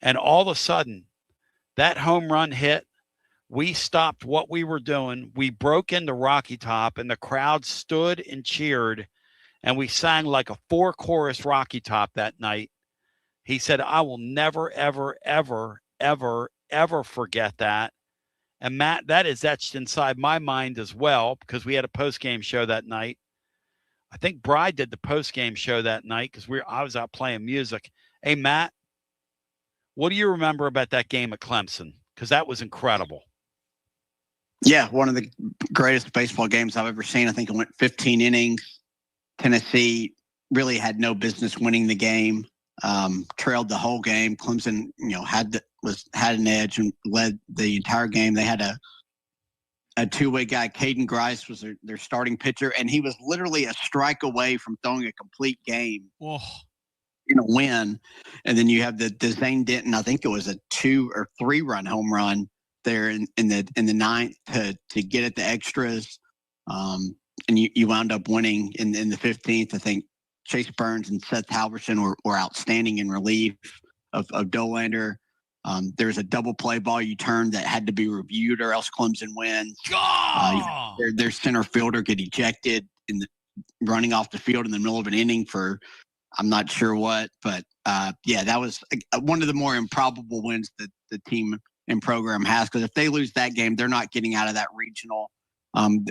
And all of a sudden, that home run hit. We stopped what we were doing. We broke into Rocky Top, and the crowd stood and cheered, and we sang like a 4-chorus Rocky Top that night. He said, I will never, ever, ever, ever, ever forget that. And Matt, that is etched inside my mind as well, because we had a post-game show that night. I think Bride did the post-game show that night because I was out playing music. Hey, Matt, what do you remember about that game at Clemson? Because that was incredible. Yeah, one of the greatest baseball games I've ever seen. I think it went 15 innings. Tennessee really had no business winning the game. Trailed the whole game. Clemson, had an edge and led the entire game. They had a two-way guy. Caden Grice was their starting pitcher, and he was literally a strike away from throwing a complete game in a win. And then you have the Zane Denton. I think it was a 2 or 3 run home run there in the ninth to get at the extras, and you wound up winning in the 15th. I think Chase Burns and Seth Halverson were outstanding in relief of Dolander. There's a double play ball you turned that had to be reviewed or else Clemson wins. Their center fielder get ejected running off the field in the middle of an inning for I'm not sure what, but that was one of the more improbable wins that the team and program has, because if they lose that game, they're not getting out of that regional.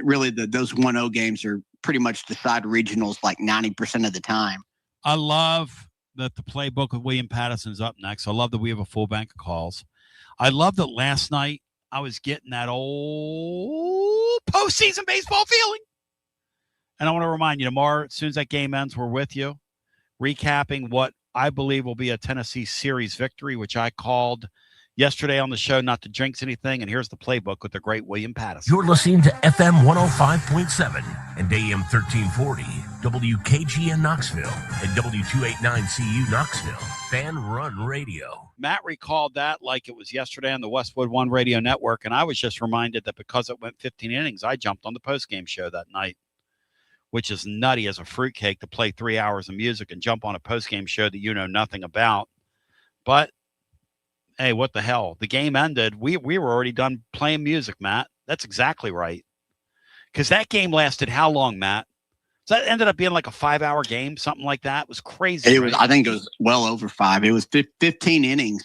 Really, those 1-0 games are pretty much decide regionals like 90% of the time. I love that the playbook with William Patterson's up next. I love that we have a full bank of calls. I love that last night I was getting that old postseason baseball feeling. And I want to remind you, tomorrow, as soon as that game ends, we're with you, recapping what I believe will be a Tennessee series victory, which I called yesterday on the show, not to jinx anything. And here's the playbook with the great William Patterson. You're listening to FM 105.7 and AM 1340, WKGN Knoxville, and W289CU Knoxville, Fan Run Radio. Matt recalled that like it was yesterday on the Westwood One Radio Network, and I was just reminded that because it went 15 innings, I jumped on the postgame show that night, which is nutty as a fruitcake to play 3 hours of music and jump on a postgame show that you know nothing about. But hey, what the hell? The game ended. We were already done playing music, Matt. That's exactly right. Because that game lasted how long, Matt? So that ended up being like a 5-hour game, something like that. It was crazy. I think it was well over 5. It was 15 innings.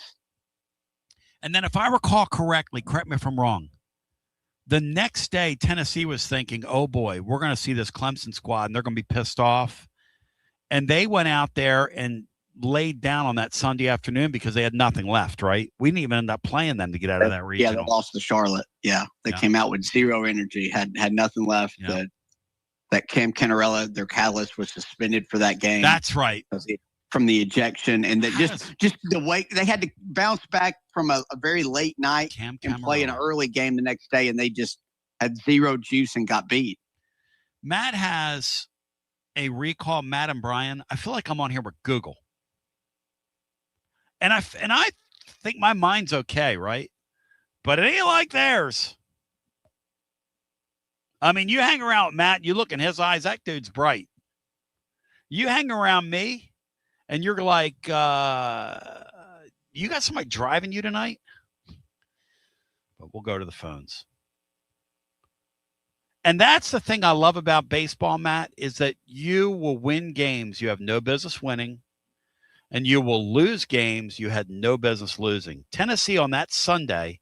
And then if I recall correctly, correct me if I'm wrong, the next day Tennessee was thinking, oh boy, we're going to see this Clemson squad and they're going to be pissed off. And they went out there and laid down on that Sunday afternoon because they had nothing left, right? We didn't even end up playing them to get out of that regional. Yeah, they lost to Charlotte. Yeah, they came out with zero energy, had nothing left. Yeah. That Cam Canarella, their catalyst, was suspended for that game. That's right. From the ejection, and that just the way they had to bounce back from a very late night and play an early game the next day, and they just had zero juice and got beat. Matt has a recall. Matt and Brian, I feel like I'm on here with Google. And I think my mind's okay, right? But it ain't like theirs. I mean, you hang around with Matt, you look in his eyes, that dude's bright. You hang around me, and you're like, you got somebody driving you tonight? But we'll go to the phones. And that's the thing I love about baseball, Matt, is that you will win games you have no business winning, and you will lose games you had no business losing. Tennessee on that Sunday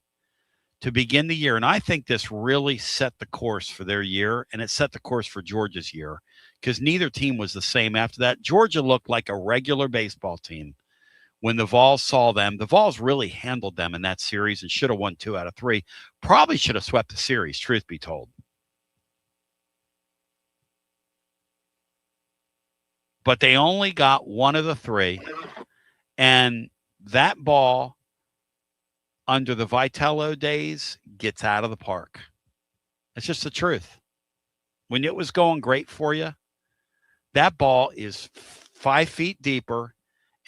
to begin the year, and I think this really set the course for their year, and it set the course for Georgia's year, because neither team was the same after that. Georgia looked like a regular baseball team when the Vols saw them. The Vols really handled them in that series and should have won 2 out of 3. Probably should have swept the series, truth be told. But they only got 1 of the 3, and that ball under the Vitello days gets out of the park. That's just the truth. When it was going great for you, that ball is 5 feet deeper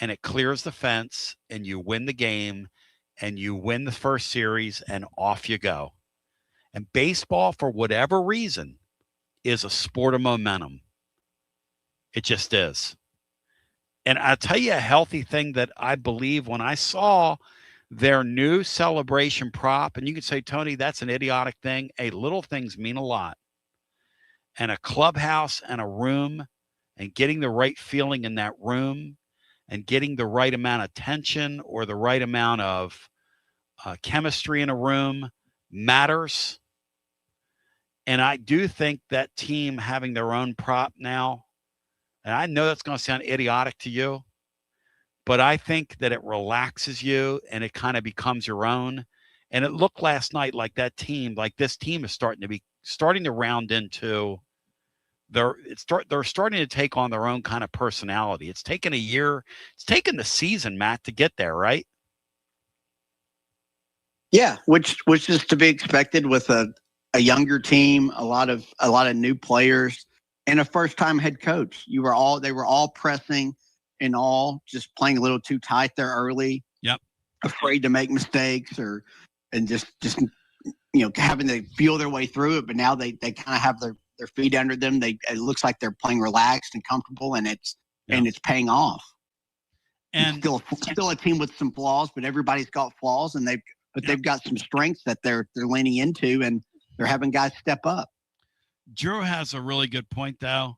and it clears the fence and you win the game and you win the first series and off you go. And baseball, for whatever reason, is a sport of momentum. It just is. And I'll tell you a healthy thing that I believe when I saw their new celebration prop, and you could say, Tony, that's an idiotic thing. Hey, little things mean a lot. And a clubhouse and a room and getting the right feeling in that room and getting the right amount of tension or the right amount of chemistry in a room matters. And I do think that team having their own prop now, and I know that's going to sound idiotic to you, but I think that it relaxes you and it kind of becomes your own. And it looked last night like that team, like this team is starting to round into they're starting to take on their own kind of personality. It's taken a year. It's taken the season, Matt, to get there, right? Yeah, which is to be expected with a younger team, a lot of new players, and a first-time head coach. They were all pressing and all just playing a little too tight there early. Yep. Afraid to make mistakes and just having to feel their way through it. But now they kind of have their feet under them. It looks like they're playing relaxed and comfortable, and it's paying off. And still a team with some flaws, but everybody's got flaws, and they've got some strengths that they're leaning into, and they're having guys step up. Drew has a really good point, though.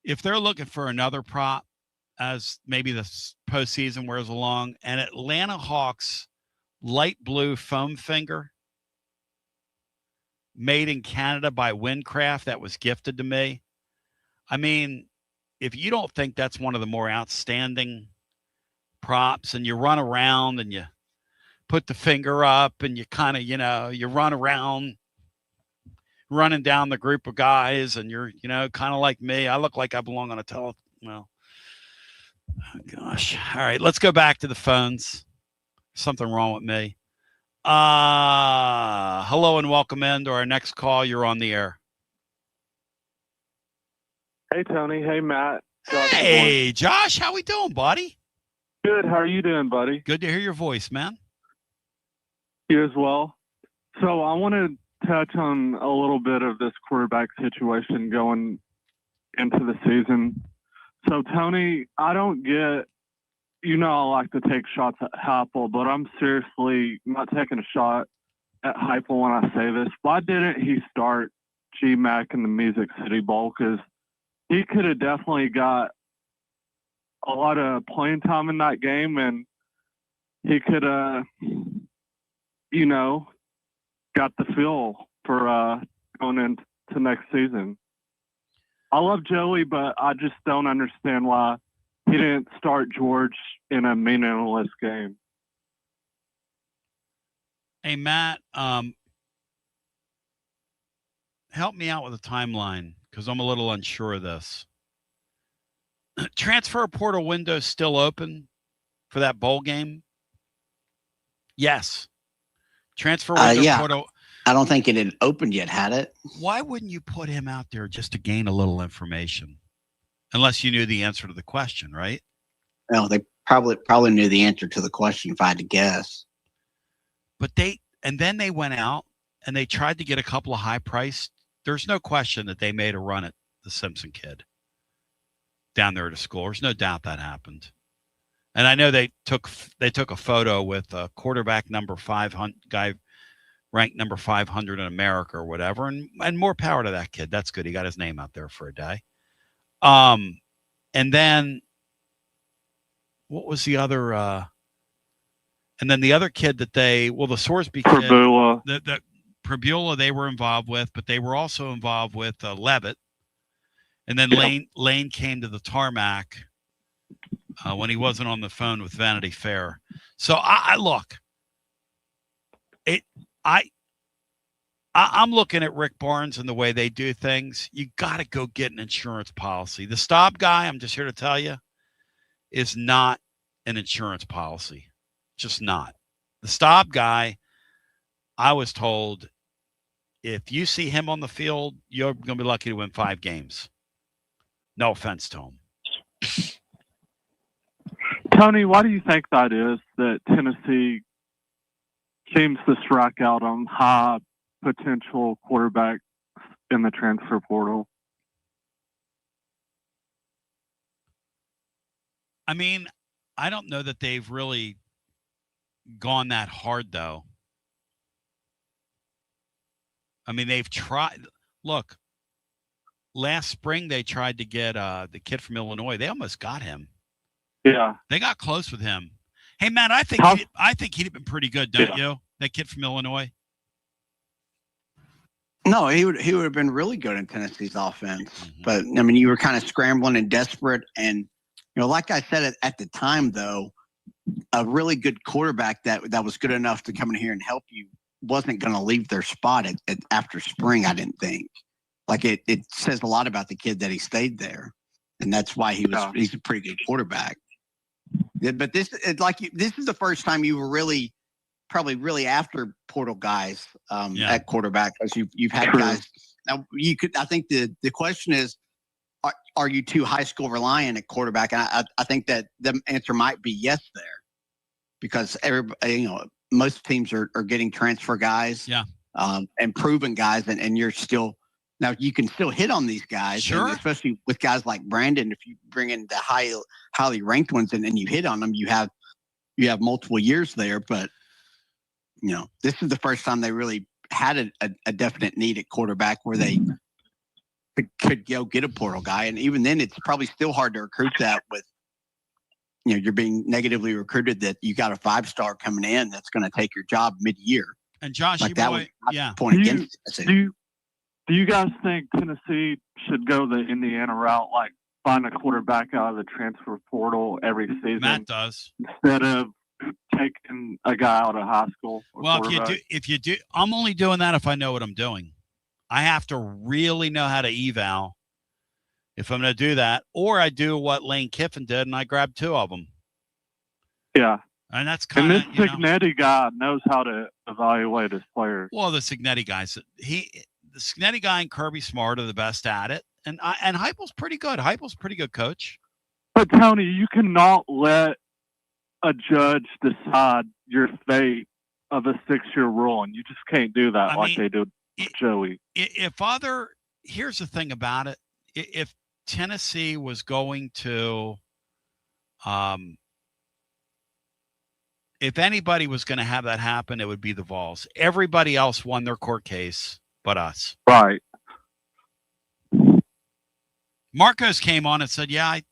If they're looking for another prop as maybe the postseason wears along, an Atlanta Hawks light blue foam finger made in Canada by Windcraft that was gifted to me. I mean, if you don't think that's one of the more outstanding props, and you run around and you put the finger up and you kind of, you run around running down the group of guys, and you're, kind of like me. I look like I belong on a well, oh gosh. All right, let's go back to the phones. Something wrong with me. Hello and welcome in to our next call. You're on the air. Hey, Tony. Hey, Matt. Hey, Josh. How we doing, buddy? Good. How are you doing, buddy? Good to hear your voice, man. You as well. So I want to touch on a little bit of this quarterback situation going into the season. So, Tony, I don't get, I like to take shots at Heupel, but I'm seriously not taking a shot at Heupel when I say this. Why didn't he start G-Mac in the Music City Bowl? Because he could have definitely got a lot of playing time in that game, and he could have, got the feel for going into next season. I love Joey, but I just don't understand why he didn't start George in a meaningless game. Hey, Matt, help me out with a timeline because I'm a little unsure of this. Transfer portal window still open for that bowl game? Yes. Transfer window portal. I don't think it had opened yet, had it? Why wouldn't you put him out there just to gain a little information? Unless you knew the answer to the question, right? Well, they probably knew the answer to the question if I had to guess. But then they went out and they tried to get a couple of high priced. There's no question that they made a run at the Simpson kid down there to school. There's no doubt that happened. And I know they took a photo with a quarterback number 500 guy ranked number 500 in America or whatever, and more power to that kid. That's good. He got his name out there for a day. And then what was the other? And then the other kid that the Sorsby kid, the Prabula they were involved with, but they were also involved with Levitt. And then Lane came to the tarmac when he wasn't on the phone with Vanity Fair. So I look. I'm looking at Rick Barnes and the way they do things. You got to go get an insurance policy. The Staub guy, I'm just here to tell you, is not an insurance policy. Just not. The Staub guy, I was told, if you see him on the field, you're going to be lucky to win 5 games. No offense to him. Tony, why do you think that is, that Tennessee seems to strike out on high potential quarterbacks in the transfer portal? I mean, I don't know that they've really gone that hard, though. I mean, they've tried. Look, last spring they tried to get the kid from Illinois. They almost got him. Yeah. They got close with him. Hey, Matt, I think he'd have been pretty good, don't you? That kid from Illinois. No, he would have been really good in Tennessee's offense. Mm-hmm. But I mean, you were kind of scrambling and desperate, and like I said at the time, though, a really good quarterback that was good enough to come in here and help you wasn't going to leave their spot after spring. I didn't think. Like it says a lot about the kid that he stayed there, and that's why he's a pretty good quarterback. But this is the first time you were probably really after portal guys at quarterback, because you've had guys. Now I think the question is, are you too high school reliant at quarterback? And I think that the answer might be yes there, because everybody, most teams are getting transfer guys, and proven guys, and you're still. Now, you can still hit on these guys, sure. Especially with guys like Brandon. If you bring in the highly ranked ones and you hit on them, you have multiple years there. But, this is the first time they really had a definite need at quarterback where they could go get a portal guy. And even then, it's probably still hard to recruit that with, you're being negatively recruited that you got a 5-star coming in that's going to take your job mid-year. And Josh, like that was yeah. Point against it. Do you guys think Tennessee should go the Indiana route, like find a quarterback out of the transfer portal every season? Matt does. Instead of taking a guy out of high school. Well, if you do, I'm only doing that if I know what I'm doing. I have to really know how to eval if I'm going to do that, or I do what Lane Kiffin did and I grab 2 of them. Yeah. And that's kind of, and this Signetti guy knows how to evaluate his players. Well, the Signetti guys, the Signetti guy and Kirby Smart are the best at it. And Heupel's pretty good. Heupel's a pretty good coach. But, Tony, you cannot let a judge decide your fate of a 6-year rule, and you just can't do that they do with Joey. Here's the thing about it. If Tennessee was going to if anybody was going to have that happen, it would be the Vols. Everybody else won their court case but us. Right. Marcos came on and said, I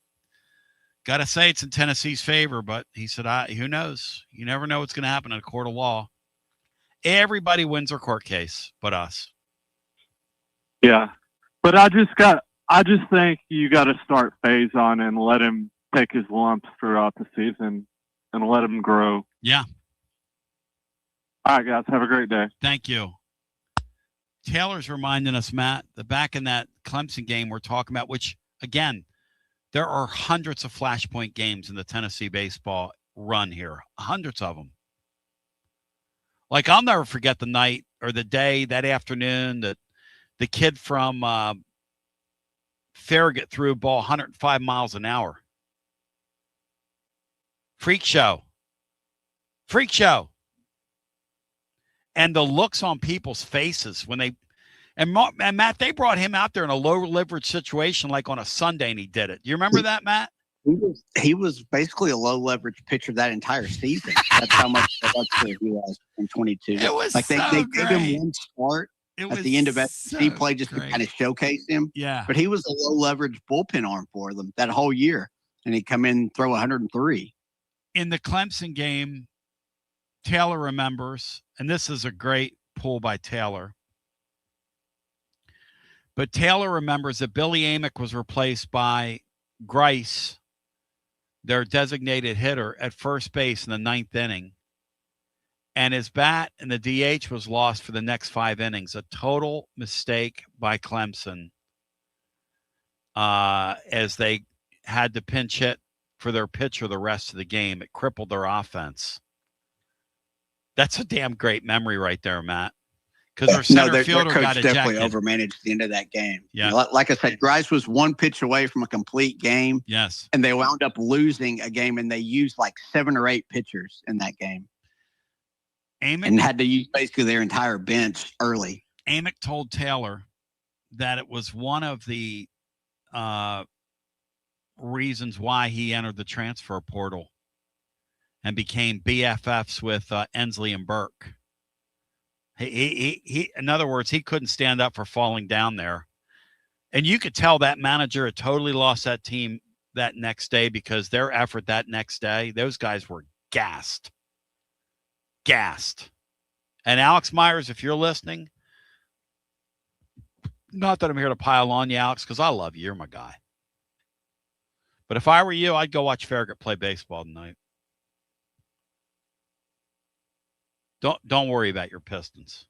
got to say it's in Tennessee's favor, but he said, who knows? You never know what's going to happen in a court of law. Everybody wins their court case but us. Yeah. But I just think you got to start Faison and let him take his lumps throughout the season and let him grow. Yeah. All right, guys. Have a great day. Thank you. Taylor's reminding us, Matt, that back in that Clemson game we're talking about, which, again, there are hundreds of flashpoint games in the Tennessee baseball run here. Hundreds of them. Like, I'll never forget the night or the day, that afternoon, that the kid from Farragut threw a ball 105 miles an hour. Freak show. And the looks on people's faces when they and Matt, they brought him out there in a low leverage situation like on a Sunday, and he did it. Do you remember that, Matt? He was basically a low leverage pitcher that entire season. That's how much he was in 22. It was like they gave him one start at the end of SEC play just to kind of showcase him. Yeah. But he was a low leverage bullpen arm for them that whole year, and he'd come in and throw 103. In the Clemson game, Taylor remembers, and this is a great pull by Taylor. But Taylor remembers that Billy Amick was replaced by Grice, their designated hitter, at first base in the 9th inning. And his bat and the DH was lost for the next 5 innings. A total mistake by Clemson as they had to pinch hit for their pitcher the rest of the game. It crippled their offense. That's a damn great memory right there, Matt. Because our center fielder their got coach ejected. definitely overmanaged the end of that game. Yeah. You know, like I said, Grice was one pitch away from a complete game. Yes. And they wound up losing a game, and they used like 7 or 8 pitchers in that game. And had to use basically their entire bench early. Amick told Taylor that it was one of the reasons why he entered the transfer portal and became BFFs with Ensley and Burke. He, in other words, he couldn't stand up for falling down there. And you could tell that manager had totally lost that team that next day because their effort that next day, those guys were gassed. And Alex Myers, if you're listening, not that I'm here to pile on you, Alex, because I love you. You're my guy. But if I were you, I'd go watch Farragut play baseball tonight. Don't worry about your Pistons.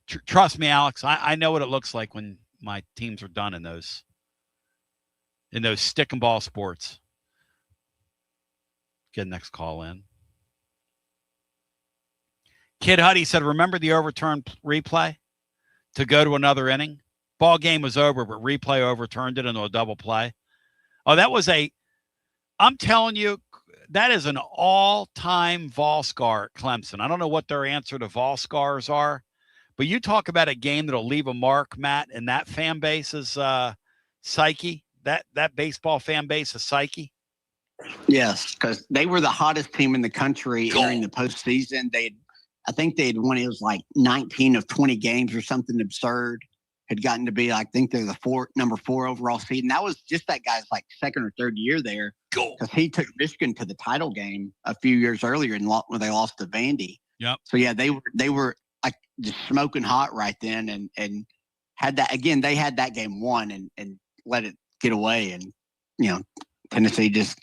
Trust me, Alex. I know what it looks like when my teams are done in those stick and ball sports. Get next call in. Kid Huddy said, "Remember the overturned replay to go to another inning? Ball game was over, but replay overturned it into a double play." Oh, that was I'm telling you, that is an all-time Vol-Scar at Clemson. I don't know what their answer to Vol-Scars are, but you talk about a game that'll leave a mark, Matt, and that fan base's psyche, that baseball fan base's psyche. Yes, because they were the hottest team in the country entering the postseason. I think they had won, it was like 19 of 20 games or something absurd. Had gotten to be, I think they're the number 4 overall seed. And that was just that guy's like second or third year there. Because he took Michigan to the title game a few years earlier when they lost to Vandy. Yep. So yeah, they were like just smoking hot right then and had that again, they had that game won and let it get away. And Tennessee just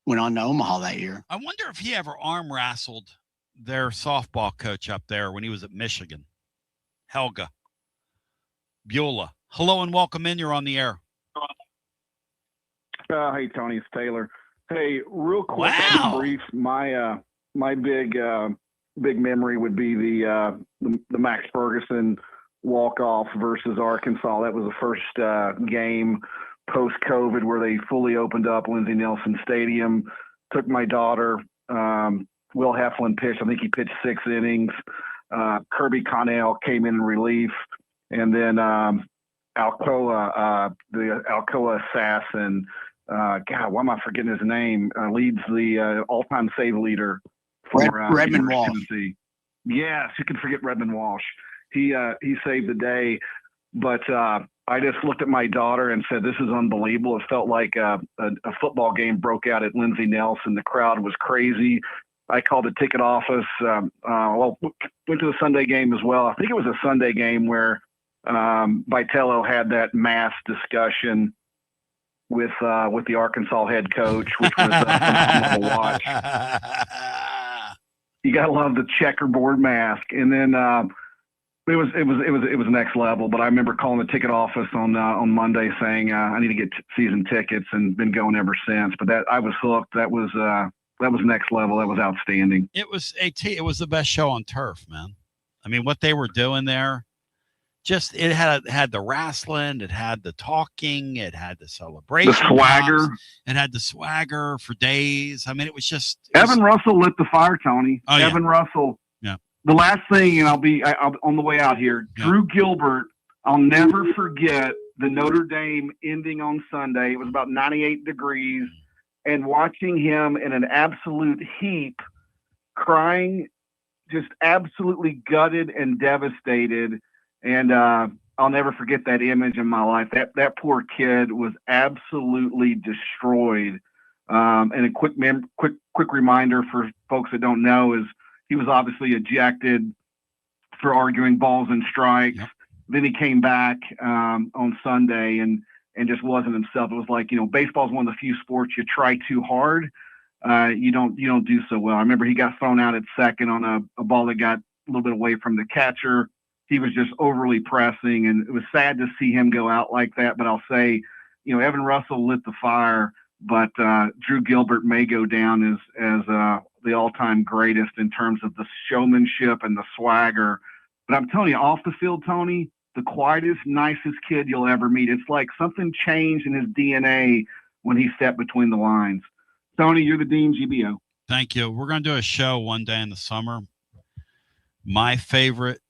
went on to Omaha that year. I wonder if he ever arm wrestled their softball coach up there when he was at Michigan. Helga Beulah. Hello and welcome in. You're on the air. Hey, Tony, it's Taylor. Hey, real quick, brief. My big memory would be the Max Ferguson walk-off versus Arkansas. That was the first game post-COVID where they fully opened up Lindsey Nelson Stadium. Took my daughter. Will Heflin pitched. I think he pitched 6 innings. Kirby Connell came in relief. And then Alcoa, the Alcoa assassin, God, why am I forgetting his name? Leads the all-time save leader for Redmond Walsh. Yes, you can forget Redmond Walsh. He saved the day. But I just looked at my daughter and said, "This is unbelievable." It felt like a football game broke out at Lindsey Nelson. The crowd was crazy. I called the ticket office. Went to the Sunday game as well. I think it was a Sunday game where Vitello had that mass discussion with the Arkansas head coach, which was phenomenal to watch. You gotta love the checkerboard mask, and then it was next level. But I remember calling the ticket office on Monday saying I need to get season tickets, and been going ever since. But I was hooked. That was next level. That was outstanding. It was it was the best show on turf, man. I mean, what they were doing there. Just it had the wrestling, it had the talking, it had the celebration, the swagger, it had the swagger for days. I mean, it was just Evan Russell lit the fire, Tony. Oh, Evan Russell. Yeah. The last thing, and I'll on the way out here. Yeah. Drew Gilbert. I'll never forget the Notre Dame ending on Sunday. It was about 98 degrees, and watching him in an absolute heap, crying, just absolutely gutted and devastated. And I'll never forget that image in my life. That poor kid was absolutely destroyed. And a quick reminder for folks that don't know is he was obviously ejected for arguing balls and strikes. Yep. Then he came back on Sunday and just wasn't himself. It was like, baseball is one of the few sports you try too hard, you don't do so well. I remember he got thrown out at second on a ball that got a little bit away from the catcher. He was just overly pressing, and it was sad to see him go out like that. But I'll say, Evan Russell lit the fire, but Drew Gilbert may go down as the all-time greatest in terms of the showmanship and the swagger. But I'm telling you, off the field, Tony, the quietest, nicest kid you'll ever meet. It's like something changed in his DNA when he stepped between the lines. Tony, you're the Dean GBO. Thank you. We're going to do a show one day in the summer. My favorite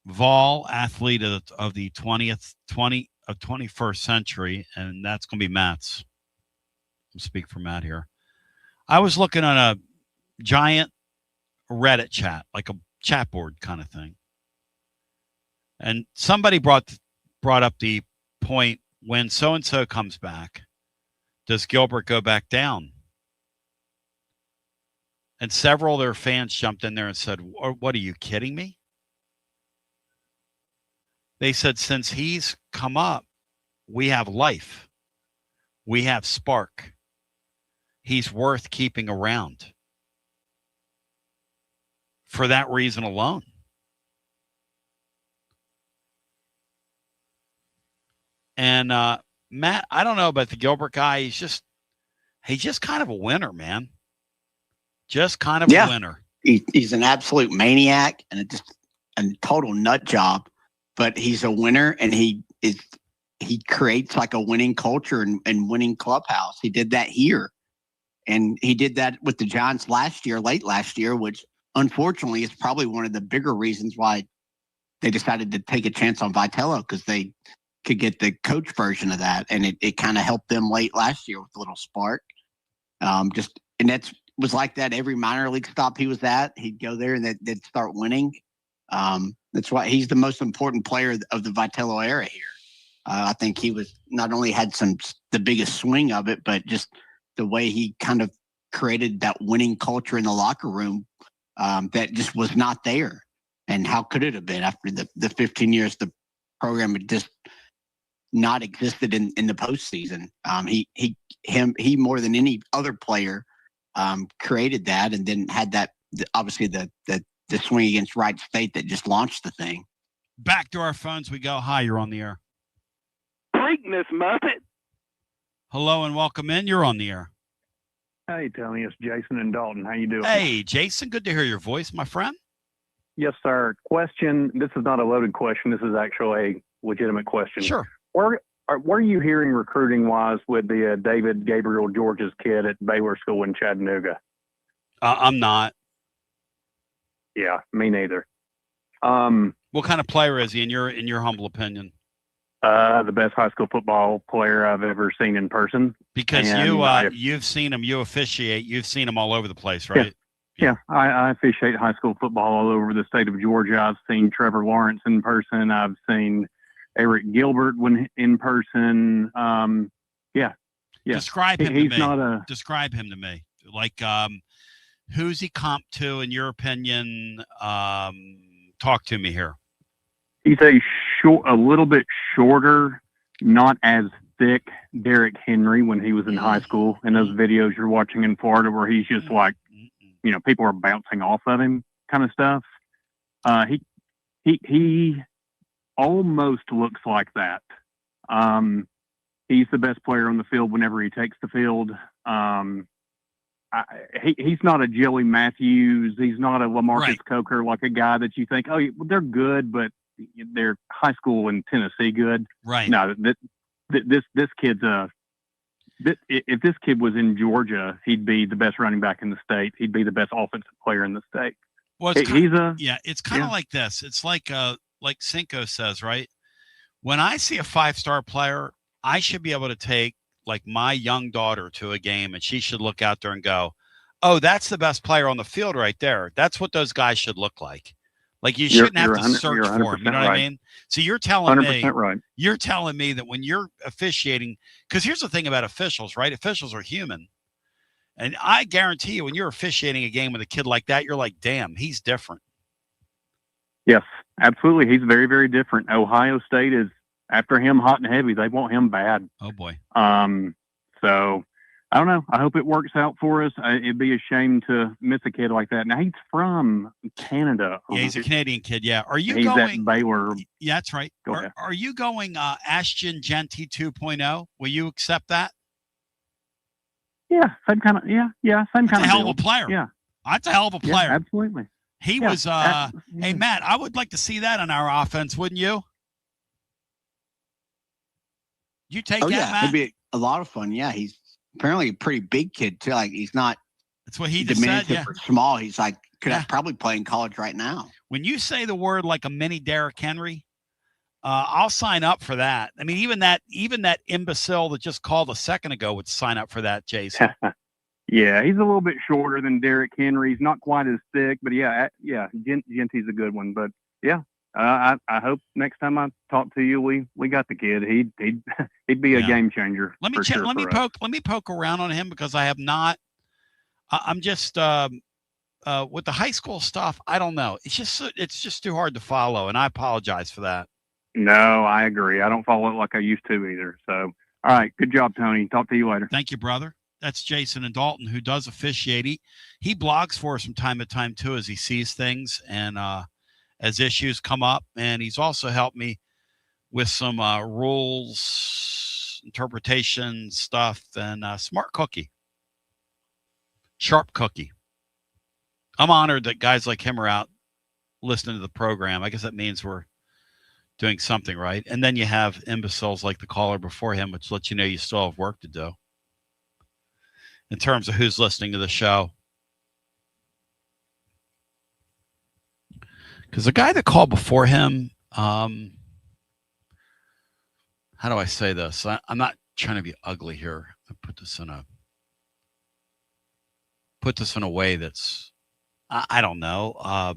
Vol athlete of the 21st century, and that's going to be Matt's. I'll speak for Matt here. I was looking on a giant Reddit chat, like a chat board kind of thing. And somebody brought up the point, when so-and-so comes back, does Gilbert go back down? And several of their fans jumped in there and said, what, are you kidding me? They said, since he's come up, we have life. We have spark. He's worth keeping around for that reason alone. And Matt, I don't know about the Gilbert guy. He's just kind of a winner, man. Just kind of a winner. He's an absolute maniac and a total nut job, but he's a winner, and he creates like a winning culture and winning clubhouse. He did that here, and he did that with the Giants late last year, which unfortunately is probably one of the bigger reasons why they decided to take a chance on Vitello, because they could get the coach version of that, and it kind of helped them late last year with a little spark. And that's was like that every minor league stop he was at. He'd go there and they'd start winning. That's why he's the most important player of the Vitello era here. I think he was not only had the biggest swing of it, but just the way he kind of created that winning culture in the locker room that just was not there. And how could it have been after the 15 years the program had just not existed in the postseason? He more than any other player created that, and then had that obviously the swing against Wright State that just launched the thing. Back to our phones we go. Hi, you're on the air. Preakness, Muppet. Hello and welcome in. You're on the air. Hey, Tony, it's Jason and Dalton. How you doing? Hey, Jason. Good to hear your voice, my friend. Yes, sir. Question. This is not a loaded question. This is actually a legitimate question. Sure. Where are you hearing recruiting-wise with the David Gabriel George's kid at Baylor School in Chattanooga? I'm not. Yeah, me neither. What kind of player is he in your humble opinion? The best high school football player I've ever seen in person. Because you've seen him, you officiate, you've seen him all over the place, right? Yeah, I officiate high school football all over the state of Georgia. I've seen Trevor Lawrence in person. I've seen Eric Gilbert in person. Describe him to me. Describe him to me. Like, who's he comp to in your opinion? Talk to me here. He's a little bit shorter, not as thick Derrick Henry when he was in high school. And those videos you're watching in Florida where he's just like, people are bouncing off of him kind of stuff. He almost looks like that. He's the best player on the field whenever he takes the field. He's not a Joey Matthews. He's not a LaMarcus Coker, like a guy that you think, they're good, but they're high school in Tennessee good. Right. No, this kid's if this kid was in Georgia, he'd be the best running back in the state. He'd be the best offensive player in the state. Well, it's kind of like this. It's like Cinco says, right? When I see a 5-star player, I should be able to take like my young daughter to a game, and she should look out there and go, "Oh, that's the best player on the field right there. That's what those guys should look like." Like you shouldn't have to search for them. You know what I mean? So you're telling me, you're telling me that when you're officiating, because here's the thing about officials, right? Officials are human. And I guarantee you, when you're officiating a game with a kid like that, you're like, damn, he's different. Yes, absolutely. He's very, very different. Ohio State is after him hot and heavy. They want him bad. Oh boy. So I don't know. I hope it works out for us. It'd be a shame to miss a kid like that. Now he's from Canada. Yeah, he's a Canadian kid. Yeah. Are you he's going at Baylor? Yeah, that's right. Go ahead. Are you going Ashton Genty 2.0? Will you accept that? Yeah, same kind of. Yeah, same kind of. Hell of a player. Yeah, That's a hell of a player. Yeah, absolutely. He was. Hey, Matt, I would like to see that on our offense, wouldn't you? You take that, Matt? It'd be a lot of fun. Yeah, he's apparently a pretty big kid too. Like he's not. That's what he just said. Yeah, or small. He's like could probably play in college right now. When you say the word like a mini Derrick Henry, I'll sign up for that. I mean, even that imbecile that just called a second ago would sign up for that, Jason. Yeah, he's a little bit shorter than Derrick Henry. He's not quite as thick, but Genty's a good one. But yeah, I hope next time I talk to you, we got the kid. He'd be a game changer. Let me poke around on him because I have not. I'm just with the high school stuff. I don't know. It's just too hard to follow, and I apologize for that. No, I agree. I don't follow it like I used to either. So, all right, good job, Tony. Talk to you later. Thank you, brother. That's Jason in Dalton, who does officiate. He blogs for us from time to time, too, as he sees things and as issues come up. And he's also helped me with some rules, interpretation stuff, and smart cookie. Sharp cookie. I'm honored that guys like him are out listening to the program. I guess that means we're doing something right. And then you have imbeciles like the caller before him, which lets you know you still have work to do in terms of who's listening to the show. Because the guy that called before him, how do I say this? I'm not trying to be ugly here. I put this in a way that's, I don't know,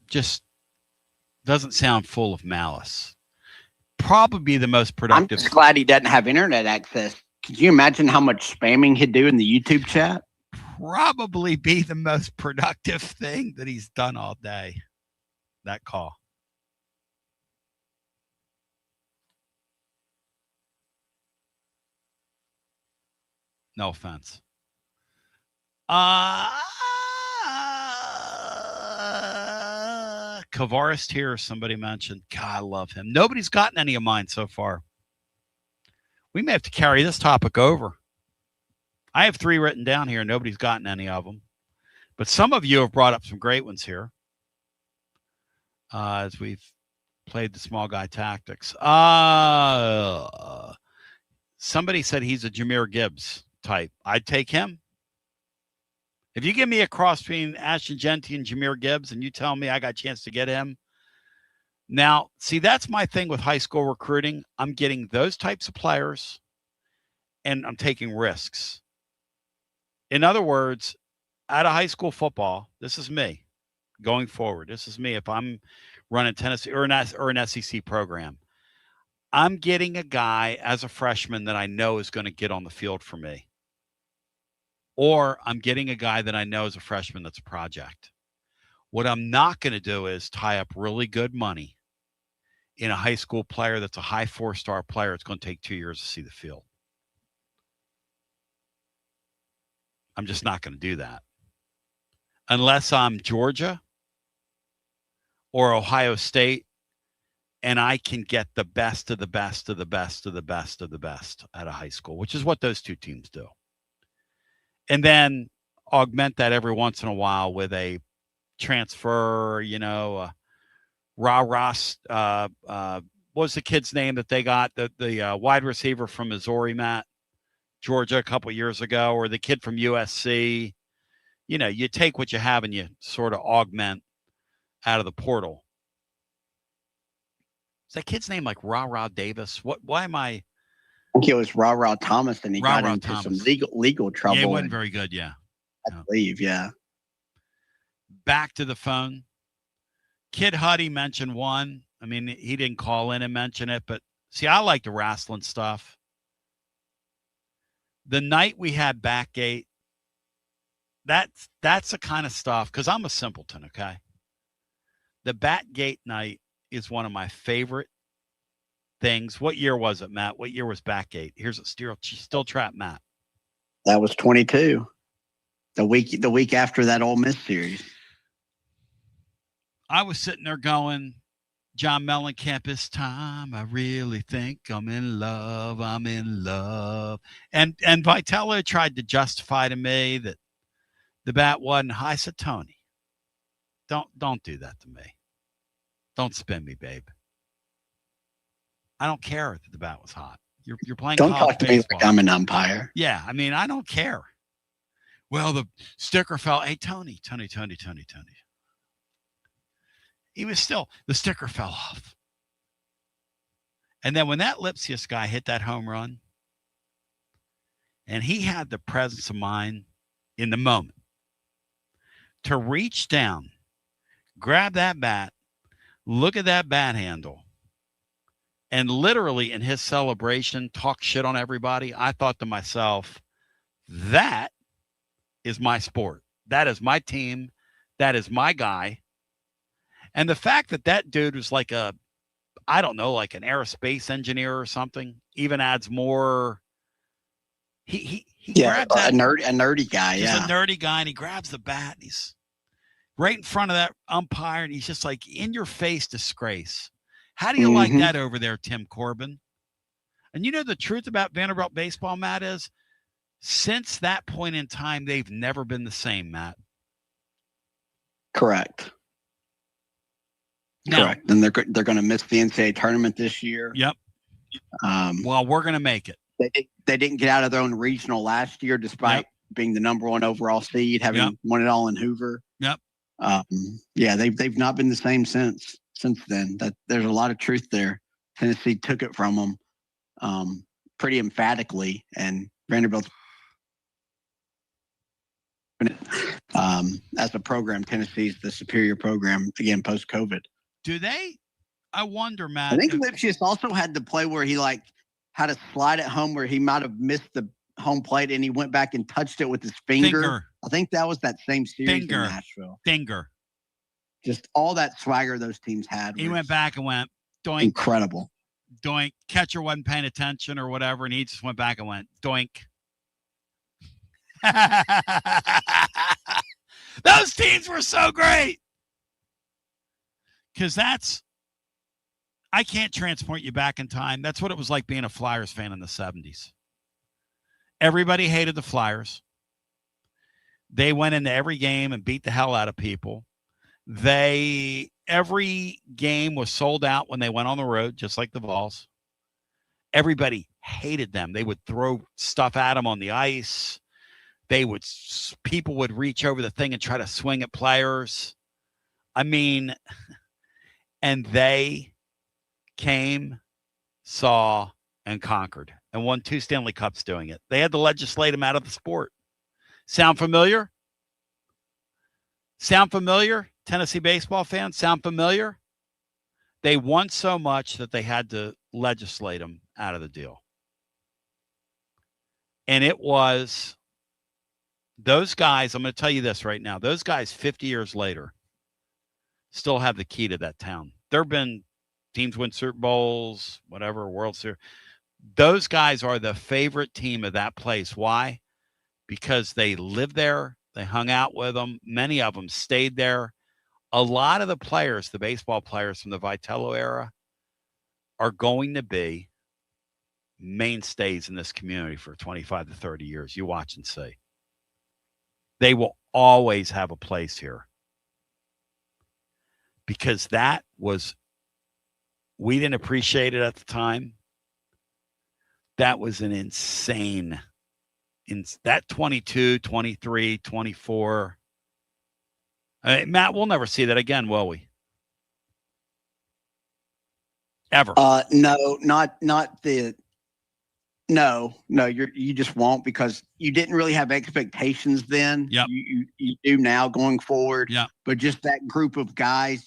just doesn't sound full of malice. Probably the most productive. I'm just glad he doesn't have internet access. Could you imagine how much spamming he'd do in the YouTube chat? Probably be the most productive thing that he's done all day. That call. No offense. Kavarist here, somebody mentioned. God, I love him. Nobody's gotten any of mine so far. We may have to carry this topic over. I have 3 written down here. Nobody's gotten any of them. But some of you have brought up some great ones here as we've played the small guy tactics. Somebody said he's a Jahmyr Gibbs type. I'd take him. If you give me a cross between Ashton Genty and Jahmyr Gibbs and you tell me I got a chance to get him. Now, see, that's my thing with high school recruiting. I'm getting those types of players and I'm taking risks. In other words, out of high school football, this is me going forward. This is me if I'm running Tennessee or an SEC program. I'm getting a guy as a freshman that I know is going to get on the field for me. Or I'm getting a guy that I know is a freshman that's a project. What I'm not going to do is tie up really good money in a high school player that's a high 4-star player. It's going to take 2 years to see the field. I'm just not going to do that. Unless I'm Georgia or Ohio State and I can get the best of the best of the best of the best of the best out of high school, which is what those two teams do. And then augment that every once in a while with a transfer, Ross. What was the kid's name that they got? The wide receiver from Missouri, Matt, Georgia, a couple years ago, or the kid from USC. You take what you have and you sort of augment out of the portal. Is that kid's name like Ra Davis? Why am I? I think it was Ra Thomas, and he got into some legal trouble. Yeah, it wasn't very good. Yeah, I believe. Yeah. Back to the phone. Kid Huddy mentioned one. I mean, he didn't call in and mention it, but see, I like the wrestling stuff. The night we had Backgate, that's the kind of stuff, because I'm a simpleton, okay? The Backgate night is one of my favorite things. What year was it, Matt? What year was Backgate? Here's a still trap, Matt. That was 22. The week after that Ole Miss series. I was sitting there going, John Mellencamp, it's time. I really think I'm in love. I'm in love. And Vitello tried to justify to me that the bat wasn't high. I said, Tony, don't do that to me. Don't spin me, babe. I don't care that the bat was hot. You're playing Don't college talk to me baseball. like I'm an umpire. Yeah, I mean, I don't care. Well, the sticker fell. Hey, Tony. He was still, the sticker fell off. And then when that Lipsius guy hit that home run, and he had the presence of mind in the moment to reach down, grab that bat, look at that bat handle, and literally in his celebration talk shit on everybody, I thought to myself, that is my sport. That is my team. That is my guy. And the fact that that dude was like like an aerospace engineer or something, even adds more. He grabs that, a nerdy guy. He's a nerdy guy, and he grabs the bat. And he's right in front of that umpire, and he's just like, in your face disgrace. How do you like that over there, Tim Corbin? And you know the truth about Vanderbilt baseball, Matt, is since that point in time, they've never been the same, Matt. Correct. No. Correct. And they're going to miss the NCAA tournament this year. Yep. Well, we're going to make it. They didn't get out of their own regional last year, despite being the number one overall seed, having won it all in Hoover. Yep. They've not been the same since then. That there's a lot of truth there. Tennessee took it from them pretty emphatically, and Vanderbilt. As a program, Tennessee's the superior program again post-COVID. Do they? I wonder, Matt. I think Lipsius also had the play where he had a slide at home where he might have missed the home plate and he went back and touched it with his finger. I think that was that same series in Nashville. Finger. Just all that swagger those teams had. He went back and went, doink. Incredible. Doink. Catcher wasn't paying attention or whatever, and he just went back and went, doink. Those teams were so great. Because I can't transport you back in time. That's what it was like being a Flyers fan in the 70s. Everybody hated the Flyers. They went into every game and beat the hell out of people. Every game was sold out when they went on the road, just like the Vols. Everybody hated them. They would throw stuff at them on the ice. People would reach over the thing and try to swing at players. I mean, and they came, saw, and conquered and won 2 Stanley Cups doing it. They had to legislate them out of the sport. Sound familiar? Sound familiar? Tennessee baseball fans, sound familiar? They won so much that they had to legislate them out of the deal. And it was those guys, I'm going to tell you this right now, those guys 50 years later still have the key to that town. There have been teams win Super Bowls, whatever, World Series. Those guys are the favorite team of that place. Why? Because they lived there. They hung out with them. Many of them stayed there. A lot of the players, the baseball players from the Vitello era, are going to be mainstays in this community for 25 to 30 years. You watch and see. They will always have a place here. Because we didn't appreciate it at the time. That was an insane, that 22, 23, 24. Matt, we'll never see that again, will we? Ever? No, not the. No, you just won't, because you didn't really have expectations then. Yep. You do now going forward. Yeah. But just that group of guys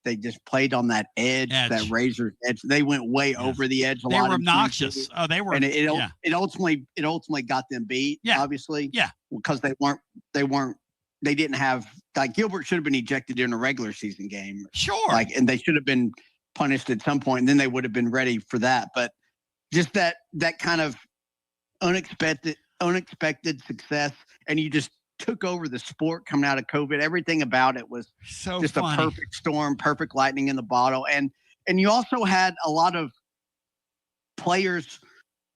they just played on that edge. That razor's edge. They went way over the edge. They were obnoxious. Oh, they were. And it ultimately got them beat. Yeah. Obviously. Yeah. Because they didn't have, like, Gilbert should have been ejected in a regular season game. Sure. And they should have been punished at some point, and then they would have been ready for that. But just that kind of unexpected success, and you just took over the sport coming out of COVID. Everything about it was so just funny. a perfect storm, perfect lightning in the bottle. And you also had a lot of players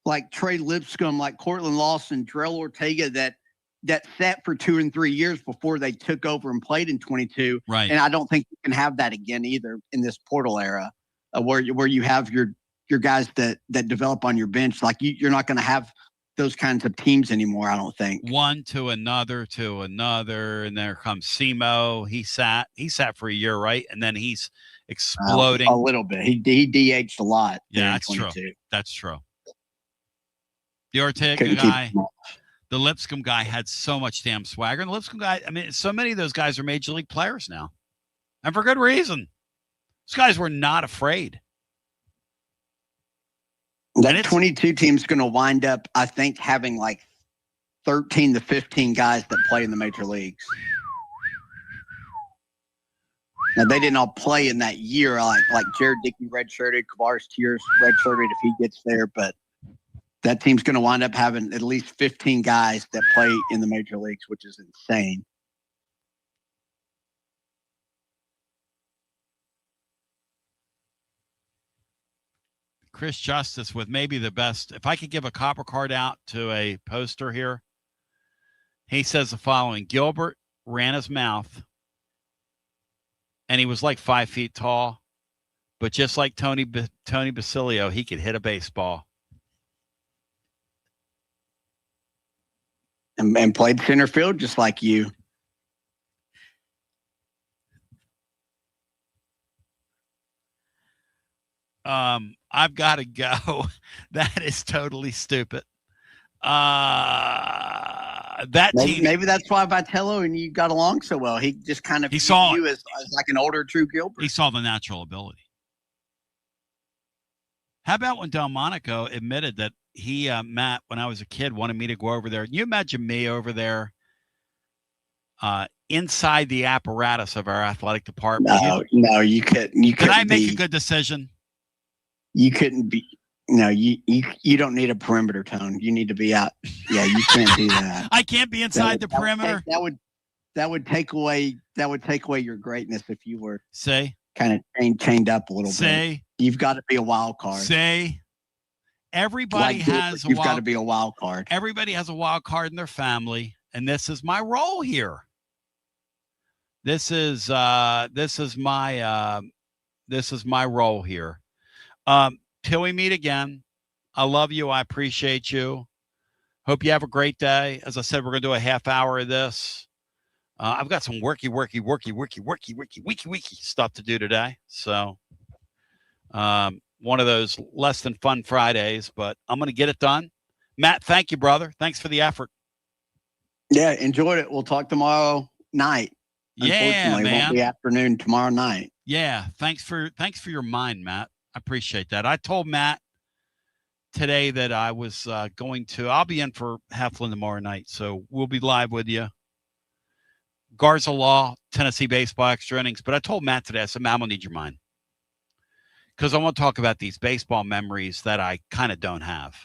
like Trey Lipscomb, like Cortland Lawson, Drell Ortega that sat for 2 and 3 years before they took over and played in 22. Right. And I don't think you can have that again either in this portal era, where you have your guys that develop on your bench. Like you're not going to have those kinds of teams anymore, I don't think. One to another, and there comes Simo. He sat for a year, right? And then he's exploding a little bit. He DH'd a lot. Yeah, that's true. That's true. The Ortega guy, the Lipscomb guy had so much damn swagger. And the Lipscomb guy, I mean, so many of those guys are major league players now, and for good reason. Those guys were not afraid. That 22 team's going to wind up, I think, having like 13 to 15 guys that play in the major leagues. Now, they didn't all play in that year. Like Jared Dickey redshirted, Kavaris Tears redshirted if he gets there. But that team's going to wind up having at least 15 guys that play in the major leagues, which is insane. Chris Justice with maybe the best. If I could give a copper card out to a poster here, he says the following: Gilbert ran his mouth, and he was like 5 feet tall, but just like Tony Basilio, he could hit a baseball. And played center field just like you. I've got to go. That is totally stupid. That team. Maybe that's why Vitello and you got along so well. He just kind of saw you as like an older Drew Gilbert. He saw the natural ability. How about when Delmonico admitted that he, Matt, when I was a kid, wanted me to go over there? Can you imagine me over there inside the apparatus of our athletic department? No, you couldn't. Could I make a good decision? You couldn't be. No, you don't need a perimeter, Tone. You need to be out. Yeah, you can't do that. I can't be inside the perimeter. That would take away your greatness if you were kind of chained up a little bit. You've got to be a wild card. Everybody has. You've got to be a wild card. Everybody has a wild card in their family, and this is my role here. This is my role here. Till we meet again, I love you. I appreciate you. Hope you have a great day. As I said, we're going to do a half hour of this. I've got some worky stuff to do today. So one of those less than fun Fridays, but I'm going to get it done. Matt, thank you, brother. Thanks for the effort. Yeah, enjoyed it. We'll talk tomorrow night. Yeah, man. It won't be afternoon tomorrow night. Yeah, thanks for your mind, Matt. I appreciate that. I told Matt today that I was I'll be in for Heflin tomorrow night, so we'll be live with you. Garza Law, Tennessee Baseball Extra Innings. But I told Matt today, I said, Matt, I'm going to need your mind. Because I want to talk about these baseball memories that I kind of don't have.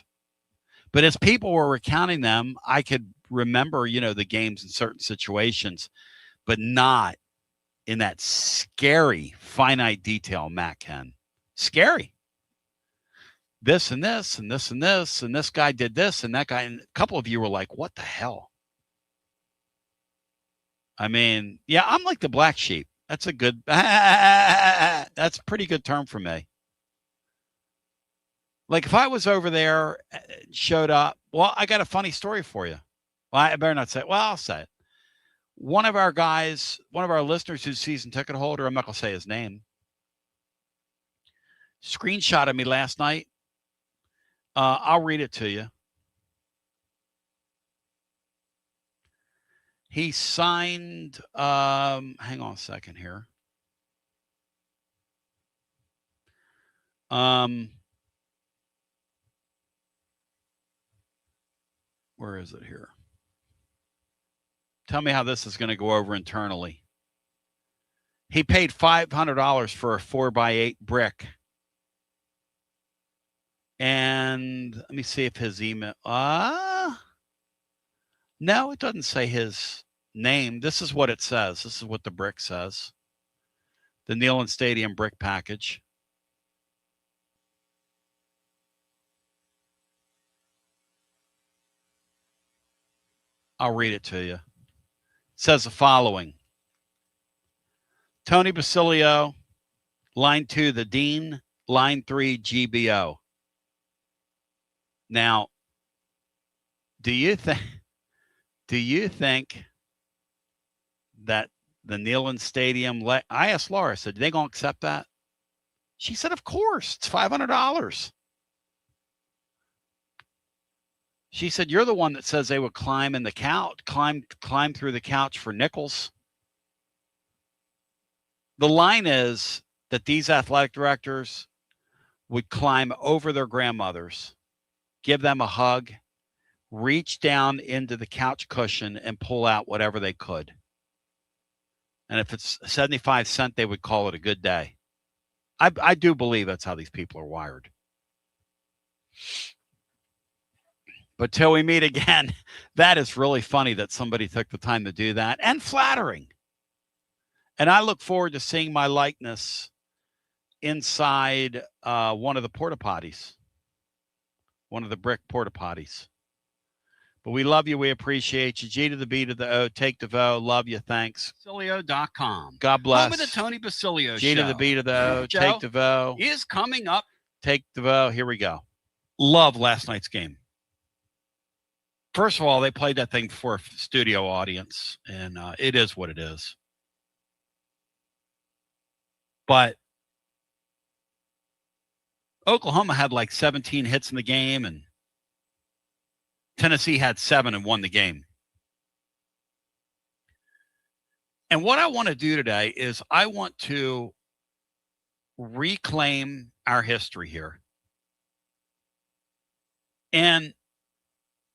But as people were recounting them, I could remember, the games in certain situations, but not in that scary, finite detail Matt can. Scary. This and this and this and this, and this guy did this and that guy. And a couple of you were like, what the hell? I mean, yeah, I'm like the black sheep. That's a good, that's a pretty good term for me. Like if I was over there, showed up, well, I got a funny story for you. Well, I better not say it. Well, I'll say it. One of our guys, one of our listeners who's season ticket holder, I'm not going to say his name, screenshotted me last night. I'll read it to you. He signed, hang on a second here. Where is it here? Tell me how this is going to go over internally. He paid $500 for a 4x8 brick. And let me see if his email. No, it doesn't say his name. This is what it says. This is what the brick says. The Neyland Stadium brick package. I'll read it to you. It says the following. Tony Basilio, line 2, the Dean, line 3, GBO. Now, do you think that the Neyland Stadium, I asked Laura, I said, are they going to accept that? She said, of course, it's $500. She said, you're the one that says they would climb in the couch, climb through the couch for nickels. The line is that these athletic directors would climb over their grandmothers, give them a hug, reach down into the couch cushion and pull out whatever they could. And if it's 75 cents, they would call it a good day. I do believe that's how these people are wired. But till we meet again, that is really funny that somebody took the time to do that, and flattering. And I look forward to seeing my likeness inside one of the porta potties, one of the brick porta potties. But we love you. We appreciate you. G to the B to the O. Take the vote. Love you. Thanks. Basilio.com. God bless. Home of the Tony Basilio G Show. to the B to the O. Joe Take the vote. is coming up. Take the vote. Here we go. Love last night's game. First of all, they played that thing for a studio audience, and it is what it is. But Oklahoma had like 17 hits in the game, and Tennessee had 7 and won the game. And what I want to do today is I want to reclaim our history here. And